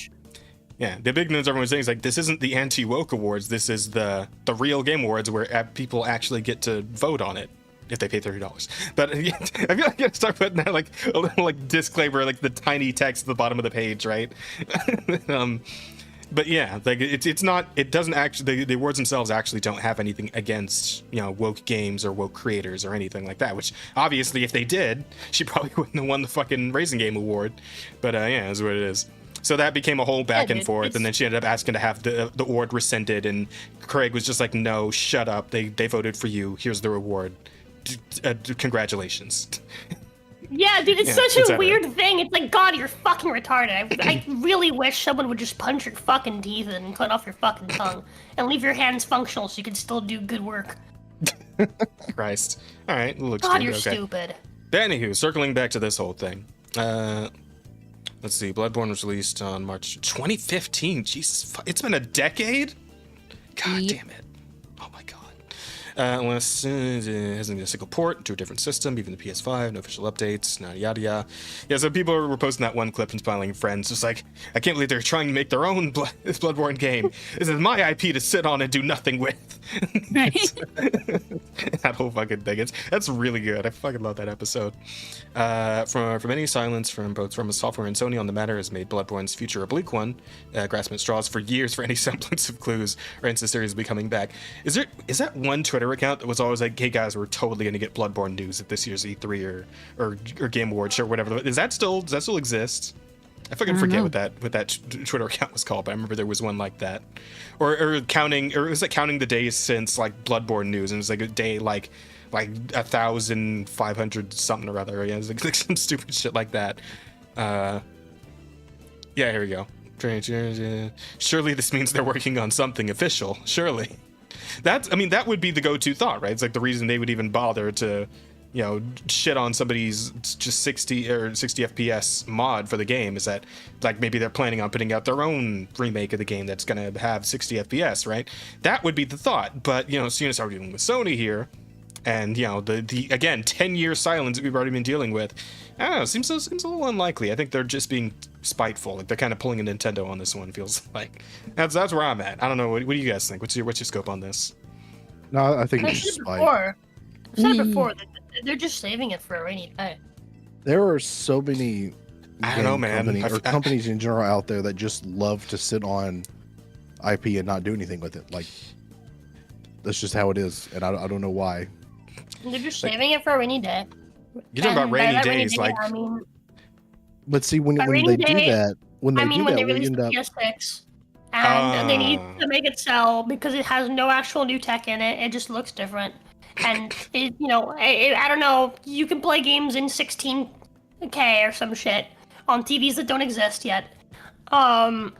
the big news everyone's saying is like, this isn't the anti-woke awards. This is the real game awards where people actually get to vote on it if they pay $30. But I feel like I gotta start putting that like a little like disclaimer, like the tiny text at the bottom of the page, right? But yeah, like it's not. It doesn't actually. The awards themselves actually don't have anything against woke games or woke creators or anything like that. Which obviously, if they did, she probably wouldn't have won the fucking Racing Game Award. But yeah, is what it is. So that became a whole back and forth, and then she ended up asking to have the award rescinded, and Craig was just like, "No, shut up. They voted for you. Here's the reward. Congratulations." Yeah, dude, it's such a weird thing. It's like, God, you're fucking retarded. I really wish someone would just punch your fucking teeth in and cut off your fucking tongue and leave your hands functional so you can still do good work. Christ. All right, God, you're stupid. But anywho, circling back to this whole thing. Let's see. Bloodborne was released on March 2015. Jesus, it's been a decade? God damn it. Oh my God. Unless it hasn't been a single port to a different system, even the PS5, no official updates, yada yada. Yeah, so people were posting that one clip and smiling friends, just like, I can't believe they're trying to make their own Bloodborne game. This is my IP to sit on and do nothing with. Right. That whole fucking thing. That's really good. I fucking love that episode. From any silence from both From Software and Sony on the matter has made Bloodborne's future a bleak one. Grasping at straws for years for any semblance of clues or hints the series will be coming back. Is that one Twitter account that was always like, hey guys, we're totally gonna get Bloodborne news at this year's E3 or Game Awards or whatever? Does that still exist? I fucking forget what that Twitter account was called, but I remember there was one like that. Or was it counting the days since like Bloodborne news, and it was like a day like 1,500 something or other. Yeah, it was like some stupid shit like that. Yeah, here we go. Surely this means they're working on something official. Surely. That would be the go-to thought, right? It's like the reason they would even bother to, shit on somebody's just 60 or 60 FPS mod for the game is that, like, maybe they're planning on putting out their own remake of the game that's going to have 60 FPS, right? That would be the thought. But, seeing as how we're dealing with Sony here, and, the again, 10-year silence that we've already been dealing with, I don't know, seems a little unlikely. I think they're just being spiteful. Like, they're kind of pulling a Nintendo on this one, feels like. That's where I'm at. I don't know. What do you guys think? What's your scope on this? No, I think it's just spite. I've said it before. They're just saving it for a rainy day. There are so many I don't know, man. companies in general out there that just love to sit on IP and not do anything with it. Like, that's just how it is, and I don't know why. They're just saving it for a rainy day. You're talking about rainy days, like. But see, when they do that, when they release the PS6, and they need to make it sell because it has no actual new tech in it. It just looks different, and I don't know. You can play games in 16K or some shit on TVs that don't exist yet. And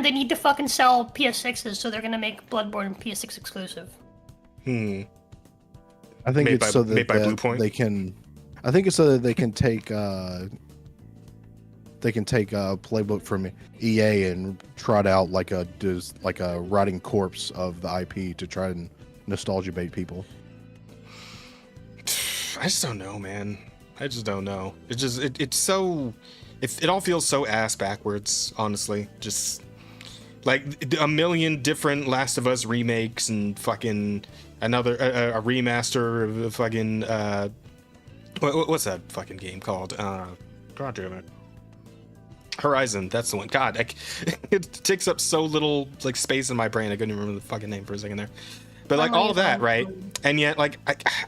they need to fucking sell PS6s, so they're gonna make Bloodborne PS6 exclusive. I think it's so that Bluepoint? they can. I think it's so that they can take they can take a playbook from EA and trot out like a rotting corpse of the IP to try and nostalgia bait people. I just don't know, man. I just don't know. It's so, it all feels so ass backwards, honestly. Just like a million different Last of Us remakes and fucking another a remaster of the fucking what's that fucking game called? God damn it. Horizon, that's the one. God, it takes up so little like space in my brain. I couldn't even remember the fucking name for a second there. But like all of that, right? And yet, like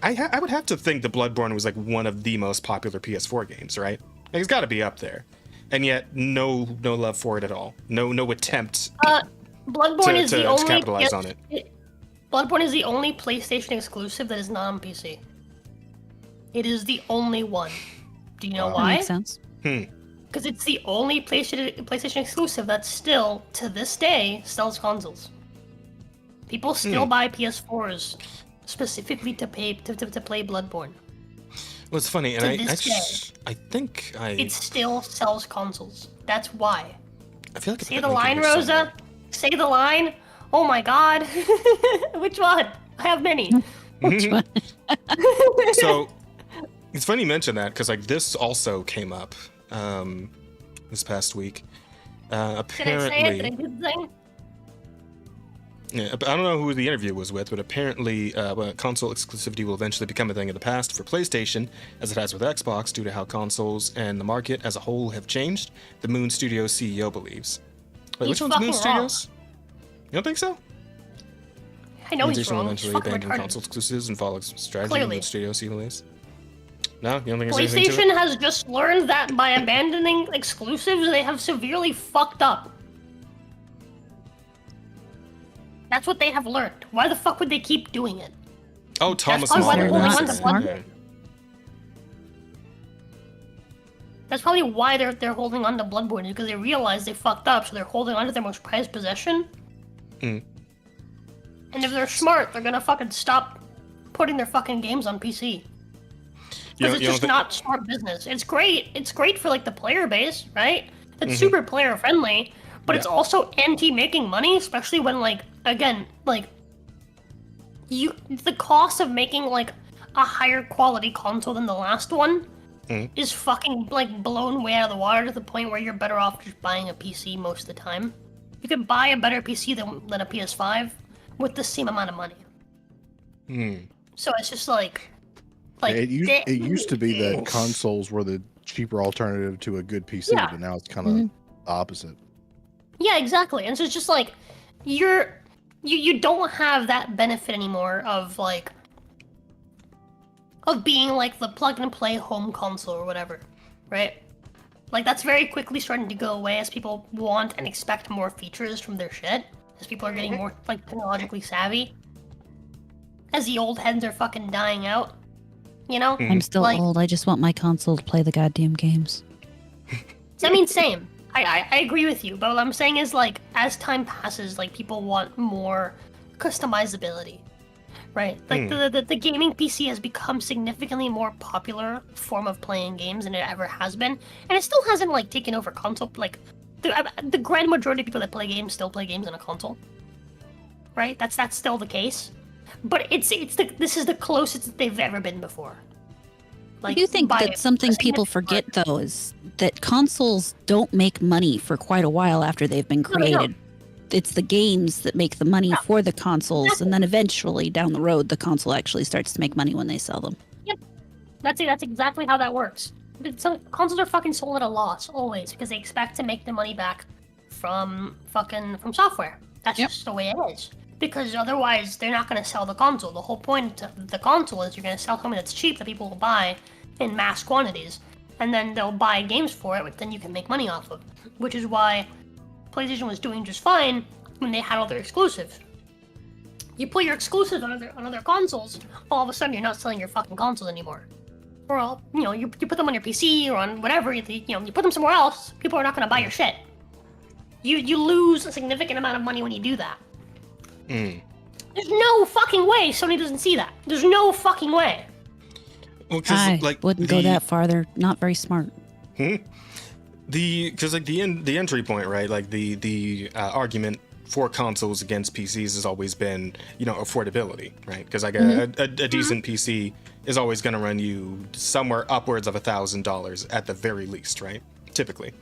I would have to think the Bloodborne was like one of the most popular PS4 games, right? Like, it's got to be up there. And yet, no love for it at all. No attempt. Bloodborne is the only to capitalize on it. Bloodborne is the only PlayStation exclusive that is not on PC. It is the only one. Do you know That why? makes sense. Because it's the only PlayStation exclusive that still, to this day, sells consoles. People still buy PS4s specifically to play Bloodborne. Well, it's funny, and I think It still sells consoles. That's why. I feel like Say the line, Rosa. Say the line. Oh my God. Which one? I have many. So it's funny you mention that because like this also came up this past week. Apparently, Did I say it? Did I do the thing? Yeah, I don't know who the interview was with, but apparently console exclusivity will eventually become a thing of the past for PlayStation, as it has with Xbox, due to how consoles and the market as a whole have changed, the Moon Studios CEO believes. Wait, which one's Moon Studios? You don't think so? I know he's PlayStation will wrong. eventually abandon console exclusives and follow strategy of Moon Studios CEO believes. No, you don't think there's anything to PlayStation it? has just learned that by abandoning exclusives, they have severely fucked up. That's what they have learned. Why the fuck would they keep doing it? Oh, Thomas probably why Muller. they're holding That's on to it. Bloodborne. That's probably why they're holding on to Bloodborne, is because they realize they fucked up, so they're holding on to their most prized possession. Mm. And if they're smart, they're gonna fucking stop putting their fucking games on PC. Because it's just not smart business. It's great. It's great for like the player base, right? It's super player friendly, but it's also anti-making money, especially when like again like the cost of making like a higher quality console than the last one is fucking like blown way out of the water to the point where you're better off just buying a PC most of the time. You could buy a better PC than a PS5 with the same amount of money. So it's just like it used to be that consoles were the cheaper alternative to a good PC, but now it's kind of the opposite. Yeah, exactly. And so it's just like you don't have that benefit anymore of like of being like the plug and play home console or whatever, right? Like that's very quickly starting to go away as people want and expect more features from their shit, as people are getting more like technologically savvy. As the old heads are fucking dying out, you know? I'm still old. I just want my console to play the goddamn games. I mean, same. I agree with you, but what I'm saying is like as time passes, like people want more customizability, right? Like the gaming PC has become significantly more popular form of playing games than it ever has been, and it still hasn't like taken over console. Like the grand majority of people that play games still play games on a console, right? That's still the case, but this is the closest they've ever been before. I do think that something people forget, though, is that consoles don't make money for quite a while after they've been created. It's the games that make the money for the consoles, and then eventually, down the road, the console actually starts to make money when they sell them. Yep. That's exactly how that works. So consoles are fucking sold at a loss, always, because they expect to make the money back from software. That's just the way it is. Because otherwise, they're not going to sell the console. The whole point of the console is you're going to sell something that's cheap that people will buy in mass quantities. And then they'll buy games for it, which then you can make money off of. Which is why PlayStation was doing just fine when they had all their exclusives. You put your exclusives on other consoles, all of a sudden you're not selling your fucking consoles anymore. Or, you put them on your PC or on whatever, you put them somewhere else, people are not going to buy your shit. You lose a significant amount of money when you do that. There's no fucking way Sony doesn't see that. There's no fucking way. Well, I wouldn't go that far. They're not very smart. because like the entry point, right? Like the argument for consoles against PCs has always been, affordability, right? Because like a decent PC is always going to run you somewhere upwards of $1,000 at the very least, right? Typically.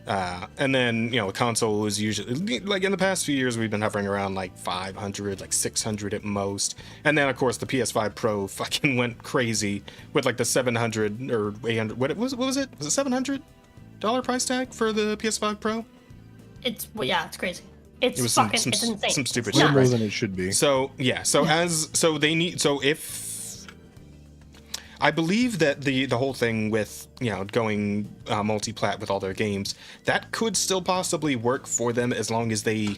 And then, a console is usually, like in the past few years, we've been hovering around like 500, like 600 at most. And then, of course, the PS5 Pro fucking went crazy with like the 700 or 800, what was it? Was it $700 price tag for the PS5 Pro? It's crazy. It was it's insane. Some stupid Way shit. more than it should be. So if I believe that the whole thing with going multi-plat with all their games, that could still possibly work for them as long as they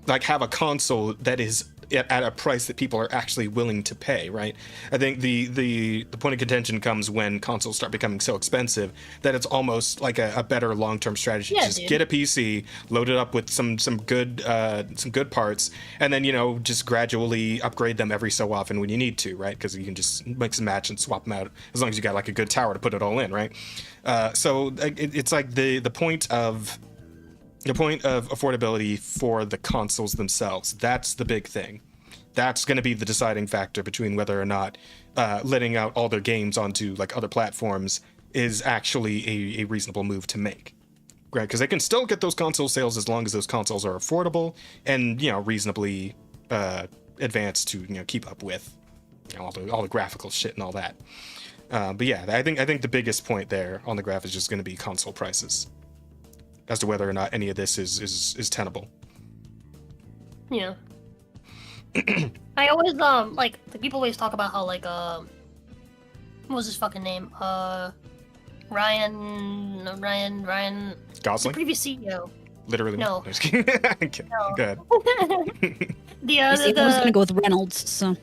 like have a console that is at a price that people are actually willing to pay, right? I think the point of contention comes when consoles start becoming so expensive that it's almost like a better long-term strategy. Just get a PC, load it up with some good parts, and then just gradually upgrade them every so often when you need to, right? Because you can just mix and match and swap them out as long as you got like a good tower to put it all in, right? So it's like the point of affordability for the consoles themselves. That's the big thing. That's going to be the deciding factor between whether or not letting out all their games onto like other platforms is actually a reasonable move to make, right? Because they can still get those console sales as long as those consoles are affordable and reasonably advanced to keep up with all the graphical shit and all that. But yeah, I think the biggest point there on the graph is just going to be console prices, as to whether or not any of this is tenable. Yeah. I always like the people always talk about how like what was his fucking name? Ryan Gosling? the previous CEO. Literally. No. I'm just kidding. No. Go ahead. I was gonna go with Reynolds, so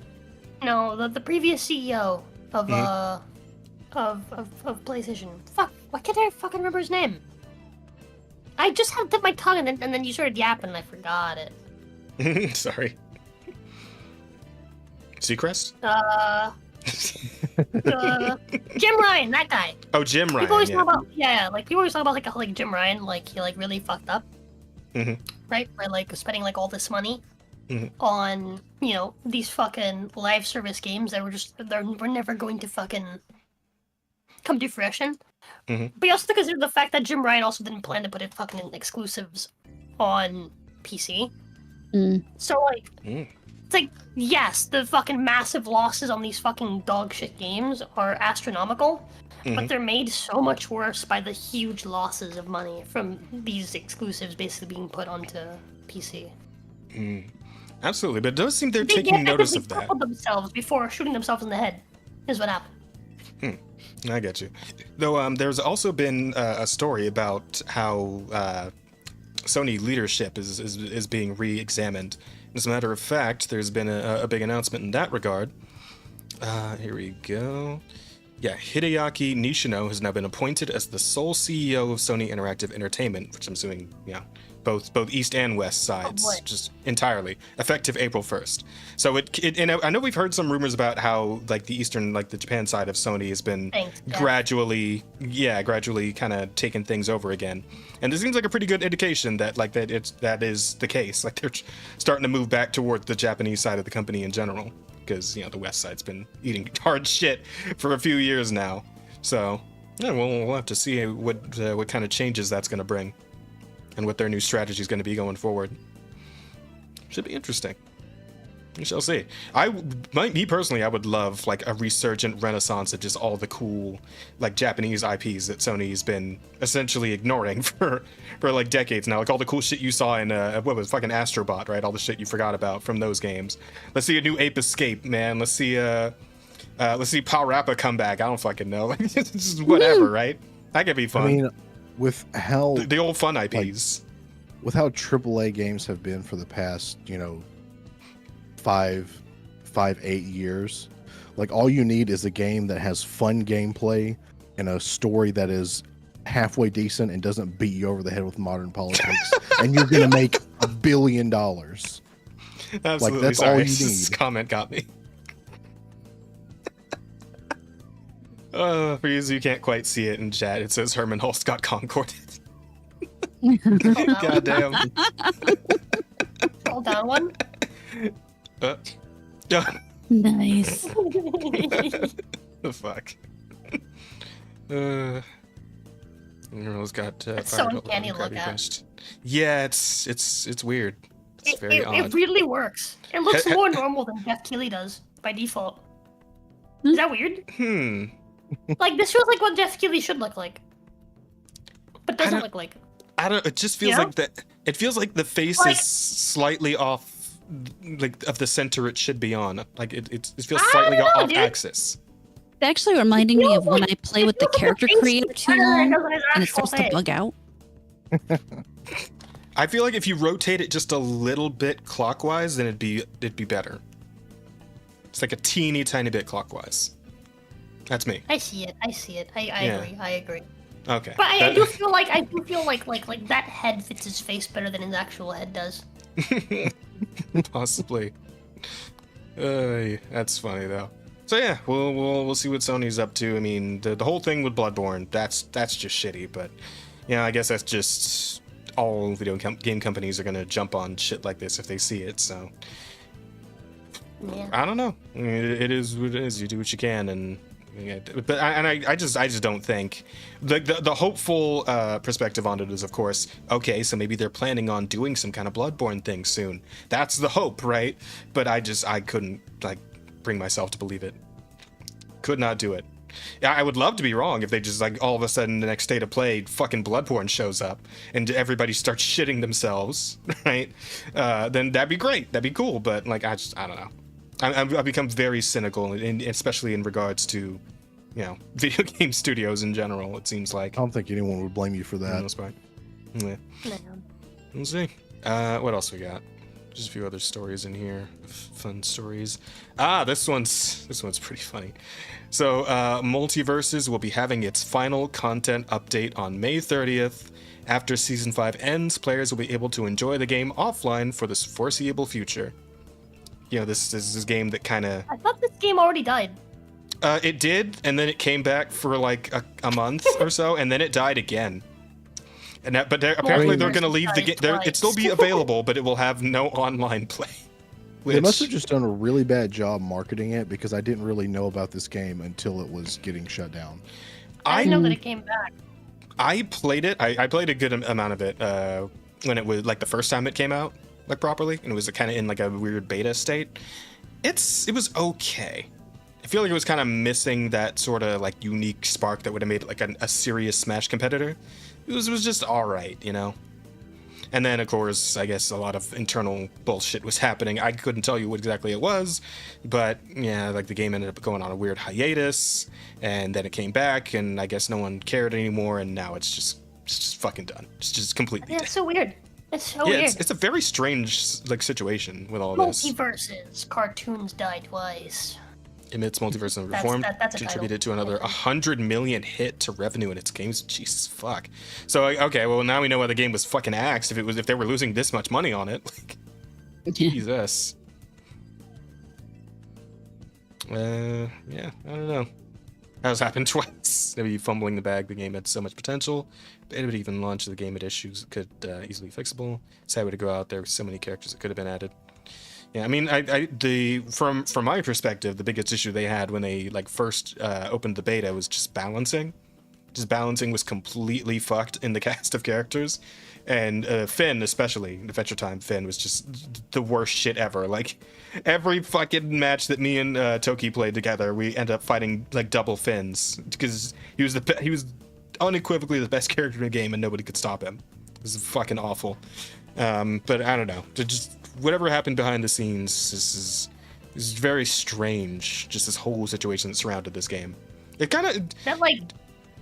the previous CEO of PlayStation. Fuck, why can't I fucking remember his name? I just had to tip my tongue and then you started yapping and I forgot it. Sorry. Seacrest? Jim Ryan, that guy. Oh, Jim Ryan. People always talk about people always talk about like how like Jim Ryan like he like really fucked up, right? By like spending like all this money on these fucking live service games that were never going to fucking come to fruition. But you also have to consider the fact that Jim Ryan also didn't plan to put it fucking exclusives on PC. So like, it's like yes, the fucking massive losses on these fucking dog shit games are astronomical, but they're made so much worse by the huge losses of money from these exclusives basically being put onto PC. Absolutely, but it does seem they're taking notice of that. Themselves before shooting themselves in the head is what happened. I get you. Though there's also been a story about how Sony leadership is being re-examined. As a matter of fact, there's been a big announcement in that regard. Here we go. Yeah, Hideaki Nishino has now been appointed as the sole CEO of Sony Interactive Entertainment, which I'm assuming, both East and West sides, just entirely, effective April 1st. So and I know we've heard some rumors about how like the Eastern, like the Japan side of Sony has been gradually kind of taking things over again. And this seems like a pretty good indication that that is the case. Like they're starting to move back toward the Japanese side of the company in general, because the West side's been eating hard shit for a few years now. So yeah, we'll have to see what kind of changes that's going to bring, and what their new strategy is going to be going forward. Should be interesting. We shall see. Me personally, I would love like a resurgent renaissance of just all the cool like Japanese IPs that Sony's been essentially ignoring for like decades now. Like all the cool shit you saw in what was fucking Astrobot, right? All the shit you forgot about from those games. Let's see a new Ape Escape, man. Let's see Power Rappa come back. I don't fucking know. Like just whatever, right? That could be fun. I mean, with how the old fun IPs. With how AAA games have been for the past, 8 years, like all you need is a game that has fun gameplay and a story that is halfway decent and doesn't beat you over the head with modern politics, and you're gonna make $1 billion. Absolutely. Like that's Sorry, all you need. This comment got me. For you who can't quite see it in chat, it says Herman Hulst got concorded. Goddamn. Hold down one. Uh, Nice. the fuck. Girl's got It's so fired up uncanny on to look Krabby at. Patch. Yeah, it's weird. It's very odd. It really works. It looks more normal than Jeff Keighley does by default. Is that weird? Like, this feels like what Jeff Keighley should look like. But doesn't look like. I don't. It just feels You know? like that. It feels like the face Like- is slightly off, like of the center it should be on. Like it feels slightly don't know, off dude. axis. It's actually reminding me of when I play with the feels like character face creator is too better than it long, does on his and it's actual supposed to face. bug out. I feel like if you rotate it just a little bit clockwise, then it'd be better. It's like a teeny tiny bit clockwise. That's me. I see it. I Yeah. agree. Okay. But I do feel like that head fits his face better than his actual head does. Possibly. That's funny though. So yeah, we'll see what Sony's up to. I mean, the whole thing with Bloodborne, that's just shitty. But I guess that's just all video game companies are gonna jump on shit like this if they see it. So Yeah. I don't know. I mean, it is what it is. You do what you can, and but I just don't think the hopeful perspective on it is, of course, okay, so maybe they're planning on doing some kind of Bloodborne thing soon. That's the hope, right? But I couldn't bring myself to believe it. Could not do it. I would love to be wrong if they just all of a sudden the next State of Play fucking Bloodborne shows up and everybody starts shitting themselves, right? Then that'd be great. That'd be cool. But I don't know. I've become very cynical, especially in regards to, video game studios in general. It seems like. I don't think anyone would blame you for For the that. most part. Yeah. Man. We'll see. What else we got? Just a few other stories in here. Fun stories. This one's pretty funny. So, Multiverses will be having its final content update on May 30th. After Season 5 ends, players will be able to enjoy the game offline for the foreseeable future. This is a game that kind of... I thought this game already died. It did, and then it came back for a month or so, and then it died again. And apparently they're going to leave the game. It'll still be available, but it will have no online play. They must have just done a really bad job marketing it, because I didn't really know about this game until it was getting shut down. I didn't know that it came back. I played it. I played a good amount of it when it was the first time it came out properly, and it was kind of in a weird beta state. It was okay. I feel like it was kind of missing that sort of unique spark that would have made it a serious Smash competitor. It was just all right, And then, of course, I guess a lot of internal bullshit was happening. I couldn't tell you what exactly it was, but yeah, the game ended up going on a weird hiatus, and then it came back, and I guess no one cared anymore, and now it's just fucking done. It's just completely Yeah, dead. it's so weird. It's so Yeah, weird. it's a very strange situation with all this. Multiverses. Cartoons die twice. Emits multiverse and That's- reformed, that's a contributed to title. another 100 million hit to revenue in its games. Jesus fuck. So okay, well now we know why the game was fucking axed. If they were losing this much money on it, Jesus. Yeah, I don't know. That's happened twice. Maybe fumbling the bag. The game had so much potential, but it would even launch the game at issues that could easily fixable. Sad way to go out. There were so many characters that could have been added. Yeah, I mean, from my perspective, the biggest issue they had when they first opened the beta was just balancing. Just balancing was completely fucked in the cast of characters, and Finn, especially Adventure Time Finn, was just the worst shit ever. Every fucking match that me and Toki played together, we end up fighting double Finns because he was unequivocally the best character in the game, and nobody could stop him. It was fucking awful. But I don't know. Just whatever happened behind the scenes, this is very strange. Just this whole situation that surrounded this game. It kind of That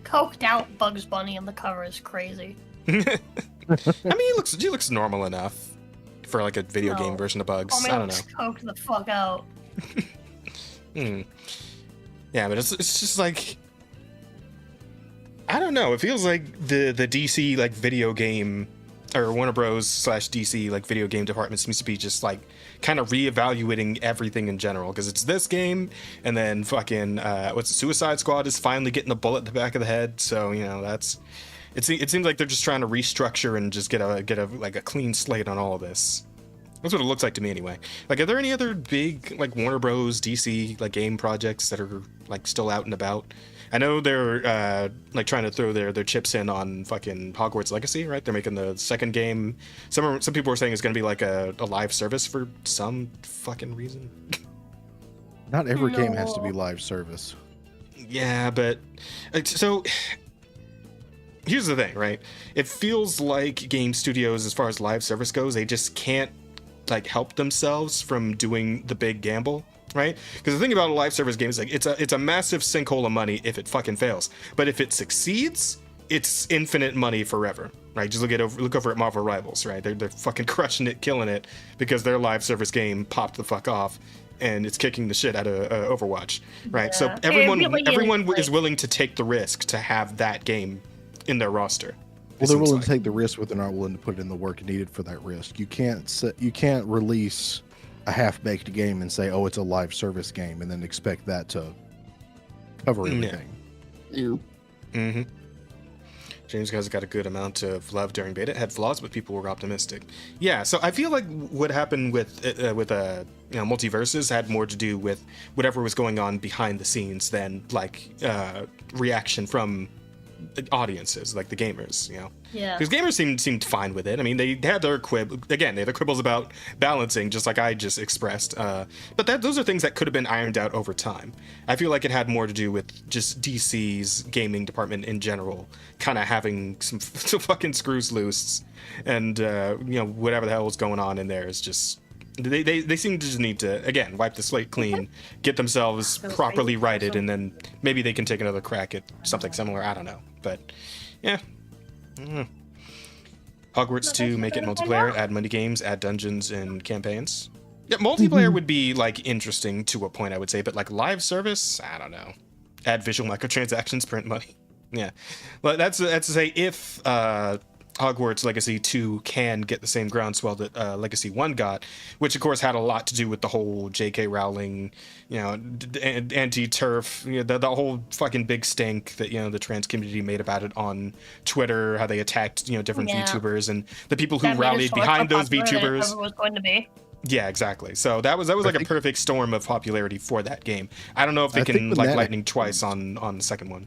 coked out Bugs Bunny on the cover is crazy. I mean, he looks normal enough for a video game version of Bugs. I don't know. Coked the fuck out. Yeah, but it's just I don't know. It feels like the DC video game or Warner Bros. / DC like video game department seems to be just like kind of reevaluating everything in general, because it's this game, and then fucking Suicide Squad is finally getting a bullet in the back of the head. So that's it seems like they're just trying to restructure and just get a like a clean slate on all of this. That's what it looks like to me anyway. Like, are there any other big like Warner Bros. DC like game projects that are like still out and about? I know they're like trying to throw their chips in on fucking Hogwarts Legacy, right? They're making the second game. Some people were saying it's going to be like a live service for some fucking reason. Not every game has to be live service. Yeah, but so here's the thing, right? It feels like game studios, as far as live service goes, they just can't like help themselves from doing the big gamble, right? Because the thing about a live service game is like it's a massive sinkhole of money if it fucking fails, but if it succeeds, it's infinite money forever, right? Just look over at Marvel Rivals, right? They're fucking crushing it, killing it, because their live service game popped the fuck off, and it's kicking the shit out of Overwatch, right? Yeah. So everyone is willing to take the risk to have that game in their roster. Well, they're willing to take the risk, but they're not willing to put in the work needed for that risk. You can't release a half-baked game and say, "Oh, it's a live service game," and then expect that to cover everything. Yeah. Mm-hmm. James has got a good amount of love during beta. It had flaws, but people were optimistic. Yeah, so I feel like what happened with Multiverses had more to do with whatever was going on behind the scenes than like reaction from audiences, like the gamers, Yeah. Because gamers seemed fine with it. I mean, they had their quibbles about balancing, just like I just expressed. But those are things that could have been ironed out over time. I feel like it had more to do with just DC's gaming department in general, kind of having some fucking screws loose, and whatever the hell was going on in there is just. They seem to just need to, again, wipe the slate clean, get themselves properly righted, and then maybe they can take another crack at something similar. I don't know. But, yeah. Hogwarts 2, make it multiplayer, add mini games, add dungeons and campaigns. Yeah, multiplayer would be, like, interesting to a point, I would say. But, like, live service? I don't know. Add visual microtransactions, print money. Yeah. Well, that's to say, if Hogwarts Legacy 2 can get the same groundswell that Legacy 1 got, which of course had a lot to do with the whole J.K. Rowling, anti-turf, the whole fucking big stink that the trans community made about it on Twitter, how they attacked different VTubers and the people who rallied behind those VTubers. Was going to be. Yeah, exactly. So that was like a perfect storm of popularity for that game. I don't know if they can like lightning twice on the second one.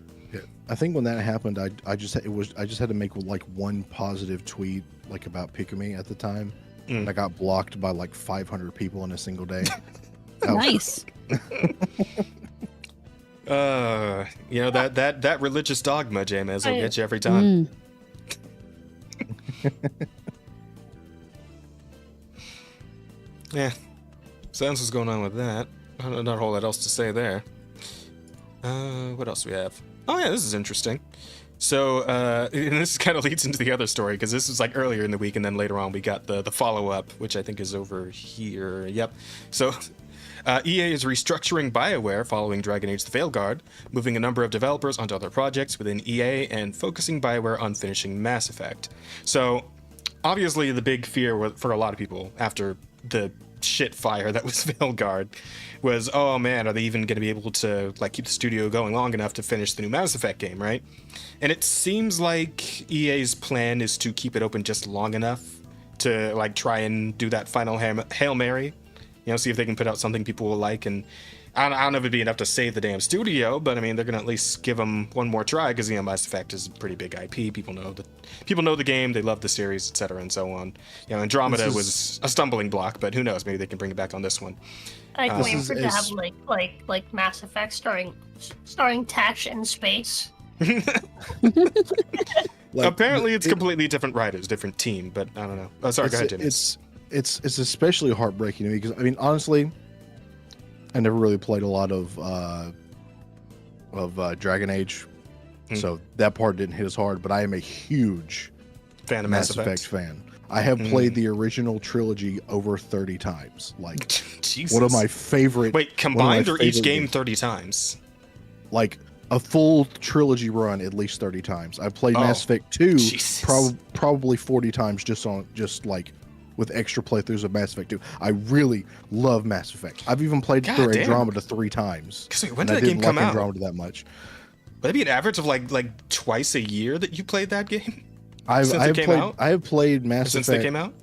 I think when that happened, I just had to make like one positive tweet like about Pikami at the time. And I got blocked by like 500 people in a single day. Nice. That religious dogma, James, will get you every time. Yeah. So that's what's going on with that. Not a whole lot else to say there. What else do we have? Oh yeah, this is interesting. So, and this kind of leads into the other story, because this was like earlier in the week, and then later on we got the follow-up, which I think is over here. Yep. So, EA is restructuring BioWare following Dragon Age: The Veilguard, moving a number of developers onto other projects within EA, and focusing BioWare on finishing Mass Effect. So, obviously the big fear for a lot of people after the shit fire that was Veilguard was, oh man, are they even going to be able to like keep the studio going long enough to finish the new Mass Effect game, right? And it seems like EA's plan is to keep it open just long enough to like try and do that final Hail Mary, see if they can put out something people will like. And I don't know if it'd be enough to save the damn studio, but I mean, they're gonna at least give them one more try, because Mass Effect is a pretty big IP. People know the game, they love the series, etc., and so on. Andromeda was a stumbling block, but who knows? Maybe they can bring it back on this one. I claim for to have like Mass Effect starring Tash in space. Apparently, it's completely different writers, different team, but I don't know. Oh, sorry, go ahead, Jimmy. It's especially heartbreaking to me, because I mean, honestly, I never really played a lot of Dragon Age, so that part didn't hit as hard. But I am a huge fan of Mass Effect fan. I have played the original trilogy over 30 times. Like, Jesus. One of my favorite. Wait, combined or each game 30 times? Like a full trilogy run at least 30 times. I played Mass Effect 2 probably probably 40 times just like with extra playthroughs of Mass Effect 2. I really love Mass Effect. I've even played God through damn. Andromeda 3 times. So when and did I that game didn't come like out? Andromeda that much. Would it be an average of like twice a year that you played that game? I Since it came out? have played Mass Since Effect. they came out?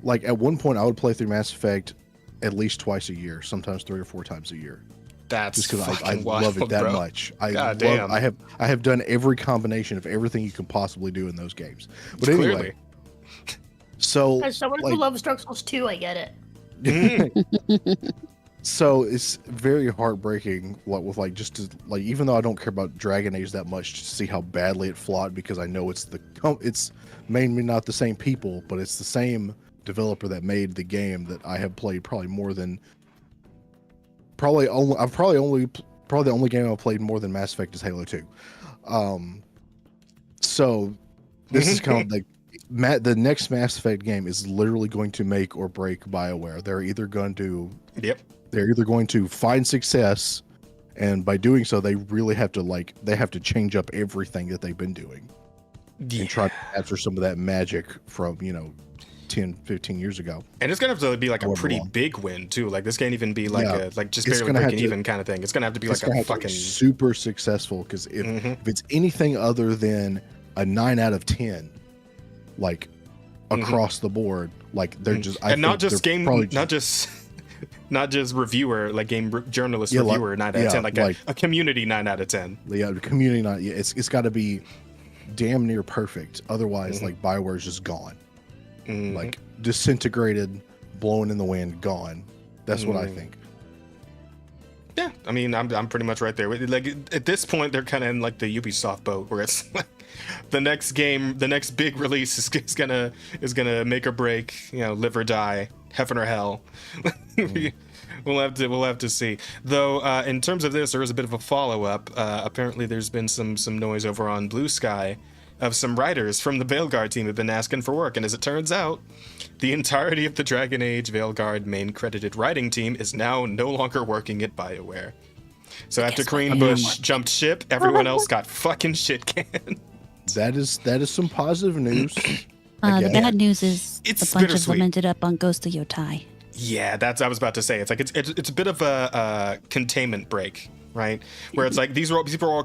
Like at one point, I would play through Mass Effect at least twice a year, sometimes 3 or 4 times a year. That's Just because I fucking love it wild, that bro. much. God damn. I have done every combination of everything you can possibly do in those games. But anyway, Clearly. so As someone like, who loves Dark Souls 2, I get it. so it's very heartbreaking. What with like just to, like even though I don't care about Dragon Age that much, to see how badly it flawed because I know it's mainly not the same people, but it's the same developer that made the game that I have played probably the only game I've played more than Mass Effect is Halo 2. So this is kind of like the next Mass Effect game is literally going to make or break BioWare. They're either going to find success, and by doing so, they really have to change up everything that they've been doing and try to capture some of that magic from 10, 15 years ago. And it's gonna have to be like a However pretty long. big win too. Like this can't even be like Yeah. just It's barely gonna have breaking to- even kind of thing. It's gonna have to be It's like gonna a have to be fucking super successful, because if it's anything other than a 9 out of 10, like across the board, like they're just and not think just they're game, probably not just reviewer, like journalist Yeah, reviewer 9 out of 10, like a community 9 out of 10. the community not. Yeah, it's got to be damn near perfect. Otherwise, like BioWare's just gone, like disintegrated, blown in the wind, gone. That's what I think. Yeah, I mean, I'm pretty much right there. Like at this point, they're kind of in like the Ubisoft boat, where it's like the next game, the next big release is gonna make or break, live or die, heaven or hell. We'll have to see. Though, in terms of this, there is a bit of a follow up. Apparently, there's been some noise over on Blue Sky of some writers from the Veilguard team have been asking for work, and as it turns out, the entirety of the Dragon Age Veilguard main credited writing team is now no longer working at BioWare. So after Green Bush jumped ship, everyone else got fucking shit canned. That is some positive news. The bad news is It's a bunch of bittersweet. them ended up on Ghost of Yotai. Yeah, that's I was about to say. It's like it's a bit of a containment break, right? Where it's like these people are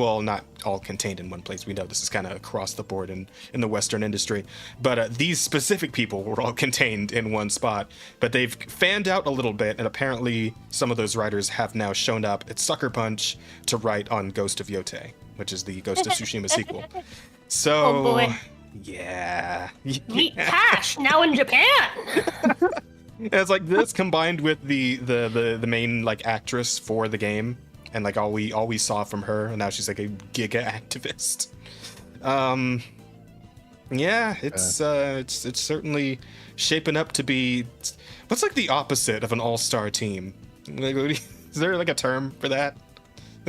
all not all contained in one place. We know this is kind of across the board in the Western industry, but these specific people were all contained in one spot. But they've fanned out a little bit, and apparently some of those writers have now shown up at Sucker Punch to write on Ghost of Yotai, which is the Ghost of Tsushima sequel. So, Oh, boy. yeah. Meet Cash, now in Japan. It's like this combined with the main like actress for the game, and like all we saw from her, and now she's like a giga activist. Yeah, it's certainly shaping up to be what's like the opposite of an all-star team. Like, is there like a term for that?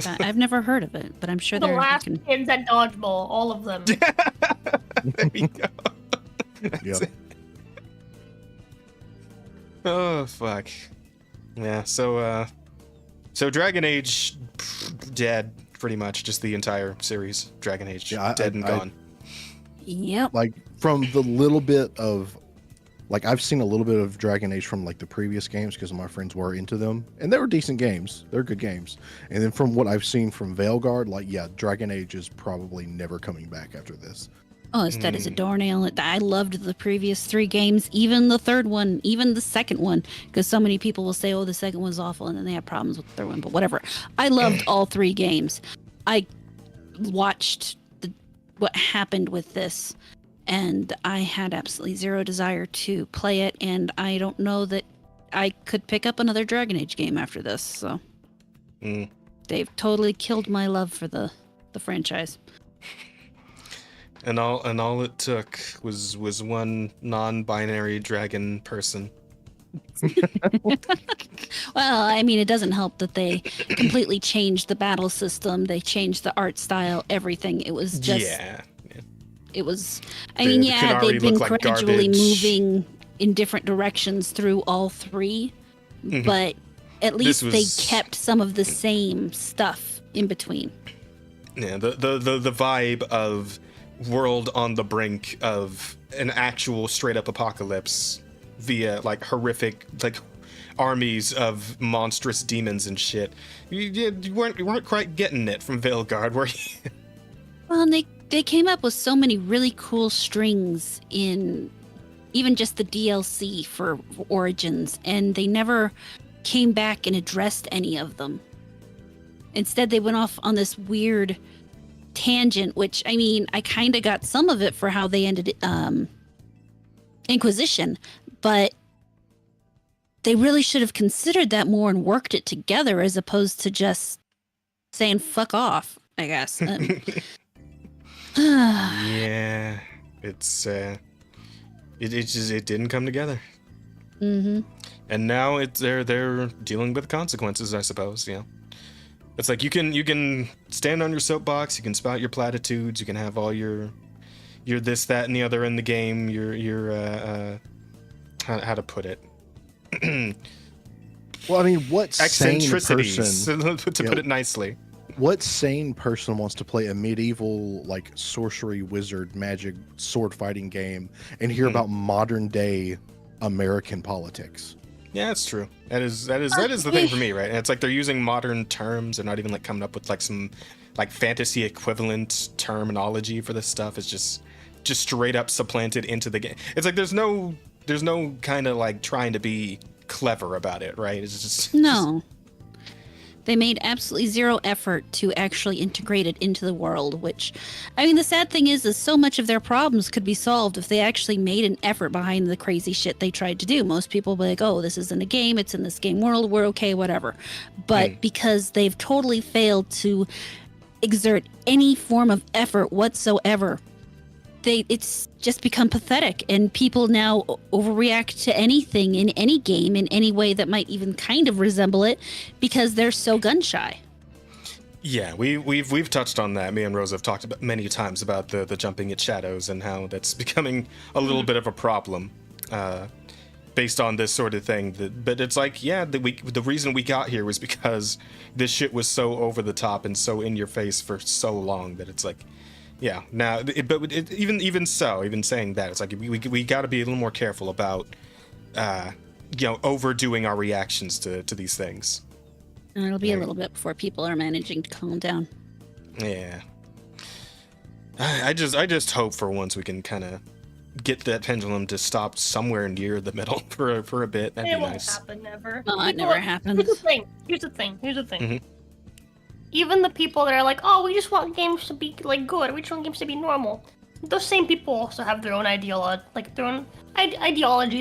I've never heard of it, but I'm sure The there last can... kids at dodgeball, all of them. There you go. Yep. Oh fuck. Yeah, so Dragon Age dead pretty much, just the entire series. Dragon Age dead and gone. Yep. Like from the little bit of like I've seen a little bit of Dragon Age from like the previous games because my friends were into them and they were decent games. They're good games. And then from what I've seen from Veilguard, like Dragon Age is probably never coming back after this. Oh, it's dead as a doornail. I loved the previous 3 games, even the third one, even the second one, because so many people will say, oh, the second one's awful, and then they have problems with the third one, but whatever. I loved all 3 games. I watched what happened with this, and I had absolutely zero desire to play it, and I don't know that I could pick up another Dragon Age game after this, so they've totally killed my love for the franchise. And all it took was one non-binary dragon person. Well, I mean, it doesn't help that they completely changed the battle system. They changed the art style, everything. It was just, it was, I mean, It can already they've been look like gradually garbage. moving in different directions through all 3, but at least they kept some of the same stuff in between. Yeah, the vibe of world on the brink of an actual straight up apocalypse via like horrific like armies of monstrous demons and shit. You weren't quite getting it from Veilguard, were you? Well, and they came up with so many really cool strings in even just the DLC for Origins, and they never came back and addressed any of them. Instead, they went off on this weird tangent, which, I mean, I kind of got some of it for how they ended Inquisition, but they really should have considered that more and worked it together as opposed to just saying fuck off, I guess. Yeah, it's it didn't come together. Mm-hmm. And now they're dealing with consequences, I suppose. Yeah, it's like you can stand on your soapbox, you can spout your platitudes, you can have all your this, that, and the other in the game. Your how to put it. Well, I mean, what sane eccentricities, person, to put it nicely. what sane person wants to play a medieval like sorcery, wizard, magic, sword fighting game and hear about modern day American politics? Yeah, that's true. That is the thing for me, right? And it's like they're using modern terms. They're not even like coming up with like some like fantasy equivalent terminology for this stuff. It's just straight up supplanted into the game. It's like there's no kind of like trying to be clever about it, right? It's just No. They made absolutely zero effort to actually integrate it into the world, which, I mean, the sad thing is so much of their problems could be solved if they actually made an effort behind the crazy shit they tried to do. Most people will be like, oh, this isn't a game, it's in this game world, we're okay, whatever. But because they've totally failed to exert any form of effort whatsoever, it's just become pathetic, and people now overreact to anything in any game in any way that might even kind of resemble it because they're so gun shy. Yeah, we've touched on that. Me and Rose have talked about many times about the jumping at shadows and how that's becoming a little bit of a problem based on this sort of thing. But it's like, yeah, the reason we got here was because this shit was so over the top and so in your face for so long that it's like, yeah. Now, even saying that, it's like we got to be a little more careful about, overdoing our reactions to these things. And it'll be a little bit before people are managing to calm down. Yeah. I just hope for once we can kind of get that pendulum to stop somewhere near the middle for a bit. That'd It be won't nice. happen, never. No, it never happens. Here's the thing. Mhm. Even the people that are like, oh, we just want games to be like good, we just want games to be normal. Those same people also have their own ideologies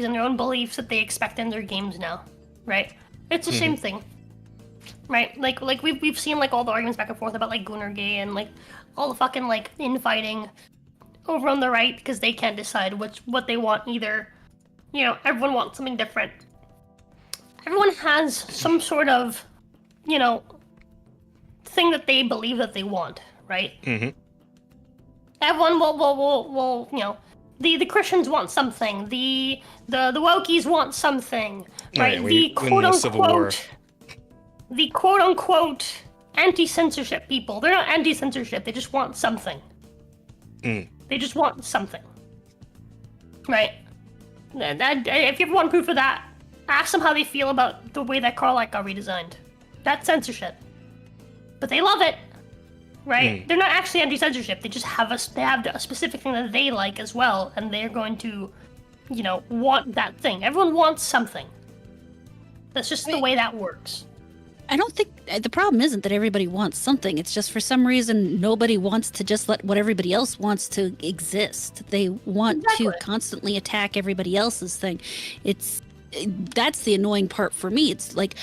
and their own beliefs that they expect in their games now, right? It's the same thing, right? Like we've seen like all the arguments back and forth about like Gunnergay and like all the fucking like infighting over on the right because they can't decide what they want either. Everyone wants something different. Everyone has some sort of, thing that they believe that they want, right? Mm-hmm. Everyone will the Christians want something, the wokies want something, right? Yeah, the quote unquote anti-censorship people, they're not anti-censorship, they just want something. They just want something, right? If you ever want proof of that, ask them how they feel about the way that Carlisle got redesigned. That's censorship. But they love it, right? They're not actually anti-censorship. They just have a specific thing that they like as well, and they're going to, want that thing. Everyone wants something. That's just the way that works. I don't think the problem isn't that everybody wants something. It's just for some reason nobody wants to just let what everybody else wants to exist. They want to constantly attack everybody else's thing. That's the annoying part for me. It's like,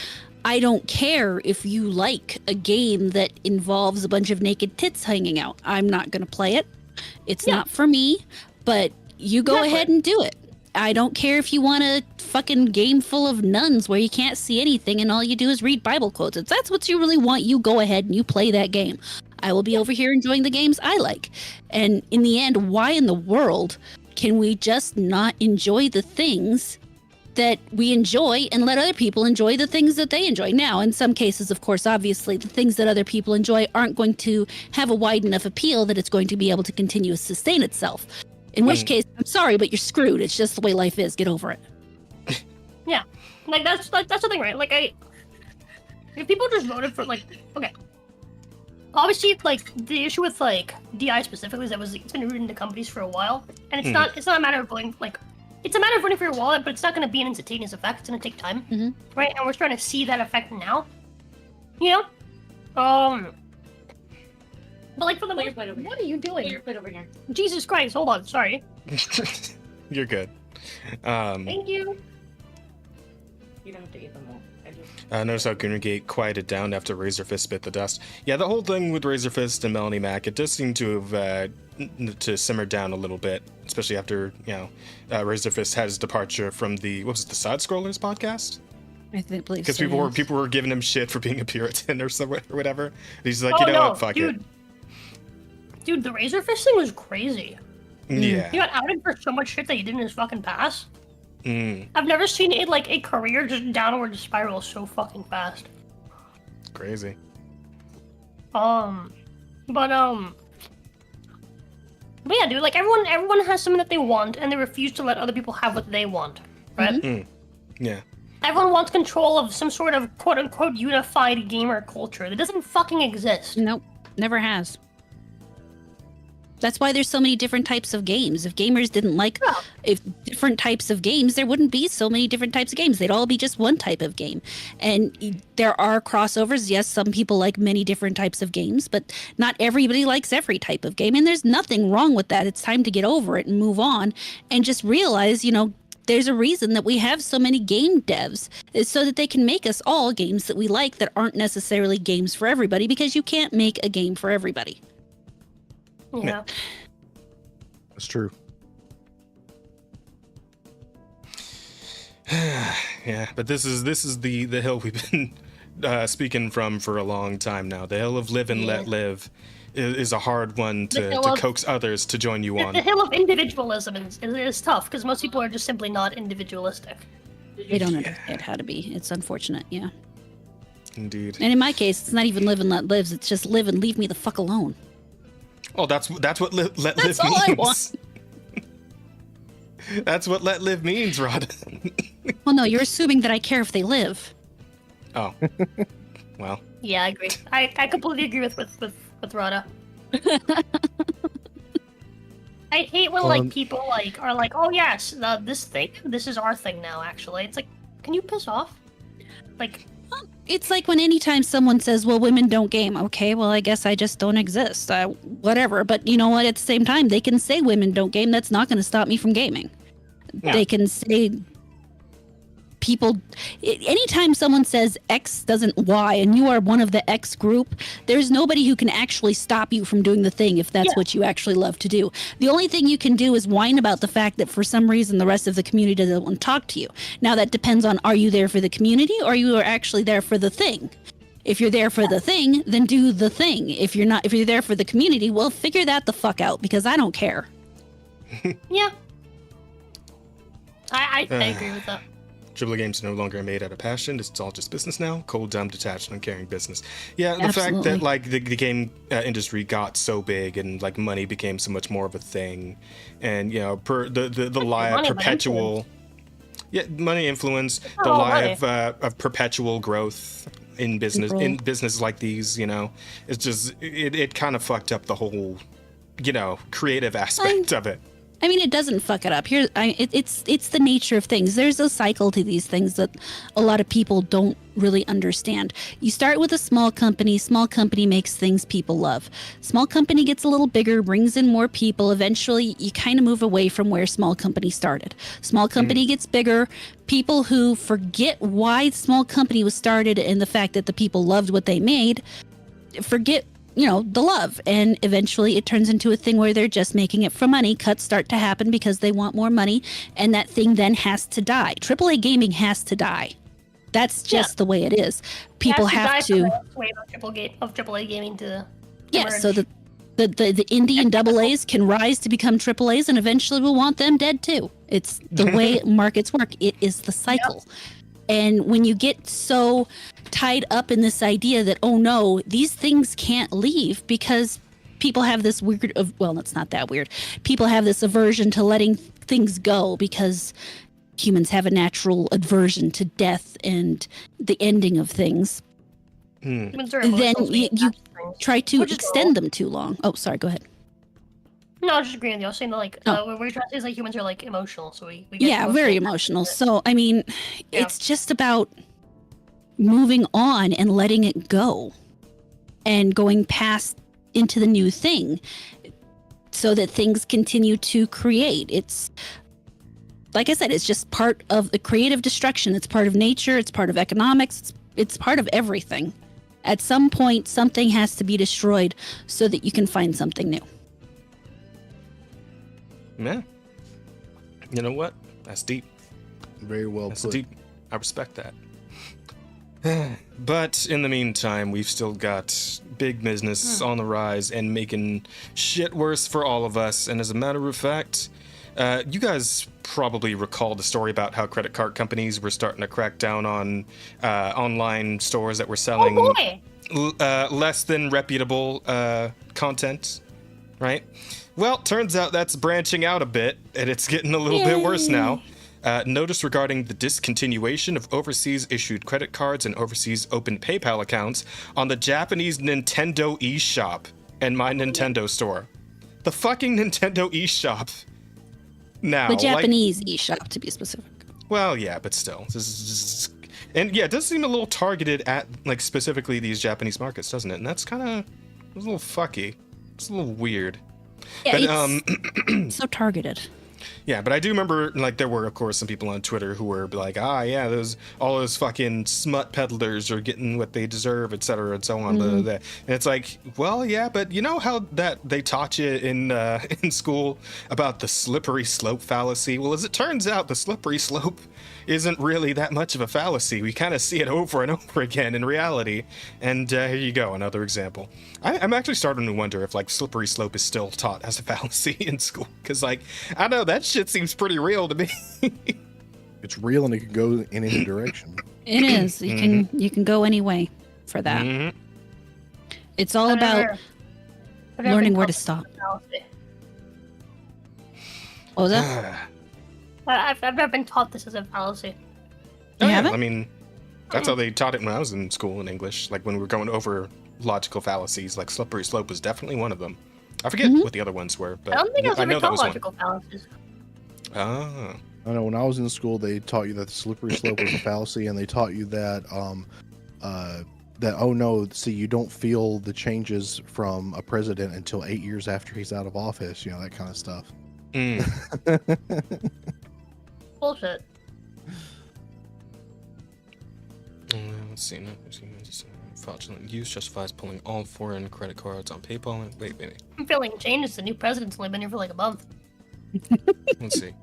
I don't care if you like a game that involves a bunch of naked tits hanging out. I'm not going to play it. It's not for me, but you go ahead and do it. I don't care if you want a fucking game full of nuns where you can't see anything and all you do is read Bible quotes. If that's what you really want, you go ahead and you play that game. I will be over here enjoying the games I like. And in the end, why in the world can we just not enjoy the things that we enjoy and let other people enjoy the things that they enjoy. Now, in some cases, of course, obviously, the things that other people enjoy aren't going to have a wide enough appeal that it's going to be able to continue to sustain itself. In which case, I'm sorry, but you're screwed. It's just the way life is. Get over it. Yeah, like that's the thing, right? Like if people just voted for okay, obviously like the issue with like DI specifically is that it's been rooted into companies for a while, and it's not a matter of voting it's a matter of voting for your wallet, but it's not going to be an instantaneous effect. It's going to take time, right? And we're starting to see that effect now, you know. But like for the most, what are you doing? Put your foot over here. Jesus Christ! Hold on, sorry. You're good. Thank you. You don't have to eat them all. Notice how Gunnergate quieted down after Razorfist bit the dust. Yeah, the whole thing with Razorfist and Melanie Mac, it does seem to have to simmer down a little bit, especially after, Razorfist had his departure from the Side Scrollers podcast? I believe because so, people were giving him shit for being a Puritan or whatever. And he's like, what, fuck dude. it. Dude, the Razorfist thing was crazy. Yeah. He got outed for so much shit that he did in his fucking past. Mm. I've never seen a career just downward spiral so fucking fast. Crazy. But yeah, dude, like everyone has something that they want, and they refuse to let other people have what they want, right? Yeah. Everyone wants control of some sort of quote-unquote unified gamer culture that doesn't fucking exist. Nope, never has. That's why there's so many different types of games. If gamers didn't like if different types of games, there wouldn't be so many different types of games. They'd all be just one type of game. And there are crossovers. Yes, some people like many different types of games, but not everybody likes every type of game. And there's nothing wrong with that. It's time to get over it and move on and just realize, there's a reason that we have so many game devs. Is so that they can make us all games that we like that aren't necessarily games for everybody, because you can't make a game for everybody. Yeah. That's true. Yeah, but this is the hill we've been speaking from for a long time now. The hill of live and let live is a hard one to coax others to join you on. The hill of individualism is tough because most people are just simply not individualistic. They don't understand how to be. It's unfortunate, yeah. Indeed. And in my case, it's not even live and let lives. It's just live and leave me the fuck alone. Oh, that's what let live That's all means. I want. That's what let live means, Rod. Well, no, you're assuming that I care if they live. Oh. Well. Yeah, I agree. I completely agree with Rada. I hate when people are like, oh yes, this is our thing now. Actually, it's like, can you piss off? Like, It's like when anytime someone says, well, women don't game. Okay, well, I guess I just don't exist. Whatever. But you know what? At the same time, they can say women don't game. That's not going to stop me from gaming. Yeah. They can say anytime someone says X doesn't Y and you are one of the X group, there's nobody who can actually stop you from doing the thing if that's what you actually love to do. The only thing you can do is whine about the fact that for some reason the rest of the community doesn't want to talk to you. Now that depends on, are you there for the community or you are actually there for the thing? If you're there for the thing, then do the thing. If you're there for the community, well, figure that the fuck out, because I don't care. Yeah. I agree with that. AAA games are no longer made out of passion. It's all just business now. Cold, dumb, detached, uncaring business. Yeah, the Absolutely. fact that the game industry got so big and money became so much more of a thing, and the lie of perpetual, money influence, the lie of perpetual growth in business like these. It's just it kind of fucked up the whole creative aspect of it. I mean, it doesn't fuck it up. It's the nature of things. There's a cycle to these things that a lot of people don't really understand. You start with a small company. Small company makes things people love. Small company gets a little bigger, brings in more people. Eventually, you kind of move away from where small company started. Small company gets bigger. People who forget why small company was started and the fact that the people loved what they made, forget the love, and eventually it turns into a thing where they're just making it for money. Cuts start to happen because they want more money, and that thing then has to die. AAA gaming has to die. That's just the way it is. People have to. Wave of AAA gaming to. Yes, so the indie and AA's can rise to become AAA's, and eventually we'll want them dead too. It's the way markets work. It is the cycle. And when you get so tied up in this idea that, oh no, these things can't leave because people have this weird, well, it's not that weird. People have this aversion to letting things go because humans have a natural aversion to death and the ending of things. Humans are Then emotional, you try to Which is extend them too long. Oh, sorry, go ahead. No, I was just agreeing with you. I was saying that, like, Oh. what we're trying to say is, like, humans are, like, emotional, so we get Yeah, very emotional. So, I mean, it's just about moving on and letting it go and going past into the new thing so that things continue to create. It's, like I said, it's just part of the creative destruction. It's part of nature. It's part of economics. It's part of everything. At some point, something has to be destroyed so that you can find something new. Yeah. You know what? That's deep. Very well That's put. deep. I respect that. But in the meantime, we've still got big business on the rise and making shit worse for all of us. And as a matter of fact, you guys probably recall the story about how credit card companies were starting to crack down on online stores that were selling Oh boy! less than reputable content, right? Well, turns out that's branching out a bit, and it's getting a little bit worse now. Notice regarding the discontinuation of overseas issued credit cards and overseas open PayPal accounts on the Japanese Nintendo eShop and My Nintendo Store. The fucking Nintendo eShop. Now, The Japanese eShop, to be specific. well, yeah, but still. And yeah, it does seem a little targeted at, like, specifically these Japanese markets, doesn't it? And that's kind of a little fucky. It's a little weird. Yeah, But, it's so targeted. yeah, but I do remember, like, there were, of course, some people on Twitter who were like, yeah, all those fucking smut peddlers are getting what they deserve, et cetera, and so on. And it's like, well, yeah, but you know how that they taught you in school about the slippery slope fallacy? Well, as it turns out, the slippery slope isn't really that much of a fallacy. We kind of see it over and over again in reality. And here you go, another example. I'm actually starting to wonder if, like, slippery slope is still taught as a fallacy in school. Because, like, I don't know, that shit seems pretty real to me. It's real and it can go in any direction. It is. You can go any way for that. Mhm. It's all about learning where to stop. What was that? I've never been taught this as a fallacy. Oh, You yeah, haven't? I mean, that's how they taught it when I was in school in English. Like, when we were going over logical fallacies, like slippery slope was definitely one of them. I forget what the other ones were, but I don't think I was I ever know that taught was one. logical fallacies. Ah. I know when I was in school, they taught you that the slippery slope was a fallacy, and they taught you that that oh no, see, you don't feel the changes from a president until 8 years after he's out of office. You know, that kind of stuff. Bullshit. Let's see. Fraudulent use justifies pulling all foreign credit cards on PayPal. Wait. I'm feeling changes. The new president's only been here for like a month. Let's see.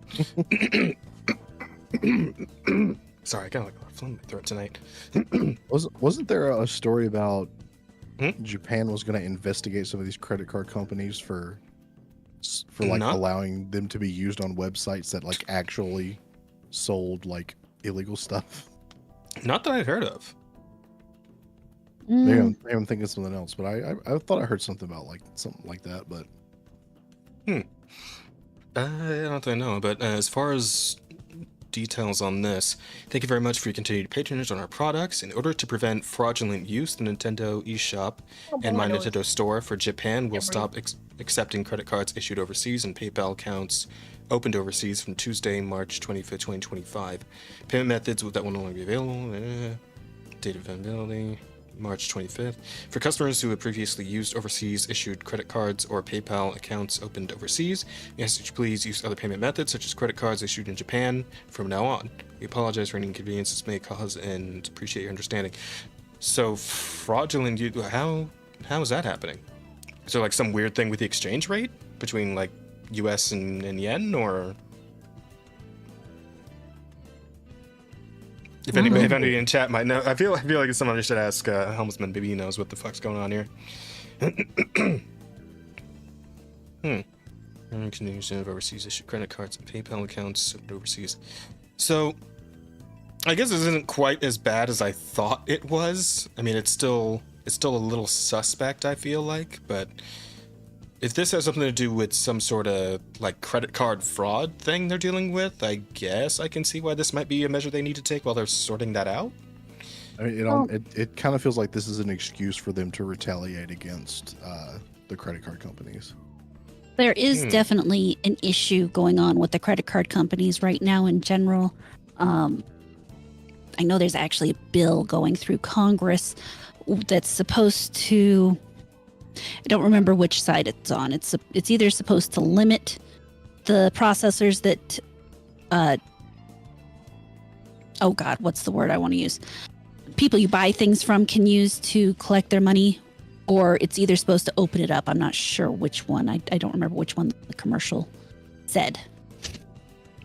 Sorry, I got like a phlegm in my throat tonight. Wasn't there a story about Hmm? Japan was going to investigate some of these credit card companies for like Not- allowing them to be used on websites that like actually sold like illegal stuff? Not that I'd heard of. Maybe I'm thinking something else, but I thought I heard something about like something like that. But I don't think I know, but as far as details on this, thank you very much for your continued patronage on our products. In order to prevent fraudulent use, the Nintendo eShop and My Nintendo Store for Japan will stop accepting credit cards issued overseas and PayPal accounts opened overseas from Tuesday, March 25th, 2025. Payment methods that will no longer be available. Date of availability. March 25th. For customers who had previously used overseas issued credit cards or PayPal accounts opened overseas, we ask that you please use other payment methods such as credit cards issued in Japan from now on. We apologize for any inconvenience this may cause and appreciate your understanding. So fraudulent, how is that happening? Is there like some weird thing with the exchange rate between like US and yen, or? If anybody in chat might know, I feel like someone should ask Helmsman. Maybe he knows what the fuck's going on here. Continuation of overseas issued credit cards and PayPal accounts overseas. So, I guess this isn't quite as bad as I thought it was. I mean, it's still a little suspect, I feel like, but if this has something to do with some sort of like credit card fraud thing they're dealing with, I guess I can see why this might be a measure they need to take while they're sorting that out. I mean, it kind of feels like this is an excuse for them to retaliate against the credit card companies. There is definitely an issue going on with the credit card companies right now in general. I know there's actually a bill going through Congress that's supposed to, I don't remember which side it's on. It's either supposed to limit the processors that, oh God, what's the word I want to use? People you buy things from can use to collect their money, or it's either supposed to open it up. I'm not sure which one. I don't remember which one the commercial said.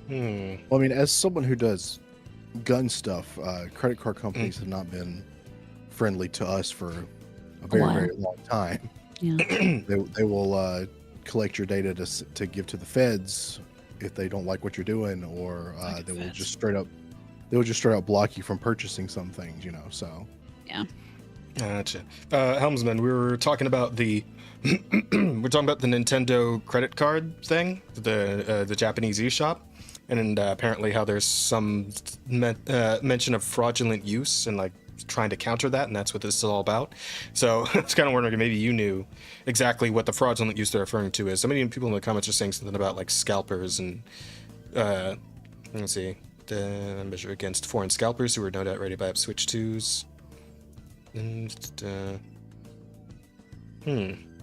Well, I mean, as someone who does gun stuff, credit card companies have not been friendly to us for a very long time. Yeah. They will collect your data to give to the feds if they don't like what you're doing, or they will just straight up block you from purchasing some things, so. Yeah. Gotcha. Helmsman, we were talking about the Nintendo credit card thing, the Japanese eShop, and apparently how there's some mention of fraudulent use and like trying to counter that, and that's what this is all about. So I was kind of wondering if maybe you knew exactly what the fraudulent use they're referring to is. So many people in the comments are saying something about like scalpers and let's see, the measure against foreign scalpers who are no doubt ready to buy up Switch 2s. And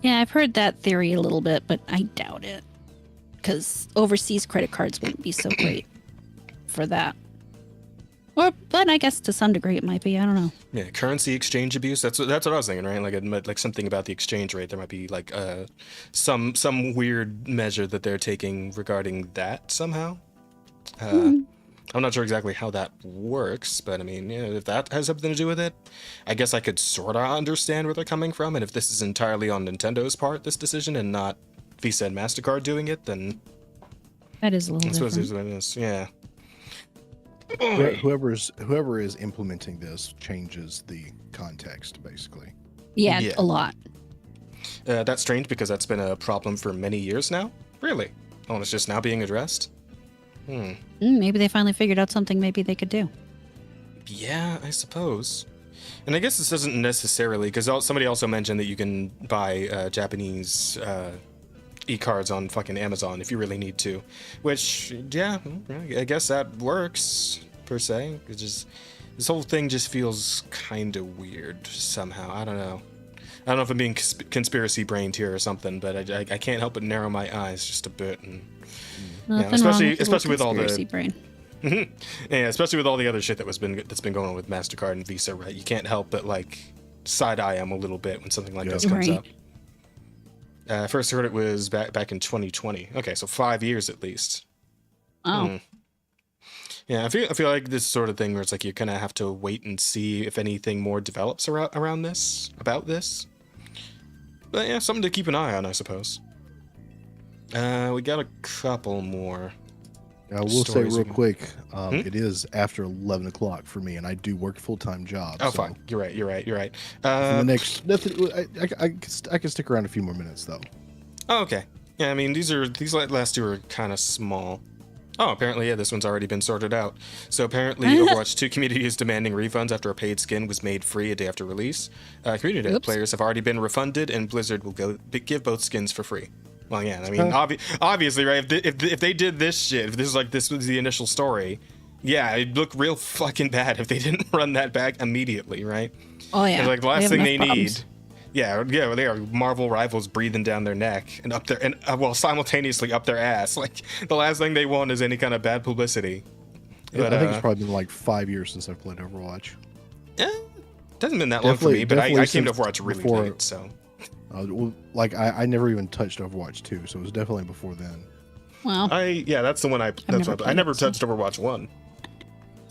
Yeah, I've heard that theory a little bit, but I doubt it. Because overseas credit cards wouldn't be so great for that. But I guess to some degree it might be. I don't know. Yeah, currency exchange abuse. That's what I was thinking, right? Like something about the exchange rate. There might be like some weird measure that they're taking regarding that somehow. I'm not sure exactly how that works, but I mean, if that has something to do with it, I guess I could sort of understand where they're coming from. And if this is entirely on Nintendo's part, this decision, and not Visa and MasterCard doing it, then that is a little different. I suppose it is, yeah. Whoever is implementing this changes the context, basically. Yeah, a lot. That's strange because that's been a problem for many years now. Really? Oh, and it's just now being addressed? Maybe they finally figured out something maybe they could do. Yeah, I suppose. And I guess this doesn't necessarily, because somebody also mentioned that you can buy Japanese e-cards on fucking Amazon if you really need to. Which, yeah, I guess that works, per se. It's just, this whole thing just feels kind of weird somehow. I don't know. I don't know if I'm being conspiracy brained here or something, but I can't help but narrow my eyes just a bit. And especially with all the brain. Yeah, especially with all the other shit that's been going on with MasterCard and Visa, right? You can't help but like side eye them a little bit when something like this comes up. I first heard it was back in 2020. Okay, so 5 years at least. Oh. Yeah, I feel like this sort of thing where it's like you kind of have to wait and see if anything more develops around this, about this. But yeah, something to keep an eye on, I suppose. We got a couple more. I will say real quick, it is after 11 o'clock for me, and I do work a full-time job. Oh, fine. You're right. The next, I can stick around a few more minutes, though. Oh, okay. Yeah, I mean, these last two are kind of small. Oh, apparently, yeah, this one's already been sorted out. So apparently, Overwatch 2 community is demanding refunds after a paid skin was made free a day after release. Community players have already been refunded, and Blizzard will give both skins for free. Well, yeah, I mean, obviously, right? If they did this shit, if this was the initial story, yeah, it'd look real fucking bad if they didn't run that back immediately, right? Oh yeah. Like the last thing they need. Yeah, they are Marvel rivals breathing down their neck and up their simultaneously up their ass. Like the last thing they want is any kind of bad publicity. Yeah, but, I think it's probably been like 5 years since I've played Overwatch. Yeah, it hasn't been that long for me, but I came to Overwatch really late, so. I never even touched Overwatch 2, so it was definitely before then. Well, that's the one I never touched Overwatch 1.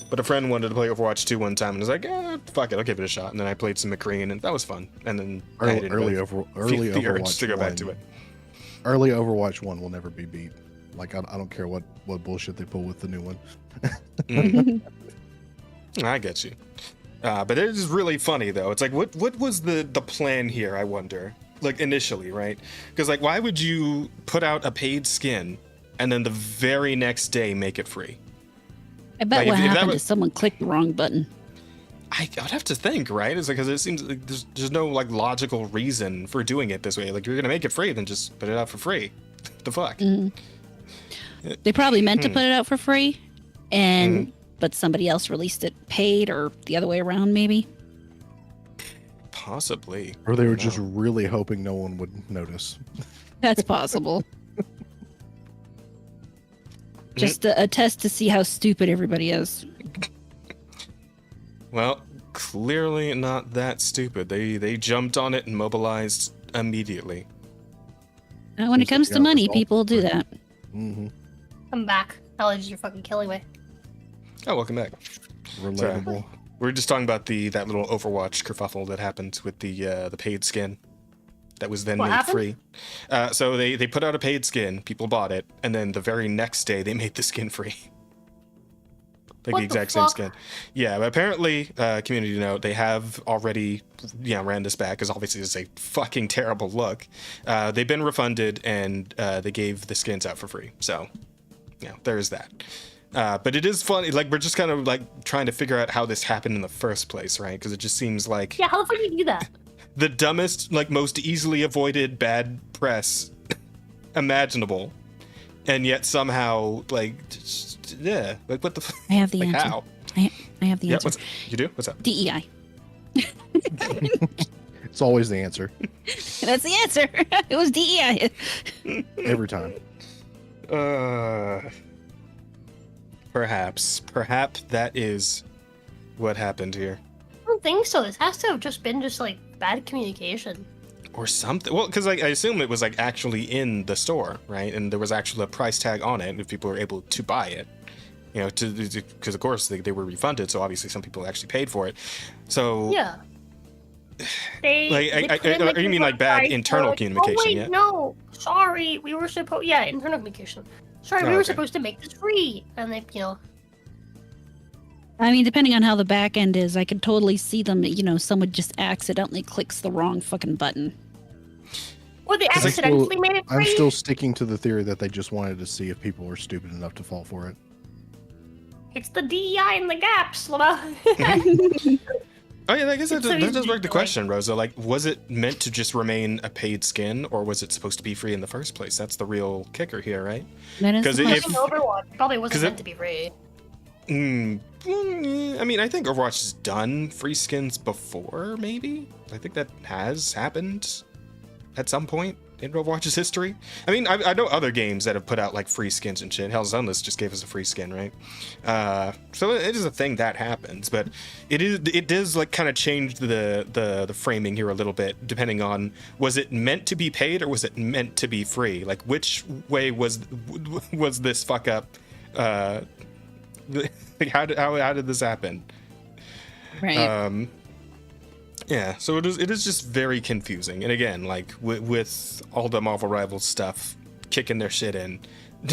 But a friend wanted to play Overwatch 2 one time and was like, fuck it, I'll give it a shot. And then I played some McCree and that was fun. And then early the urge Overwatch to go back to it. Early Overwatch 1 will never be beat. Like, I don't care what bullshit they pull with the new one. I get you. But it is really funny, though. It's like, what was the plan here, I wonder? Like, initially, right? Because, like, why would you put out a paid skin and then the very next day make it free? I bet Like, what if that happened was- is someone clicked the wrong button. I would have to think, right? It's like, because it seems like there's no, like, logical reason for doing it this way. Like, you're going to make it free, then just put it out for free. The fuck? They probably meant to put it out for free, and but somebody else released it paid, or the other way around, maybe. Possibly. Or they I were don't just know. really hoping no one would notice. That's possible. Just a test to see how stupid everybody is. Well, clearly not that stupid. They jumped on it and mobilized immediately. Now, when it Seems like comes you to got money, results. people do that. Mm-hmm. I'm back. Allergies, you're fucking killing me. Oh, welcome back. Relatable. We were just talking about that little Overwatch kerfuffle that happened with the paid skin that was then What made happened? free. So they put out a paid skin, people bought it, and then the very next day they made the skin free. Like What the the exact same fuck? skin. Yeah, but apparently, community note, they have already ran this back because obviously it's a fucking terrible look. They've been refunded and they gave the skins out for free. So, yeah, there's that. But it is funny, like, we're just kind of like trying to figure out how this happened in the first place, right? Because it just seems like Yeah, how the fuck did you do that? the dumbest, like, most easily avoided bad press imaginable. And yet somehow, like, yeah, like, what the fuck? I have the Like, answer. how? I have the Yeah, answer. you do? What's up? DEI. It's always the answer. That's the answer. It was DEI. Every time. Perhaps that is what happened here. I don't think so. This has to have just been like bad communication. Or something. Well, because like, I assume it was like actually in the store, right? And there was actually a price tag on it if people were able to buy it. You know, because of course they were refunded, so obviously some people actually paid for it. So Yeah. They, Like, they claim or you mean like bad price, internal they're communication, Oh wait, yeah? no. Sorry, we were supposed. Yeah, internal communication. Sorry, Oh, we were okay. supposed to make this free, and they, you know. I mean, depending on how the back end is, I could totally see them. Someone just accidentally clicks the wrong fucking button. Or they I'm accidentally still- made it I'm free. still sticking to the theory that they just wanted to see if people were stupid enough to fall for it. It's the DEI and the gaps, Lama. Oh yeah, I guess that It's so does easy beg the to, question, Rosa. Like, was it meant to just remain a paid skin, or was it supposed to be free in the first place? That's the real kicker here, right? That is 'Cause the if- question. Overwatch probably 'cause wasn't it- meant to be free. I mean, I think Overwatch has done free skins before, maybe? I think that has happened at some point in Overwatch's history. I mean, I know other games that have put out, like, free skins and shit. Hell's Endless just gave us a free skin, right? So it is a thing that happens, but it does, like, kind of change the framing here a little bit, depending on, was it meant to be paid or was it meant to be free? Like, which way was this fuck up? Like, how did this happen? Right. Yeah, so it is just very confusing. And again, like with all the Marvel Rivals stuff kicking their shit in,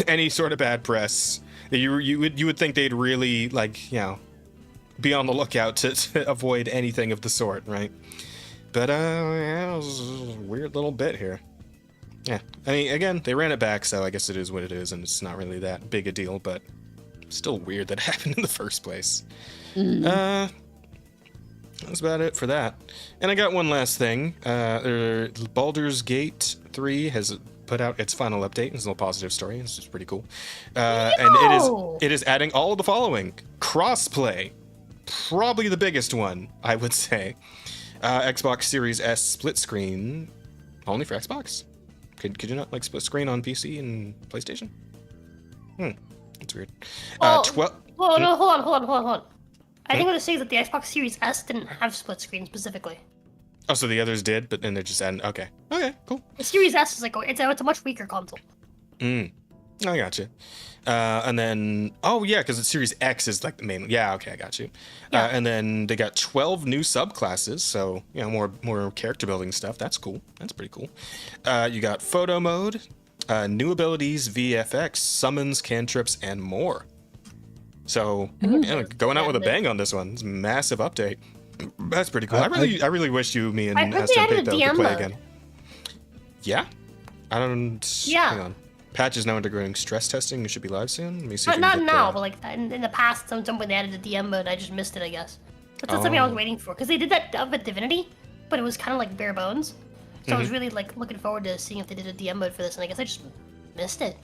any sort of bad press, you would think they'd really, like, be on the lookout to avoid anything of the sort, right? But yeah, it was a weird little bit here. Yeah, I mean, again, they ran it back, so I guess it is what it is, and it's not really that big a deal, but still weird that it happened in the first place. That's about it for that. And I got one last thing. Baldur's Gate 3 has put out its final update. It's a little positive story. It's just pretty cool. And it is adding all of the following: crossplay, probably the biggest one, I would say. Xbox Series S split screen, only for Xbox. Could you not, like, split screen on PC and PlayStation? That's weird. Well, 12. Well, no, hold on. I think what to say is that the Xbox Series S didn't have split screen specifically. Oh, so the others did, but then they're just adding. Okay, cool. The Series S is like it's a much weaker console. I gotcha. And then, oh yeah, because the Series X is like the main. Yeah, okay, I got you. Yeah. And then they got 12 new subclasses, so more character building stuff. That's cool. That's pretty cool. You got photo mode, new abilities, VFX, summons, cantrips, and more. So yeah, going out with a bang on this one. It's a massive update. That's pretty cool. I really wish me and I heard they Esther added a could DM play mode. again. Yeah? I don't... Yeah. Hang on. Patch is now undergoing stress testing. It should be live soon. Let me see if Not we can get now, the... but like in the past, when they added the DM mode, I just missed it, I guess. That's something I was waiting for, because they did that with Divinity, but it was kind of like bare bones. So I was really like looking forward to seeing if they did a DM mode for this, and I guess I just missed it.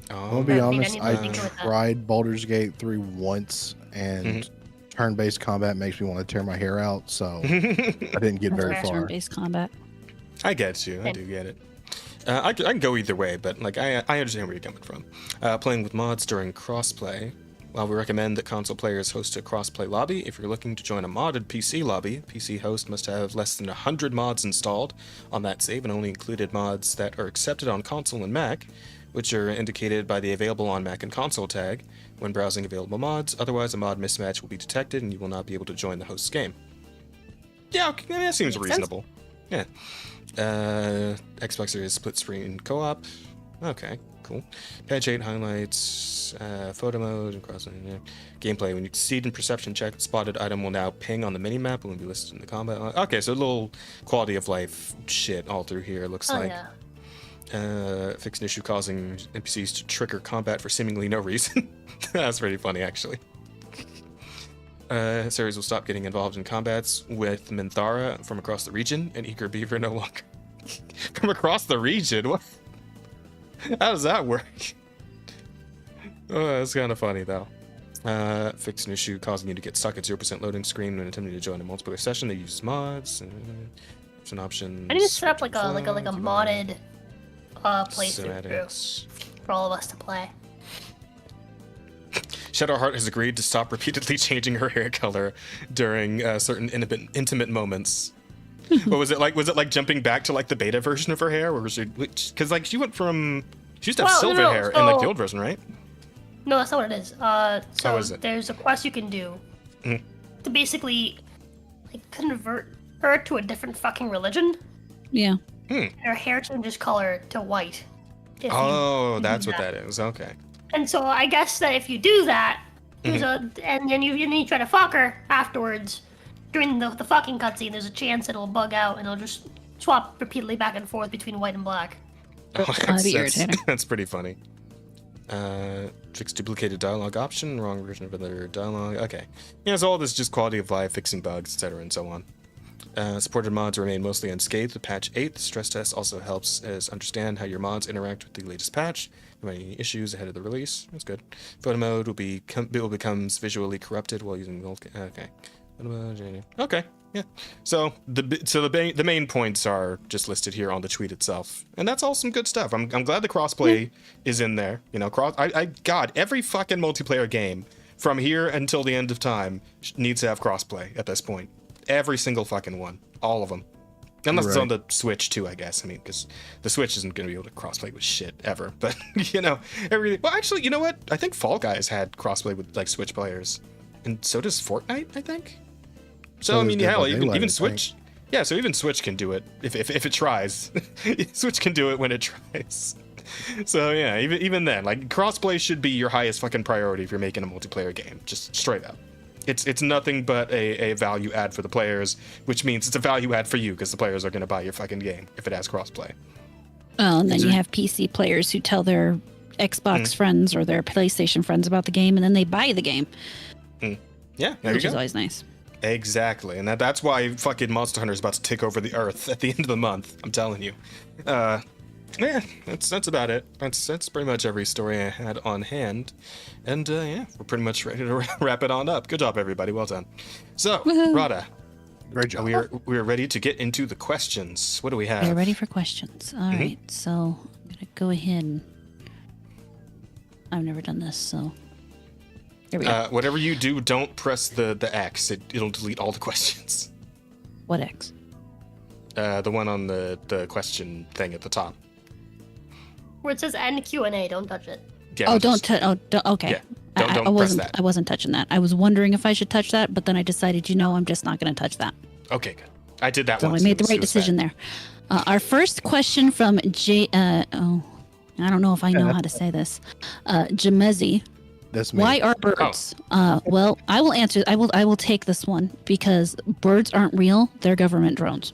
I'll be I mean, honest, I need to I think with that. tried Baldur's Gate 3 once, and turn-based combat makes me want to tear my hair out, so I didn't get very far. Turn-based combat. I get you. I do get it. I can go either way, but like I understand where you're coming from. Playing with mods during crossplay. While we recommend that console players host a crossplay lobby, if you're looking to join a modded PC lobby, PC host must have less than 100 mods installed on that save and only included mods that are accepted on console and Mac, which are indicated by the available on Mac and console tag when browsing available mods. Otherwise, a mod mismatch will be detected and you will not be able to join the host's game. Yeah, okay, that seems reasonable. Yeah. Xbox Series split screen co-op. Okay, cool. Patch 8 highlights, photo mode, and cross gameplay. When you succeed in perception check, spotted item will now ping on the minimap and will be listed in the combat. Okay, so a little quality of life shit all through here, looks like. Fix an issue causing NPCs to trigger combat for seemingly no reason. That's pretty funny, actually. Series will stop getting involved in combats with Minthara from across the region, and Eager Beaver no longer. From across the region? What? How does that work? Oh, that's kind of funny, though. Fix an issue causing you to get stuck at 0% loading screen when attempting to join a multiplayer session. They use mods. It's an option. I need to set up like a modded playthrough Cinematics. for all of us to play. Shadowheart has agreed to stop repeatedly changing her hair color during certain intimate moments. What was it like? Was it like jumping back to like the beta version of her hair, or was she? Because like she used to have silver hair in like the old version, right? No, that's not what it is. How is it? There's a quest you can do to basically like convert her to a different fucking religion. Yeah. Her hair changes color to white. Oh, that's what that is. Okay. And so I guess that if you do that, and then you try to fuck her afterwards during the fucking cutscene, there's a chance it'll bug out and it'll just swap repeatedly back and forth between white and black. Oh, That'd be irritating. That's pretty funny. Fix duplicated dialogue option, wrong version of other dialogue. Okay. Yeah, so all this is just quality of life, fixing bugs, etc., and so on. Supported mods remain mostly unscathed with patch 8. The stress test also helps us understand how your mods interact with the latest patch. If any issues ahead of the release, that's good. Photo mode will becomes visually corrupted while using okay. Photo mode, okay, yeah. So the main points are just listed here on the tweet itself, and that's all some good stuff. I'm glad the crossplay is in there. You know, God, every fucking multiplayer game from here until the end of time needs to have crossplay at this point. Every single fucking one. All of them. Unless it's on the Switch too, I guess. I mean, because the Switch isn't going to be able to crossplay with shit ever. But, you know, everything. Well, actually, you know what? I think Fall Guys had crossplay with, like, Switch players. And so does Fortnite, I think? So I mean, yeah, like, even Switch. Yeah, so even Switch can do it if it tries. Switch can do it when it tries. So, yeah, even then, like, crossplay should be your highest fucking priority if you're making a multiplayer game. Just straight up. It's nothing but a value add for the players, which means it's a value add for you because the players are going to buy your fucking game if it has crossplay. Well, and then you have PC players who tell their Xbox friends or their PlayStation friends about the game, and then they buy the game. Yeah, which is always nice. Exactly, and that's why fucking Monster Hunter is about to take over the Earth at the end of the month. I'm telling you. Yeah, that's about it. That's pretty much every story I had on hand, and yeah, we're pretty much ready to wrap it on up. Good job, everybody. Well done. So, Rada, great job. We are ready to get into the questions. What do we have? We're ready for questions. All right, so I'm gonna go ahead and I've never done this, so here we go. Whatever you do, don't press the X. It'll delete all the questions. What X? The one on the question thing at the top. Where it says end Q&A, don't touch it. Yeah, Oh, don't touch. Oh, okay. Yeah, don't press that. I wasn't touching that. I was wondering if I should touch that, but then I decided, I'm just not going to touch that. Okay, good. I did that So once. I made the right decision there. Our first question from I don't know if I know how to say this. Jamezi. That's me. Why are birds? Well, I will answer. I will take this one because birds aren't real. They're government drones.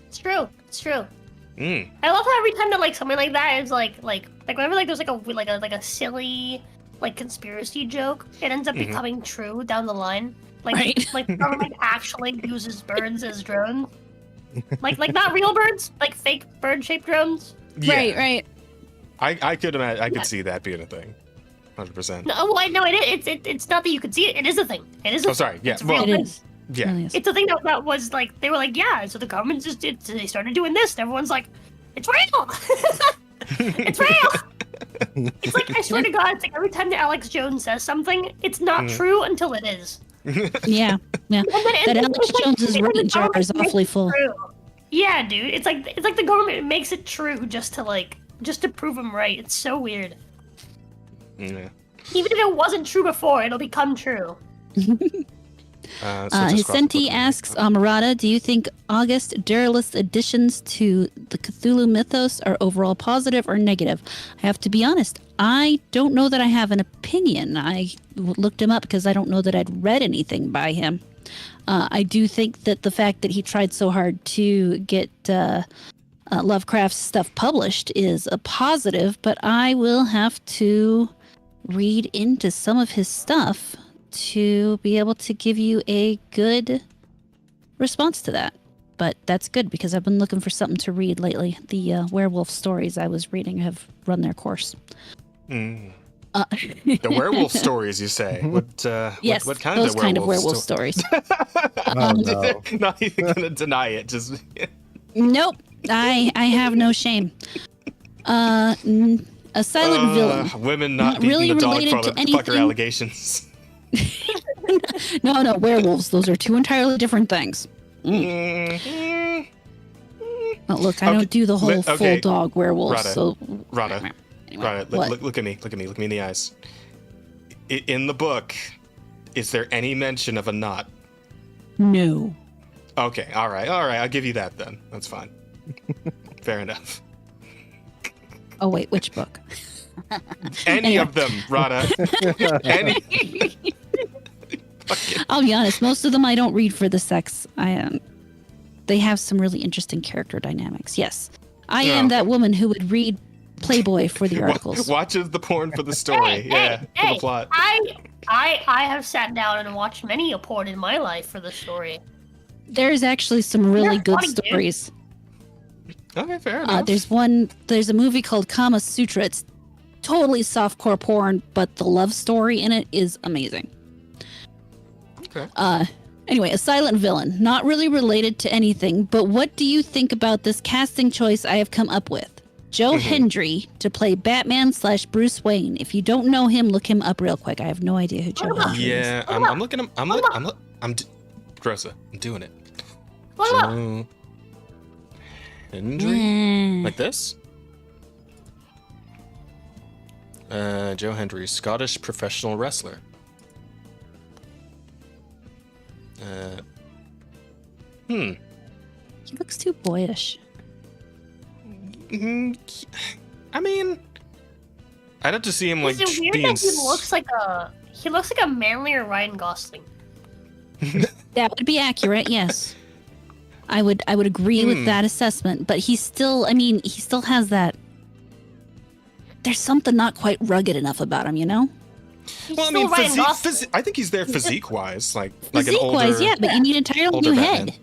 It's true. It's true. Mm. I love how every time that like something like that is like whenever like there's like a silly like conspiracy joke, it ends up becoming true down the line. Like Right. like the government actually uses birds as drones. Like not real birds, like fake bird-shaped drones. Yeah. Right. I could imagine. I could see that being a thing. 100%. No, well, no, it's not that you could see it. It is a thing. It is. Oh, sorry. Yeah. It's a real Well, thing. It is. yeah. Really is. It's a thing that was like they were like, yeah. So the government they started doing this, and everyone's like, it's real. It's real. It's like I swear to God, it's like every time that Alex Jones says something, it's not true until it is. Yeah. And then That Alex Jones's rating jar is awfully full. True. Yeah, dude. It's like the government makes it true just to prove him right. It's so weird. Yeah. Even if it wasn't true before, it'll become true. Hisenti asks, Murata, do you think August Daedalus additions to the Cthulhu mythos are overall positive or negative? I have to be honest, I don't know that I have an opinion. I looked him up because I don't know that I'd read anything by him. I do think that the fact that he tried so hard to get Lovecraft's stuff published is a positive, but I will have to read into some of his stuff to be able to give you a good response to that. But that's good because I've been looking for something to read lately. The werewolf stories I was reading have run their course. Mm. The werewolf stories, you say? Yes, what kind those of kind of werewolf werewolf stories. Oh, no. Not even gonna deny it. Just Nope, I have no shame. A silent villain. women not Not beating really the dog related to fucker anything. allegations. No, werewolves. Those are two entirely different things. Mm. Well, look, I Okay, don't do the whole okay. full dog werewolf. Rada, So, Rada, anyway, Rada, what? look at me. Look me in the eyes. In the book, is there any mention of a knot? No. Okay, all right. I'll give you that then. That's fine. Fair enough. Oh wait, which book? Any of them, Rada. Any. I'll be honest. Most of them I don't read for the sex. They have some really interesting character dynamics. Yes, I am that woman who would read Playboy for the articles. Watches the porn for the story. For the plot. I have sat down and watched many a porn in my life for the story. There's actually some really They're good funny, dude. stories. Okay, fair enough. There's a movie called Kama Sutra. It's totally softcore porn, but the love story in it is amazing. Okay. Anyway, a silent villain, not really related to anything, but what do you think about this casting choice I have come up with? Joe Hendry to play Batman/Bruce Wayne. If you don't know him, look him up real quick. I have no idea who Joe Hendry is. Yeah, I'm looking. Grossa, I'm doing it. Look up. Joe Hendry, like this. Joe Hendry, Scottish professional wrestler. He looks too boyish. I mean, I'd have to see him like Is it weird being. that he looks like a manlier Ryan Gosling? That would be accurate, yes. I would agree with that assessment, but he still has that. There's something not quite rugged enough about him, you know? Well, I Still mean, Ryan Gosling. I think he's there physique-wise, like an Physique-wise, older. yeah, but you need an entirely older new Batman. head.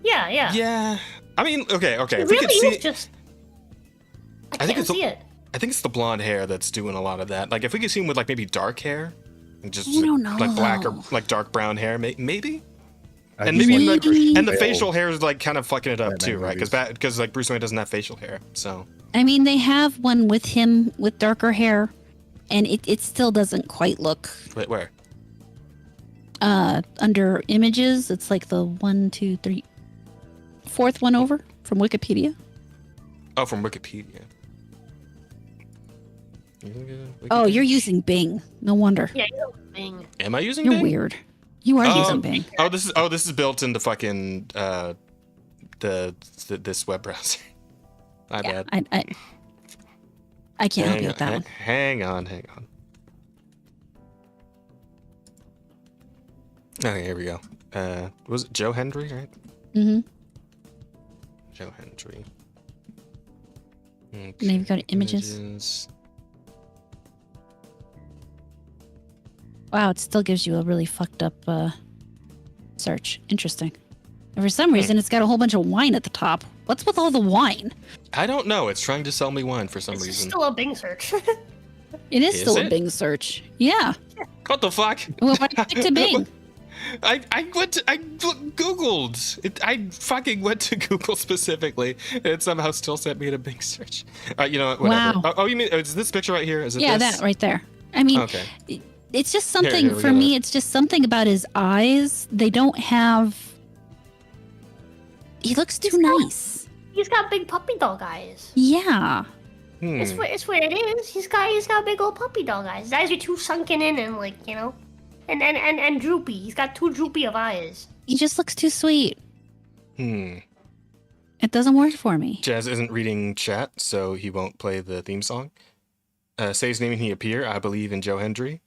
Yeah. Yeah, I mean, okay. It If we really could see, is just. I think can't it's see it. I think it's the blonde hair that's doing a lot of that. Like, if we could see him with like maybe dark hair, and just I don't know, like black or though. like dark brown hair, maybe. I And just maybe like Maybe. and the Veil. facial hair is like kind of fucking it up Batman too, right? movies. Because like Bruce Wayne doesn't have facial hair, so. I mean, they have one with him with darker hair, and it still doesn't quite look. Wait, where? Under images, it's like the 1, 2, 3, fourth one over from Wikipedia. Oh, from Wikipedia. Oh, you're using Bing. No wonder. Yeah, you know, thing. Am I using You're Bing? weird. You are Oh. using Bing. This is built into fucking this web browser. My Yeah, bad. I can't help you with that one. Hang on. Okay, here we go. Was it Joe Hendry, right? Mm-hmm. Joe Hendry. Okay. Maybe go to images. Wow, it still gives you a really fucked up search. Interesting. And for some reason, it's got a whole bunch of wine at the top. What's with all the wine? I don't know. It's trying to sell me wine for some It's reason. still a Bing search. It is Is still it? a Bing search. Yeah. What the fuck? Well, why did you pick to Bing? I googled it. I fucking went to Google specifically, and it somehow still sent me to Bing search. You know what? Whatever. Wow. Oh, you mean is this picture right here? Is it? Yeah, this? that right there. I mean, Okay. it's just something Here we for go. me. It's just something about his eyes. They don't have. He looks too nice. He's got big puppy dog eyes. Yeah. It's what it is. He's got big old puppy dog eyes. His eyes are too sunken in and like, you know, and droopy. He's got too droopy of eyes. He just looks too sweet. Hmm. It doesn't work for me. Jazz isn't reading chat, so he won't play the theme song. Say his name and he appear. I believe in Joe Hendry.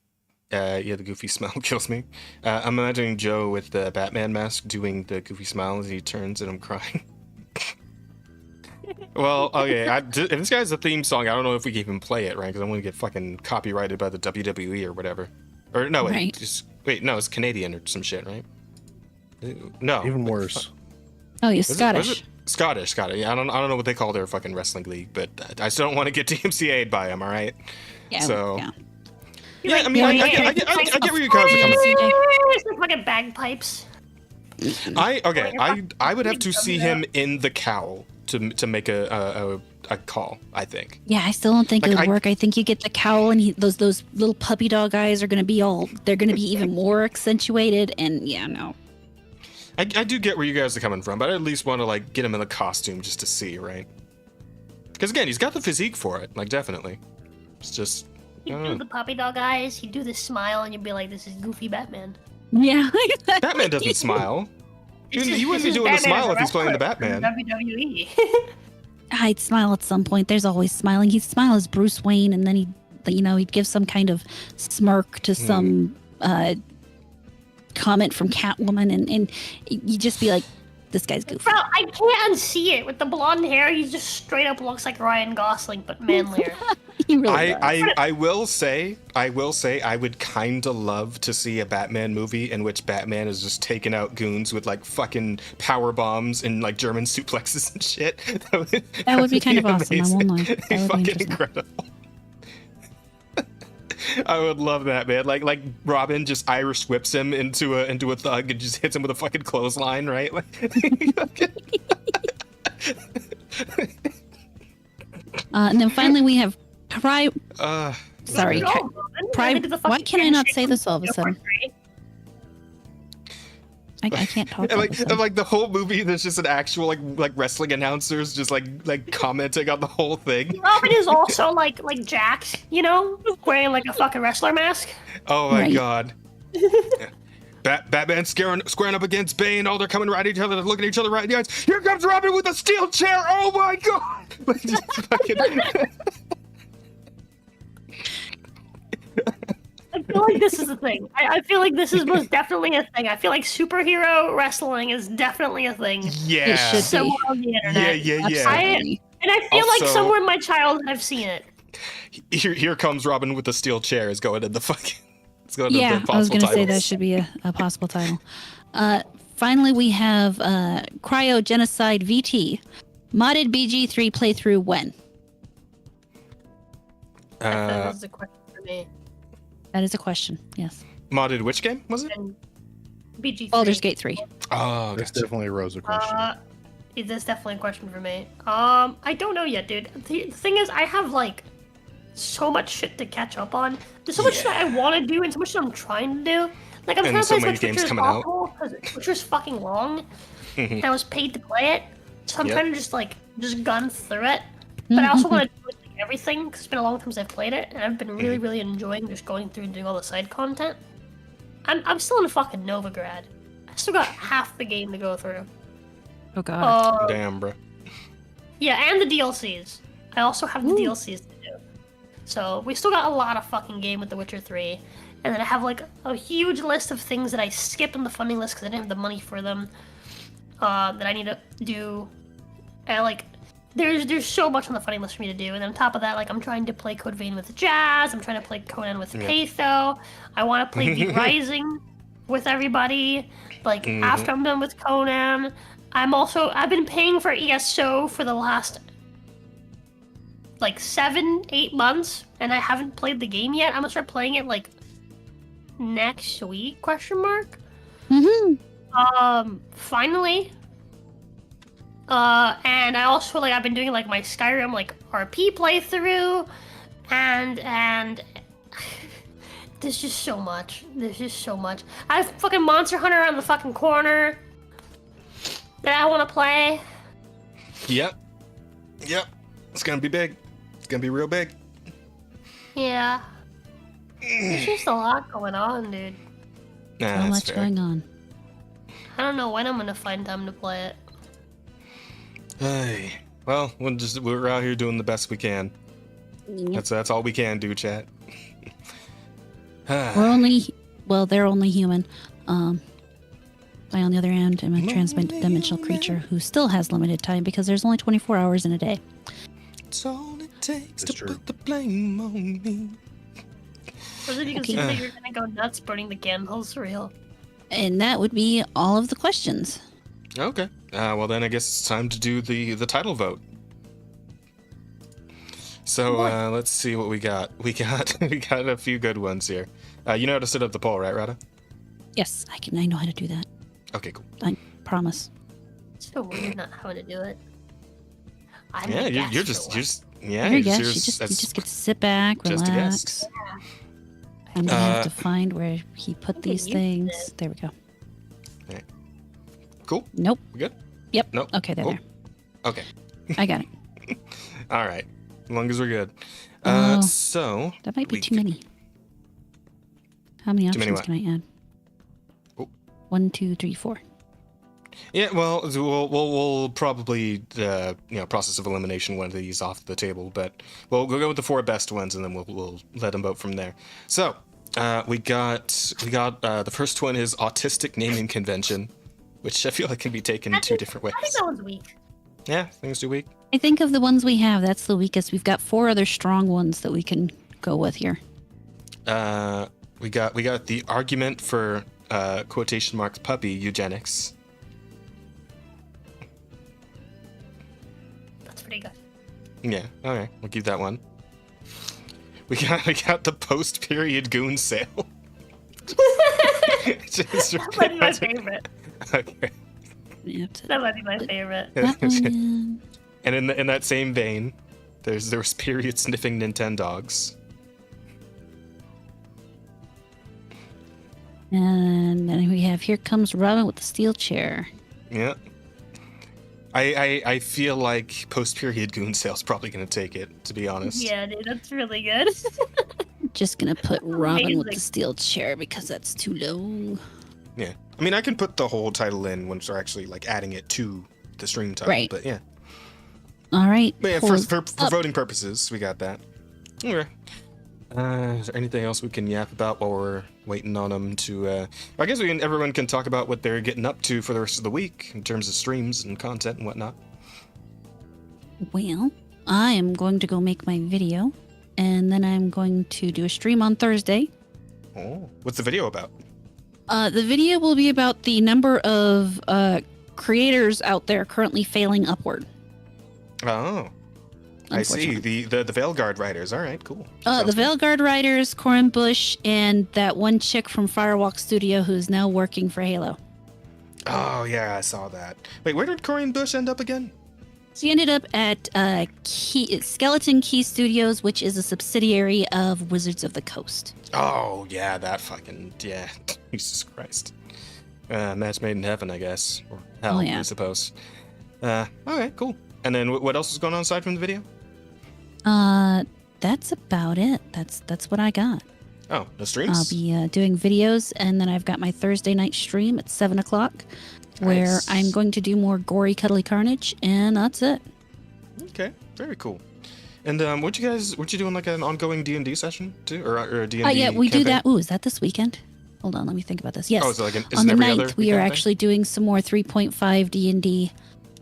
Yeah, the goofy smile kills me. I'm imagining Joe with the Batman mask doing the goofy smile as he turns and I'm crying. Well, okay, if this guy's a theme song, I don't know if we can even play it, right? Because I'm going to get fucking copyrighted by the WWE or whatever. Or no, Right. no, it's Canadian or some shit, right? No. Even worse. Oh, you're Was it- Scottish. was it Scottish. Yeah, I don't know what they call their fucking wrestling league, but I still don't want to get DMCA'd by them, all right? Yeah. So- yeah. Yeah, I mean, I get where you guys are coming from. It's like fucking bagpipes. I would have to see him in the cowl to make a call, I think. Yeah, I still don't think Like, it would work. I think you get the cowl and those little puppy dog eyes are gonna be even more accentuated. And yeah, no. I do get where you guys are coming from, but I at least want to like get him in the costume just to see, right? Because again, he's got the physique for it, like definitely. It's just He'd do the puppy dog eyes. He'd do the smile, and you'd be like, "This is Goofy Batman." Yeah. Batman doesn't smile. This He is- wouldn't this be is doing a Batman smile as if he's playing the wrestler Batman. from WWE. I'd smile at some point. There's always smiling. He'd smile as Bruce Wayne, and then he'd give some kind of smirk to some comment from Catwoman, and you'd just be like, "This guy's goofy." Bro, I can't unsee it. With the blonde hair, he just straight up looks like Ryan Gosling, but manlier. He really does. I will say I would kind of love to see a Batman movie in which Batman is just taking out goons with like fucking power bombs and like German suplexes and shit. That would be kind of awesome, I won't lie. It'd be That would be fucking interesting. incredible. I would love that, man. Like Robin just Irish whips him into a thug and just hits him with a fucking clothesline, right? And then finally we have Sorry, No, Robin. Pride- I did the why fucking can I not handshake say from this all of a sudden? Right? I can't talk. And all like, of a sudden. and like the whole movie, there's just an actual like wrestling announcers just like commenting on the whole thing. Robin is also like jacked, you know, wearing like a fucking wrestler mask. Oh my Right. god. Batman squaring up against Bane. Oh, they're coming right at each other. They're looking at each other right in the eyes. Here comes Robin with a steel chair. Oh my god. Like, just fucking- I feel like this is a thing. I feel like this is most definitely a thing. I feel like superhero wrestling is definitely a thing yeah. It should somewhere on the internet. Yeah. Absolutely. And I feel like Also- somewhere in my childhood I've seen it. Here comes Robin with the steel chair. Is going in the fucking. It's going in Yeah, the I was possible gonna say that titles. should be a possible title. Finally, we have Cryo Genocide VT modded BG3 playthrough when? That is a question for me. That is a question. Yes. Modded which game was it? And BG3. Baldur's Gate 3. Oh, That's gotcha. definitely a Rosa question. That's definitely a question for me. I don't know yet, dude. The thing is, I have like so much shit to catch up on. There's so much that I want to do and so much that I'm trying to do. Like I'm And trying to so play many as much games Witcher as coming out. possible because Witcher's fucking long. And I was paid to play it, so I'm Yep. trying to just gun through it. But I also want to do like, everything because it's been a long time since I've played it, and I've been really enjoying just going through and doing all the side content. I'm still in fucking Novigrad. I still got half the game to go through. Oh god. Damn, bro. Yeah, and the DLCs. I also have the DLCs to do. So we still got a lot of fucking game with The Witcher 3. And then I have like a huge list of things that I skipped on the funding list because I didn't have the money for them. That I need to do. And like, there's so much on the funding list for me to do. And then on top of that, like I'm trying to play Code Vein with Jazz. I'm trying to play Conan with Patho. I want to play V Rising with everybody. Like after I'm done with Conan, I've been paying for ESO for the last like 7-8 months, and I haven't played the game yet. I'm gonna start playing it like next week? ? Finally. And I also I've been doing like my Skyrim like RP playthrough, and there's just so much. I have fucking Monster Hunter around the fucking corner that I want to play. Yep. It's gonna be big. It's gonna be real big. Yeah. There's just a lot going on, dude. Nah, So that's much fair. going on. I don't know when I'm gonna find time to play it. Hey, well, we're out here doing the best we can. Yep. That's all we can do, chat. They're only human. I, on the other hand, am a transdimensional creature who still has limited time because there's only 24 hours in a day. It's all it takes That's to true. put the blame on me. So that you can Okay. see that you're gonna go nuts burning the candles for real. And that would be all of the questions. Okay. Well, then I guess it's time to do the title vote. So let's see what we got. We got a few good ones here. You know how to set up the poll, right, Rada? Yes, I know how to do that. Okay, cool. I promise. It's so weird not how to do it. Yeah, you're just yeah. You're a you're guest. just- You just that's get to sit back, just a relax. guest. I'm gonna have to find where he put can these use things. this. There we go. Cool. Nope. We good? Yep. Nope. Okay, there. Cool. Okay. I got it. All right. As long as we're good. Oh. So That might be we too many. How many Too many options what? can I add? Oh. 1, 2, 3, 4. Yeah, well, we'll probably process of elimination one of these off the table, but we'll go with the 4 best ones, and then we'll let them vote from there. So we got the first one is autistic naming convention, which I feel like can be taken in 2 different ways. I think that one's weak. Yeah, things do weak. I think of the ones we have, that's the weakest. We've got 4 other strong ones that we can go with here. We got the argument for quotation marks puppy eugenics. That's pretty good. Yeah, okay, we'll keep that one. We got the post-period goon sale. Just- That might be my favorite. Okay. Yep. That might be my favorite. That one. And in that same vein, there was period sniffing Nintendogs. And then we have Here Comes Robin with the steel chair. Yeah. I feel like post-period goon sale's probably gonna take it, to be honest. Yeah, dude, that's really good. Just gonna put Robin with Amazing. the steel chair because that's too long. Yeah. I mean, I can put the whole title in once we're actually like adding it to the stream title, Right. but yeah. All right. But yeah, hold for up. voting purposes, we got that. Okay. Is there anything else we can yap about while we're waiting on them to? I guess everyone can talk about what they're getting up to for the rest of the week in terms of streams and content and whatnot. Well, I am going to go make my video, and then I'm going to do a stream on Thursday. Oh, what's the video about? The video will be about the number of creators out there currently failing upward. Oh, I see. Unfortunately. The Veilguard writers. All right, cool. The Sounds good. Veilguard writers, Corin Bush, and that one chick from Firewalk Studio who's now working for Halo. Oh yeah, I saw that. Wait, where did Corian Bush end up again? She ended up at Skeleton Key Studios, which is a subsidiary of Wizards of the Coast. Oh yeah, that fucking yeah. Jesus Christ. Match made in heaven, I guess, or hell, Oh, yeah. I suppose. Okay, cool. And then what else is going on aside from the video? That's about it. That's what I got. Oh, no streams. I'll be doing videos, and then I've got my Thursday night stream at 7 o'clock, where Nice. I'm going to do more gory, cuddly carnage, and that's it. Okay, very cool. And what you doing like an ongoing D&D session too, or a D&D? Yeah, we do campaign? that. Ooh, is that this weekend? Hold on, let me think about this. Yes. Oh, is it like is on it the every 9th, other we are weekend thing? actually doing some more 3.5 D&D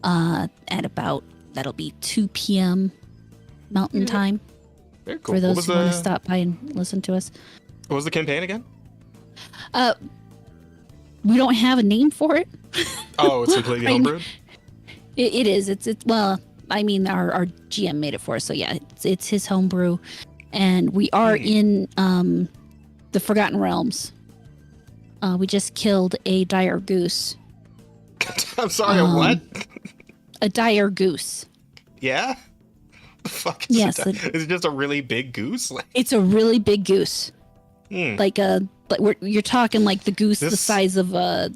at about, that'll be 2 p.m. Mountain Time Very cool. for What those was who want the to stop by and listen to us. what was the campaign again? We don't have a name for it. Oh, it's completely I mean, homebrewed. It is. It's well, I mean, our GM made it for us, so yeah, it's his homebrew, and we are in the Forgotten Realms. We just killed a dire goose. I'm sorry. What? A dire goose. Yeah. Fuck. Is Yes, is it just a really big goose? Like, It's a really big goose. Like you're talking like the goose the This- size of the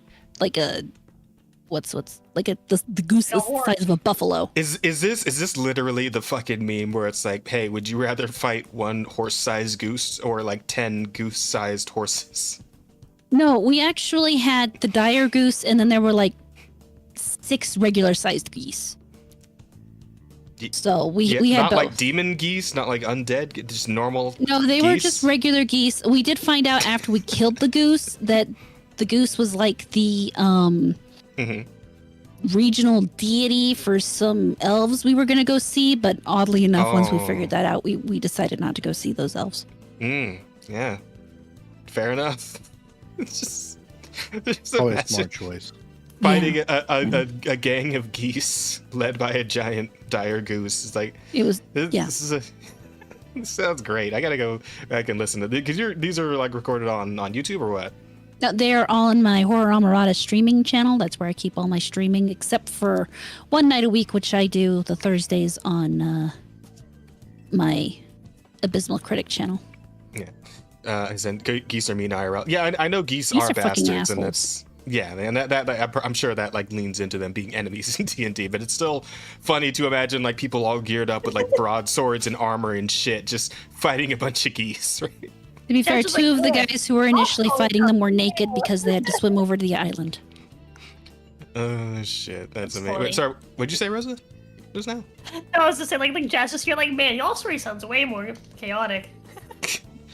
goose the size of a buffalo. is this literally the fucking meme where it's like, hey, would you rather fight one horse-sized goose or like 10 goose-sized horses? No, we actually had the dire goose, and then there were like 6 regular sized geese. So we had not both. like demon geese, not like undead, just normal. No, they were geese? just regular geese. We did find out after we killed the goose that the goose was like the regional deity for some elves we were gonna go see, but oddly enough, once we figured that out, we decided not to go see those elves. Yeah. Fair enough. Just Always a imagine smart choice. fighting a gang of geese led by a giant dire goose. It's like It was this is this sounds great. I gotta go back and listen to because these are like recorded on YouTube or what? No, they're all on my Horror Amarada streaming channel. That's where I keep all my streaming, except for one night a week, which I do the Thursdays on my Abysmal Critic channel. Yeah. As in geese are mean IRL. Yeah, I know geese Geese are are fucking bastards, and assholes. that's yeah, and that I'm sure that like leans into them being enemies in D&D. But it's still funny to imagine like people all geared up with like broadswords and armor and shit, just fighting a bunch of geese. Right? To be fair, just two like, of the oh, guys who were initially fighting them were naked because they had to swim over to the island. Oh shit, that's amazing. funny. Wait, sorry, what'd you say, Rosa? Just now? I was just saying, like Jazz, just you're like, man, y'all story sounds way more chaotic.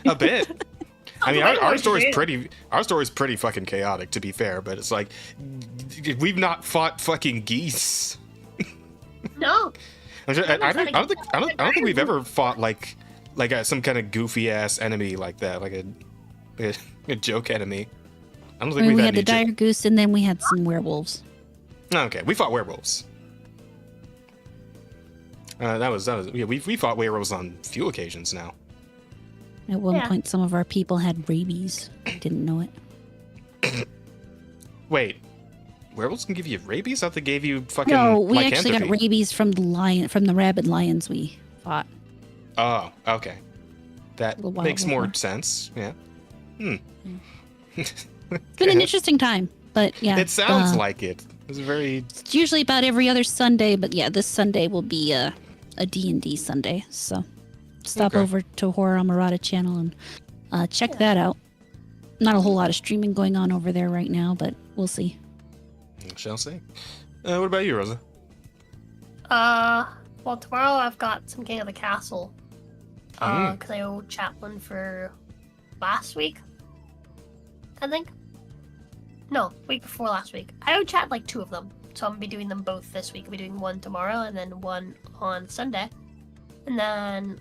A bit. I mean, Way more our story's shit. pretty fucking chaotic, to be fair. But it's like we've not fought fucking geese. No. I don't think we've ever fought like some kind of goofy ass enemy like that, like a joke enemy. I don't think I mean, we've we had had the any. dire goose, and then we had some werewolves. Okay, we fought werewolves. That was yeah. We fought werewolves on a few occasions now. At one Yeah. point, some of our people had rabies. Didn't know it. Wait, werewolves can give you rabies? I thought they gave you fucking. No, we actually got lycanthropy. rabies from the rabid lions we fought. Oh, okay. That little while makes more before. sense. Yeah. It's been an interesting time, but yeah. It sounds like it. It's very. It's usually about every other Sunday, but yeah, this Sunday will be a D&D Sunday. So stop Okay. over to Horror Amarada channel and check that out. Not a whole lot of streaming going on over there right now, but we'll see. Shall see. What about you, Rosa? Well, tomorrow I've got some King of the Castle. Because I owe Chaplain for last week, I think. No, week before last week. I owe Chat like 2 of them, so I'm gonna be doing them both this week. I'll be doing one tomorrow and then one on Sunday, and then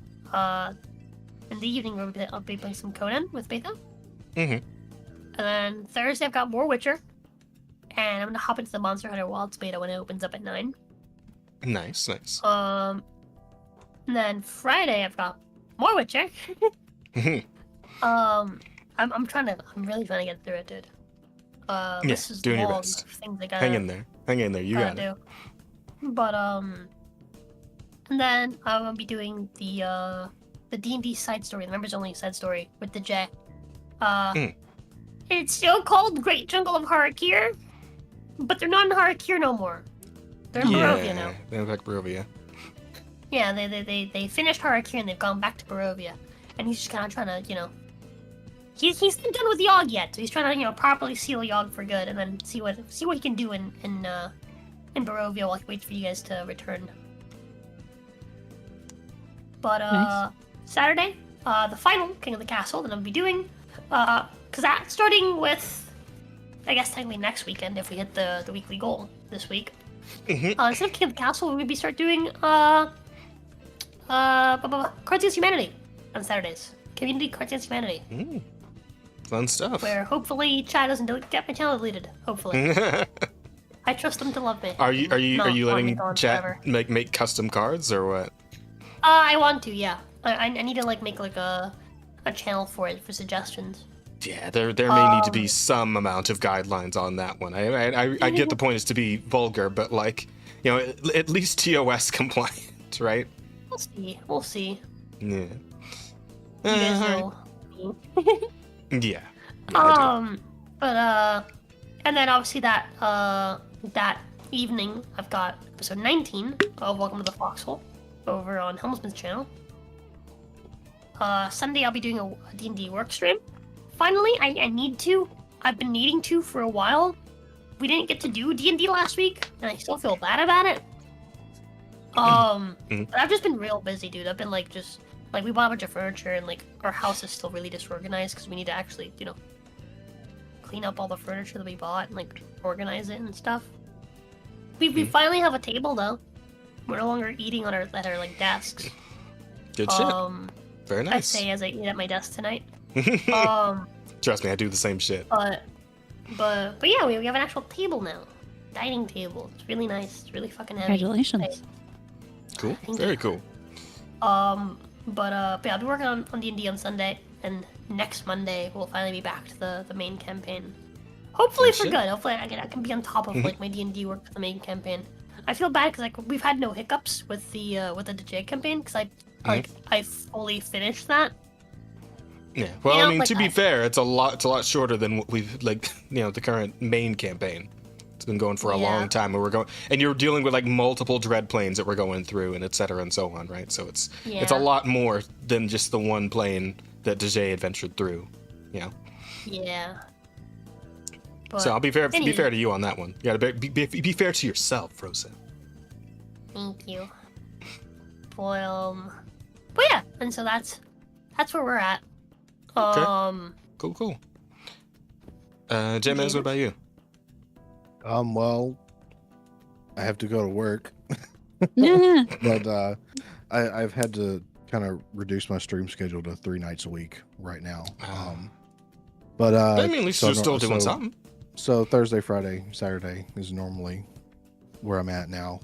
in the evening I'll be playing some Conan with Beta. Mhm. And then Thursday I've got more Witcher, and I'm gonna hop into the Monster Hunter Wilds beta when it opens up at 9. Nice, nice. And then Friday I've got more Witcher. I'm really trying to get through it, dude. This is doing your long best. things I gotta, Hang in there. Hang in there. You got gotta it. do. But and then I'm gonna be doing the D&D side story, the members only side story with the J. It's still called Great Jungle of Harakir, but they're not in Harakir no more. They're in Barovia now. They're back Barovia. Yeah, they finished Harakir and they've gone back to Barovia, and he's just kind of trying to, he's not done with Yogg yet. So he's trying to, properly seal Yogg for good, and then see what he can do in Barovia while he waits for you guys to return. But Nice. Saturday, the final King of the Castle that I'll be doing, because that's starting with, I guess technically next weekend if we hit the weekly goal this week. Instead of King of the Castle, we'll start doing Cards Against Humanity on Saturdays. Community Cards Against Humanity. Fun stuff. Where hopefully Chad doesn't get my channel deleted. Hopefully. I trust them to love me. Are you letting forever. chat make custom cards or what? I want to, yeah. I need to make a channel for it for suggestions. Yeah, there may need to be some amount of guidelines on that one. I get the point is to be vulgar, but at least TOS compliant, right? We'll see. Yeah. You guys know. Yeah. I do. But and then obviously that evening I've got episode 19 of Welcome to the Foxhole over on Helmsman's channel. Sunday I'll be doing a D&D work stream. Finally, I need to. I've been needing to for a while. We didn't get to do D&D last week, and I still feel bad about it. But I've just been real busy, dude. I've been we bought a bunch of furniture, and our house is still really disorganized because we need to actually, clean up all the furniture that we bought and organize it and stuff. We finally have a table though. We're no longer eating at our desks. Good shit. Very nice. I say as I eat at my desk tonight. Trust me, I do the same shit. But yeah, we have an actual table now. Dining table. It's really nice. It's really fucking heavy. Congratulations. Cool. Thank Very you. cool. But yeah, I'll be working on D&D on Sunday, and next Monday we'll finally be back to the main campaign. Hopefully for shit. good. Hopefully I can be on top of my D&D work for the main campaign. I feel bad because we've had no hiccups with the DJ campaign because I fully finished that. Yeah. Well, You know, to be fair, it's a lot shorter than what we've the current main campaign. It's been going for a long time, and you're dealing with multiple dread planes that we're going through, and et cetera and so on, right? So it's a lot more than just the one plane that DJ adventured through, Yeah. But So I'll be fair. Be anyway. fair to you on that one. You gotta be fair to yourself, Rosa. Thank you. But yeah, and so that's where we're at. Cool. J-Mez, what about you? Well, I have to go to work, Yeah. but I've had to kind of reduce my stream schedule to 3 nights a week right now. But I mean, at least you're still doing something. So Thursday, Friday, Saturday is normally where I'm at now.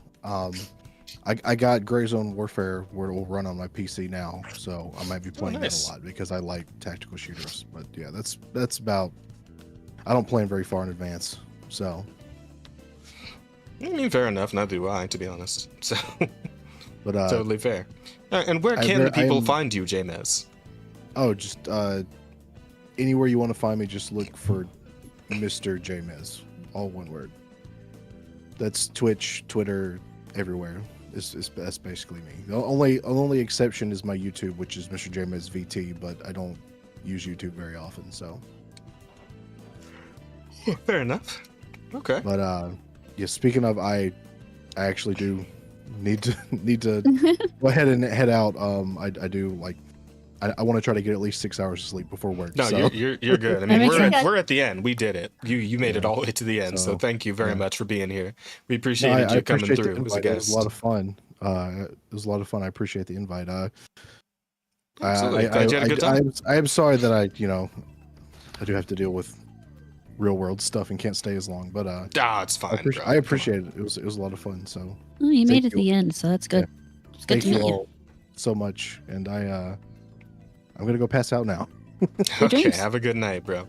I got Gray Zone Warfare where it will run on my PC now, so I might be playing nice. that a lot because I like tactical shooters. But yeah, that's about. I don't plan very far in advance, so. I mean, fair enough. Not do I, to be honest. So But totally fair. And where can the people find you, J-Mez? Oh, just anywhere you want to find me, just look for Mr. J-Mez, all one word. That's Twitch, Twitter, everywhere. That's basically me. The only exception is my YouTube, which is Mr. J-Mez VT, but I don't use YouTube very often, so. Fair enough. Okay. But yeah, speaking of, I actually do need to go ahead and head out. I do I want to try to get at least 6 hours of sleep before work. No, so. you're good. I mean, That makes sense. we're at the end. We did it. You made it all the way to the end. So thank you very much for being here. We appreciated you coming appreciate the through as a invite. It guest. was a lot of fun. It was a lot of fun. I appreciate the invite. Absolutely. Glad you had a good time. I am sorry that I do have to deal with real world stuff and can't stay as long, but It's fine. bro. I appreciate it. It was a lot of fun. So Oh, you made it Thank at the end, so that's good. It's good thank to you meet you. all so much, and I'm gonna go pass out now. Okay, James. have a good night, bro.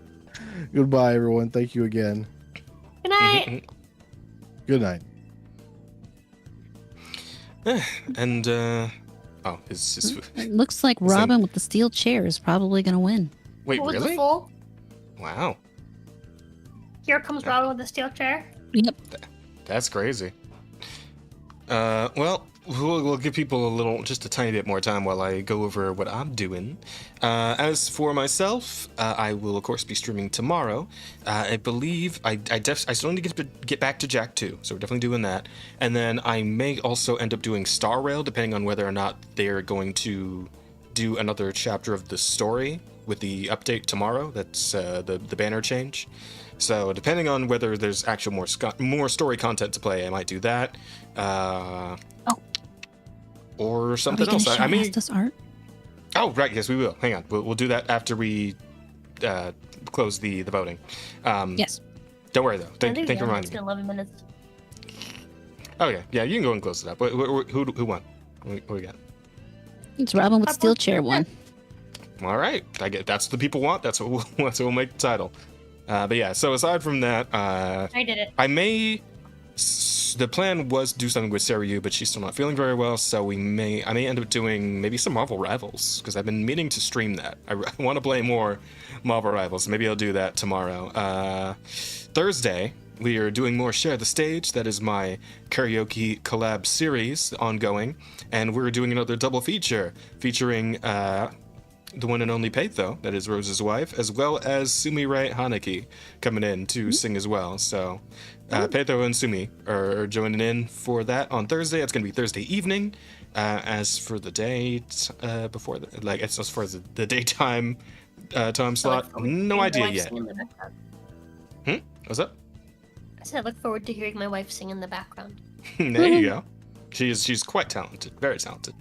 Goodbye, everyone. Thank you again. Good night. Good night. And his It looks like Robin with the steel chair is probably going to win. wait, What was the really? full? Wow, Here comes Robin with the steel chair. Yep. that's crazy. Well, we'll give people just a tiny bit more time while I go over what I'm doing. As for myself, I will of course be streaming tomorrow. I believe I still need to get back to Jack 2, so we're definitely doing that. And then I may also end up doing Star Rail, depending on whether or not they're going to do another chapter of the story with the update tomorrow. That's the banner change. So depending on whether there's actual more story content to play, I might do that. Or something else. I mean, this art. Oh right, yes we will. Hang on, we'll do that after we close the voting. Yes. Don't worry though. Thank you for reminding It's me. been 11 minutes. Okay, yeah, you can go and close it up. Who won? What we got? It's Robin with steel chair one. All right, that's what the people want. That's what we'll make the title. But yeah, so aside from that, I did it. I may. The plan was to do something with Sarah, but she's still not feeling very well, so I may end up doing maybe some Marvel Rivals, because I've been meaning to stream that. I want to play more Marvel Rivals. Maybe I'll do that tomorrow. Thursday, we are doing more Share the Stage. That is my karaoke collab series ongoing, and we're doing another double feature featuring the one and only Peitho, that is Rose's wife, as well as Sumi-Rai Hanaki coming in to sing as well. So Peitho and Sumi are joining in for that on Thursday. It's going to be Thursday evening. As for the date before, as far as the daytime time slot, no idea yet. What's up? I said I look forward to hearing my wife sing in the background. There you go. She's quite talented, very talented.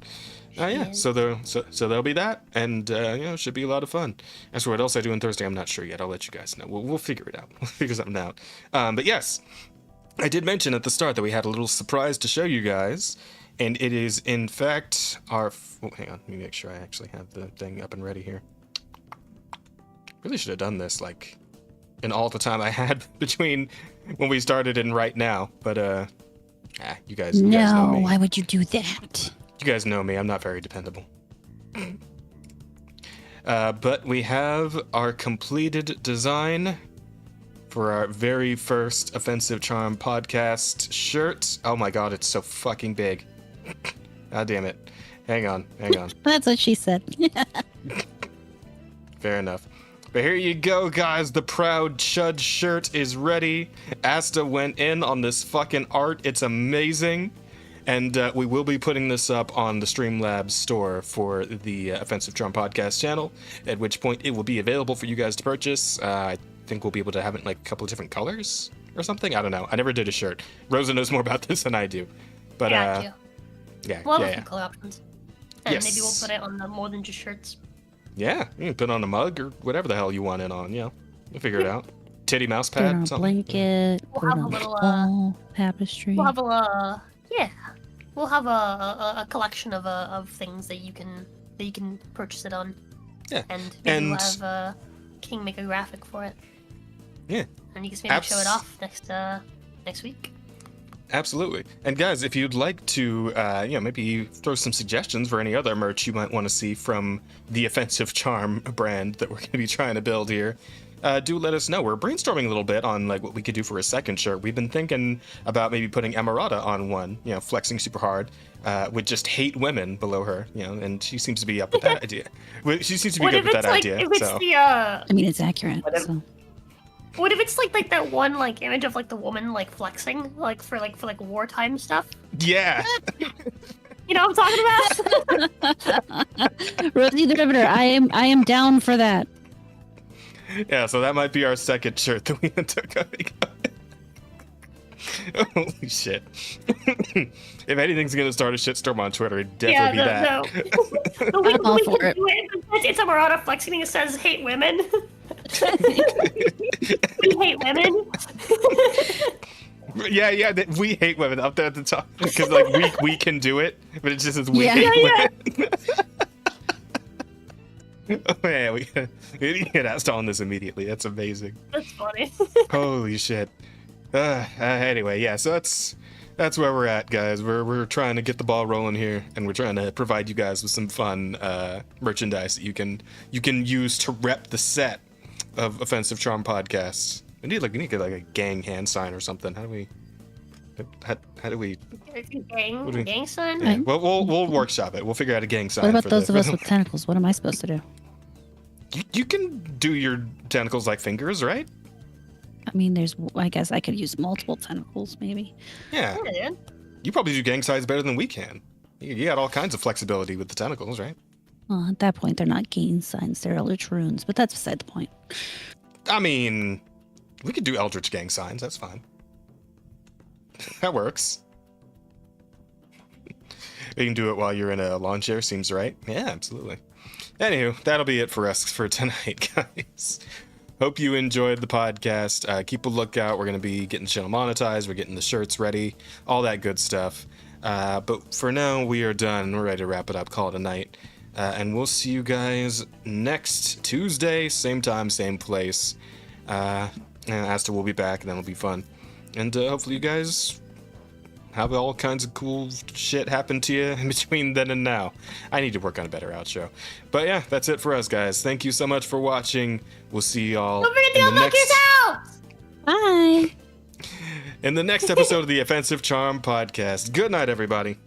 Yeah, so there'll be that, and it should be a lot of fun. As for what else I do on Thursday, I'm not sure yet. I'll let you guys know. We'll figure it out. We'll figure something out. But yes, I did mention at the start that we had a little surprise to show you guys, and it is in fact our. Oh, hang on, let me make sure I actually have the thing up and ready here. Really should have done this in all the time I had between when we started and right now, but you guys know me. Why would you do that? You guys know me, I'm not very dependable. But we have our completed design for our very first Offensive Charm podcast shirt. Oh my god, it's so fucking big. God damn it. Hang on. That's what she said. Fair enough. But here you go, guys. The Proud Chud shirt is ready. Asta went in on this fucking art. It's amazing. And we will be putting this up on the Streamlabs store for the Offensive Charm podcast channel, at which point it will be available for you guys to purchase. I think we'll be able to have it in a couple of different colors or something. I don't know. I never did a shirt. Rosa knows more about this than I do. But I got you. Yeah. We'll have a few color options. And Yes. maybe we'll put it on the more than just shirts. Yeah, you can put it on a mug or whatever the hell you want it on. We'll figure it out. Titty mouse Put it on pad, a something. blanket. We'll Put it have a on little, wall, tapestry. We'll have we'll have a collection of things that you can purchase it on. Yeah. And maybe we'll have King make a graphic for it. Yeah. And you can maybe show it off next week. Absolutely. And guys, if you'd like to, maybe throw some suggestions for any other merch you might want to see from the Offensive Charm brand that we're going to be trying to build here, do let us know. We're brainstorming a little bit on what we could do for a second shirt. We've been thinking about maybe putting Emerata on one, flexing super hard, with just hate women below her, and she seems to be up with that idea. She seems to be good with that idea. If it's so. I mean, it's accurate. So. What if it's like that one image of the woman flexing for wartime stuff? Yeah. You know what I'm talking about? Rosie the Riveter, I am down for that. Yeah, so that might be our second shirt that we took up. Holy shit. If anything's gonna start a shitstorm on Twitter, it'd definitely be that. No. we all for it. Do it. It's a Murata flexing and it says hate women. We hate women. Yeah, we hate women up there at the top because we can do it, but it just says we hate women. Oh yeah, we get asked on this immediately. That's amazing. That's funny. Holy shit. Anyway, yeah, so that's where we're at, guys. We're trying to get the ball rolling here, and we're trying to provide you guys with some fun merchandise that you can use to rep the set of Offensive Charm podcasts. We need a gang hand sign or something. How do we How do we? Gang sign? Yeah, well, we'll workshop it. We'll figure out a gang sign. What about for those the, of us with tentacles? What am I supposed to do? You can do your tentacles like fingers, right? I mean, I guess I could use multiple tentacles, maybe. Yeah. Yeah, dude. You probably do gang signs better than we can. You got all kinds of flexibility with the tentacles, right? Well, at that point, they're not gain signs; they're eldritch runes. But that's beside the point. I mean, we could do eldritch gang signs. That's fine. That works. You can do it while you're in a lawn chair. Seems right. Yeah, absolutely. Anywho, that'll be it for us for tonight, guys. Hope you enjoyed the podcast. Keep a lookout. We're going to be getting the channel monetized. We're getting the shirts ready. All that good stuff. But for now, we are done. We're ready to wrap it up. Call it a night. And we'll see you guys next Tuesday. Same time, same place. And Asta will be back, and then it'll be fun. And hopefully you guys have all kinds of cool shit happen to you in between then and now. I need to work on a better outro. But yeah, that's it for us, guys. Thank you so much for watching. We'll see y'all Don't forget to in the unlock next yourself! Bye. in the next episode of the Offensive Charm Podcast. Good night, everybody.